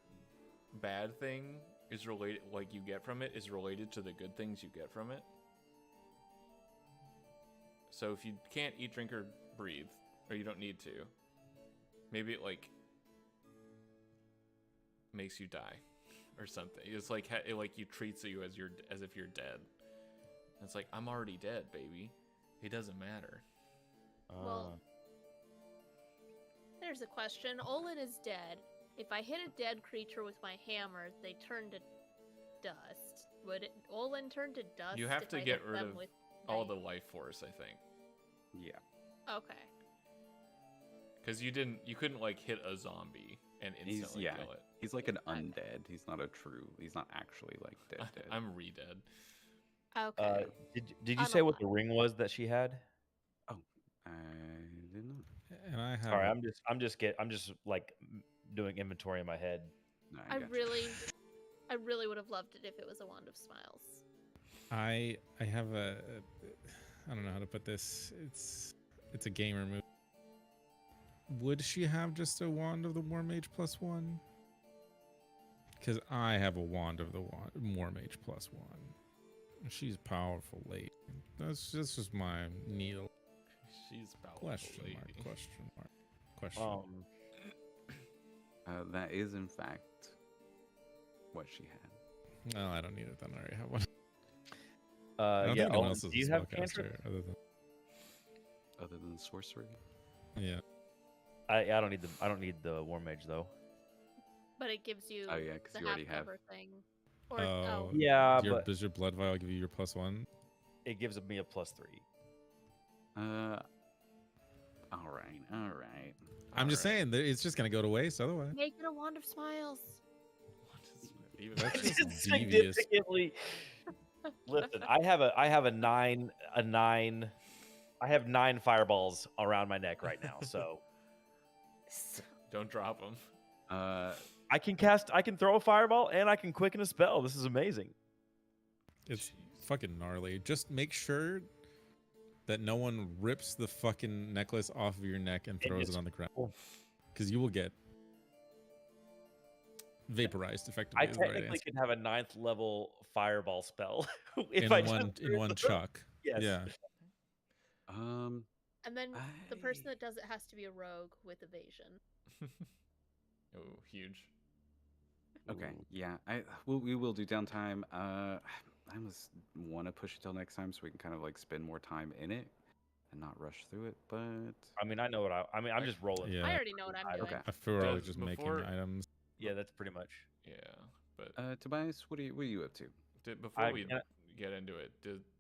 bad thing is related like you get from it is related to the good things you get from it. So if you can't eat, drink, or breathe, or you don't need to, maybe it like makes you die or something. It's like it like you treats you as if you're dead. It's like, I'm already dead, baby. It doesn't matter. Well, there's a question. Olin is dead. If I hit a dead creature with my hammer, they turn to dust. Would Olin turn to dust? You have if to I get hit rid them of with all my- the life force, I think. Yeah. Okay. Because you couldn't like hit a zombie and instantly yeah. kill it. He's like an Okay. undead. He's not he's not actually like dead. I'm re-dead. Okay. Did you I'm say what alive. the ring was that she had? Oh, I did not. And I have. Sorry, I'm just like doing inventory in my head. No, I gotcha. really would have loved it if it was a wand of smiles. I have a. I don't know how to put this. It's a gamer move. Would she have just a wand of the War Mage +1? Because I have a wand of the War Mage +1. She's powerful lady. That's just my needle. She's powerful. Question lady. mark. Question mark. Question. mark. That is in fact what she had. No, I don't need it then. I already have one. Yeah. I don't think anyone Olin, else is do you a have spellcaster cantrip? Other than sorcery. Yeah. I don't need the War Mage though. But it gives you Oh, yeah, 'cause the you already half have- cover thing. Or Oh, Yeah, but does your blood vial give you your +1? it gives me a +3. All right. I'm just saying that it's just gonna go to waste otherwise. make it a wand of smiles. What is even That's better? just devious. Significantly. Listen, I have a 9. I have 9 fireballs around my neck right now, so Don't drop them. I can throw a fireball and I can quicken a spell. This is amazing. It's fucking gnarly. Just make sure that no one rips the fucking necklace off of your neck and throws just- it on the ground, Oh. because you will get vaporized effectively. I is the right technically answer. can have a 9th level fireball spell if in I one just in one chuck. Yes. Yeah. And then the person I- that does it has to be a rogue with evasion. Oh, huge. Okay. Ooh. Yeah. We will do downtime. I almost want to push it till next time so we can kind of like spend more time in it and not rush through it. But I mean, I'm just rolling. Yeah. I already know what I'm doing. Okay. I feel we're always Does just before- making items. Yeah, that's pretty much. Yeah, but Tobias, what are you up to? before I we can't- get into it,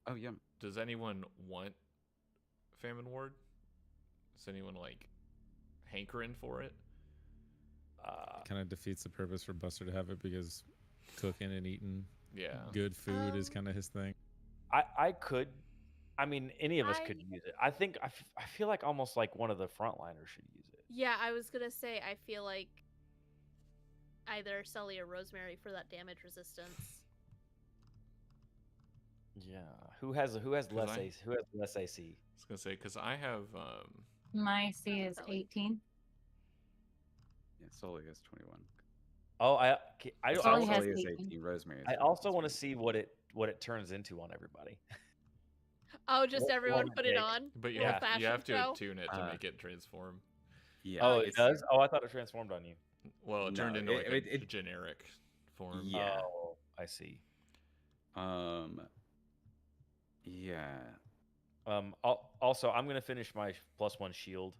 Oh yeah. does anyone want Famine Ward? Is anyone like hankering for it? Kind of defeats the purpose for Buster to have it, because cooking and eating Yeah. good food is Um, kind of his thing. I could. I mean, any of us could I- use it. I think I feel like almost like one of the frontliners should use it. Yeah, I was gonna say I feel like either Sully or Rosemary for that damage resistance. Yeah. Who has less I- AC? Who has less AC? I was gonna say because I have My C is Sully. 18. Yeah, Sully has 21. Oh, I Sully also, has Sully is 18. 18. Rosemary is I 21. also want to see what it turns into on everybody. Oh, just What everyone form put it it takes. on. but you Yeah. have to show? attune it to Uh, make it transform. Yeah. Oh, it it's- does. Oh, I thought it transformed on you. Well, it turned No, into like a it- generic form. Yeah. Oh, I see. Yeah. Also, I'm gonna finish my +1 shield.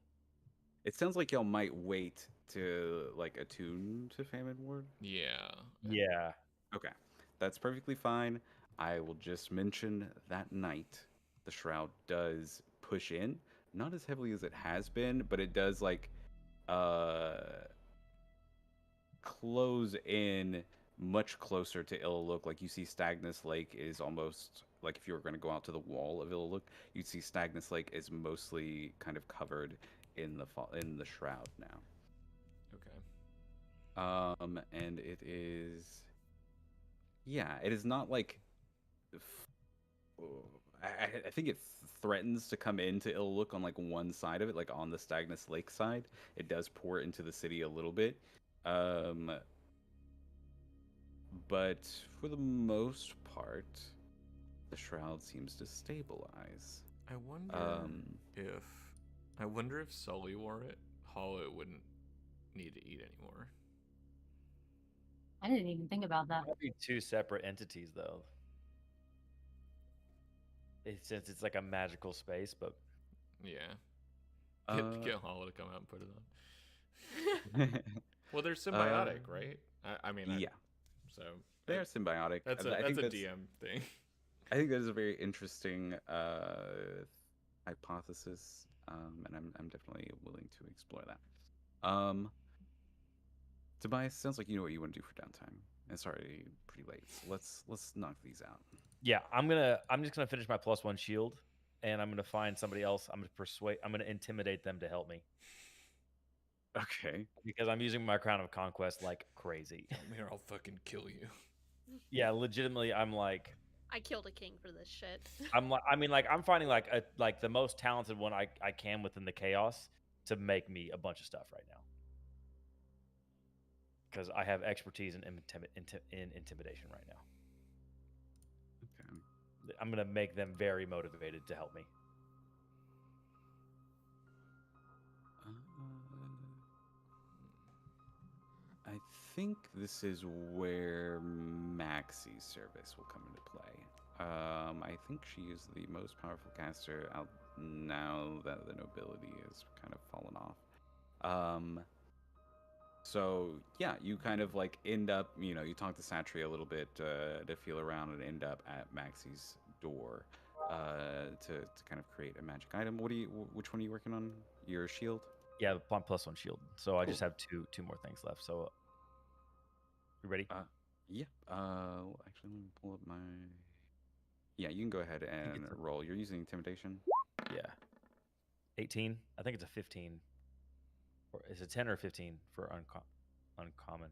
It sounds like y'all might wait to like attune to Famine Ward. Yeah. Yeah. Okay, that's perfectly fine. I will just mention that night the Shroud does push in, not as heavily as it has been, but it does like close in much closer to Illaluk. Like you see Stagnus Lake is almost like if you were going to go out to the wall of Illaluk, you'd see Stagnus Lake is mostly kind of covered in the Shroud now. Okay. And it is, yeah, it is not like, I think it threatens to come into Illaluk on like one side of it, like on the Stagnus Lake side. It does pour into the city a little bit, but for the most part, the Shroud seems to stabilize. I wonder if Sully wore it, Hollow wouldn't need to eat anymore. I didn't even think about that. Might be two separate entities though. Since it's like a magical space, but Yeah. Uh, Get Hollow to come out and put it on. Well, they're symbiotic, right? I mean, yeah, so they are symbiotic. that's I a think DM thing. I think that is a very interesting hypothesis, and I'm definitely willing to explore that. Tobias, sounds like you know what you want to do for downtime. It's already pretty late, so let's knock these out. yeah, I'm just gonna finish my +1 shield, and I'm gonna find somebody else. I'm gonna intimidate them to help me Okay. because I'm using my Crown of Conquest like crazy. Come here, I'll fucking kill you. Yeah, legitimately, I'm like, I killed a king for this shit. I'm finding like the most talented one I can within the chaos to make me a bunch of stuff right now. Because I have expertise in intimidation right now. Okay. I'm gonna make them very motivated to help me. I think this is where Maxie's service will come into play. I think she is the most powerful caster out now that the nobility has kind of fallen off. So yeah, you kind of like end up, you talk to Satri a little bit to feel around and end up at Maxie's door to kind of create a magic item. Which one are you working on? Your shield? Yeah, +1 shield. So I just have two more things left. So you ready? Yeah. Actually, let me pull up my. Yeah, you can go ahead and roll. You're using intimidation. Yeah. 18. I think it's a 15. Or is it 10 or 15 for uncommon?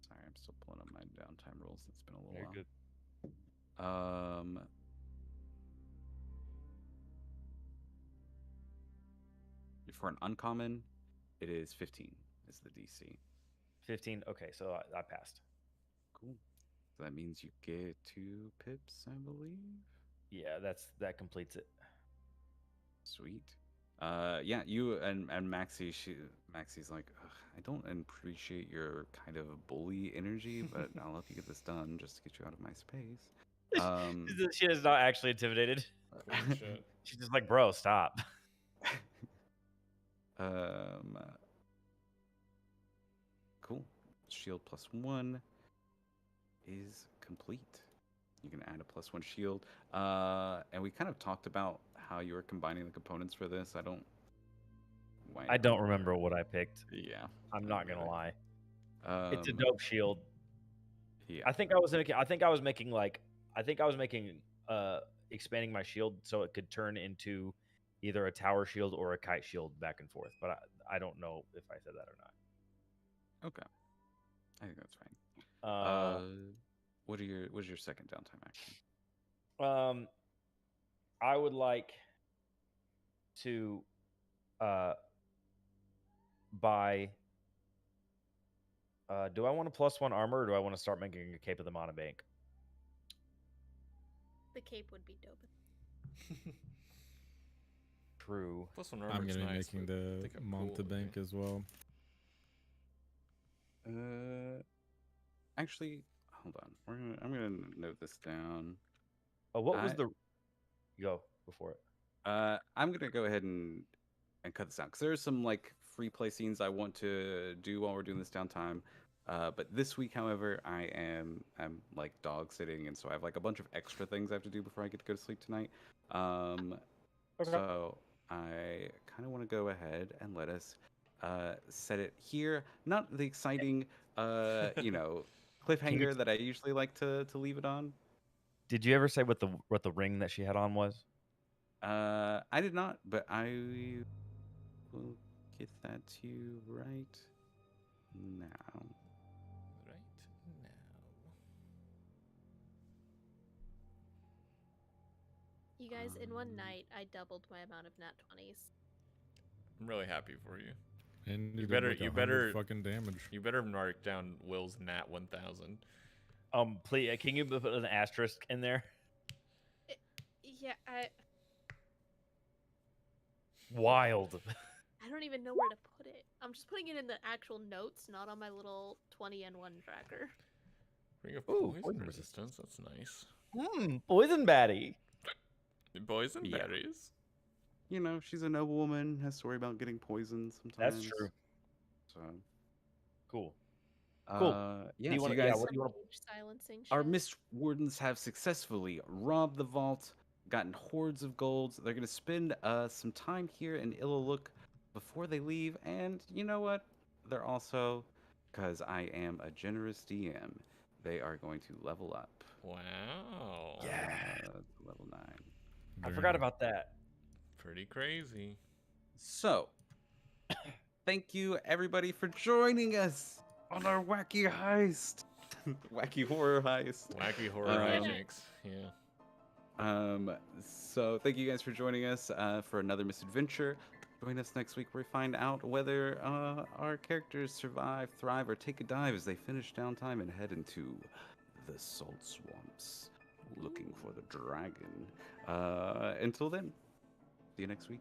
Sorry, I'm still pulling up my downtime rolls. It's been a little Very while. good. For an uncommon, it is 15 is the DC. 15. Okay, so I passed. Cool. So that means you get 2 pips, I believe. Yeah, that completes it. Sweet. Yeah, you and Maxie. Maxie's like, "Ugh, I don't appreciate your kind of bully energy, but I'll help you get this done just to get you out of my space." She is not actually intimidated. Oh, shit. She's just like, bro, stop. Cool. Shield +1 is complete. You can add a +1 shield. And we kind of talked about how you were combining the components for this. I don't remember what I picked. Yeah. I'm not gonna lie. It's a Um, dope shield. Yeah. I think I was making. I think I was making like. I think I was making. Expanding my shield so it could turn into either a tower shield or a kite shield back and forth. But I don't know if I said that or not. Okay. I think that's fine. What's your second downtime action? I would like to buy. Do I want a +1 armor, or do I want to start making a cape of the Monobank? The cape would be dope. True. +1 I'm armor's gonna be nice, making but I the think I'm cool Monte with it. Bank as well. Actually, hold on. I'm gonna note this down. Oh, what was the? Go before it. I'm gonna go ahead and cut this out because there's some like free play scenes I want to do while we're doing this downtime. But this week, however, I'm like dog sitting, and so I have like a bunch of extra things I have to do before I get to go to sleep tonight. Okay. So I kind of want to go ahead and let us set it here. Not the exciting, cliffhanger that I usually like to leave it on. Did you ever say what the ring that she had on was? I did not, but I will get that to you right now. Right now. You guys, in one night, I doubled my amount of nat 20s. I'm really happy for you. And You did, better- like, you 100 better- fucking damage. You better mark down Will's nat 1000. Please, can you put an asterisk in there? Yeah, Wild. I don't even know where to put it. I'm just putting it in the actual notes, not on my little 20N1 tracker. Ring of Ooh, poison poison resistance. That's nice. Poison baddie. Boys and Yeah. berries. You know, she's a noblewoman, has to worry about getting poisoned sometimes. That's true. So, Cool. yeah, Do you so wanna- you yeah, guys, what do you wanna- Rage silencing our shit. Mist Wardens have successfully robbed the vault, gotten hordes of golds. They're going to spend some time here in Illalook before they leave. And you know what? They're also, because I am a generous DM, they are going to level up. Wow. Yeah. To level 9. I forgot about that. Pretty crazy. So, thank you everybody for joining us on our wacky heist. Wacky horror heist. Wacky horror Um, hijinks. Yeah. So thank you guys for joining us for another misadventure. Join us next week where we find out whether our characters survive, thrive, or take a dive as they finish downtime and head into the salt swamps looking for the dragon. Until then, see you next week.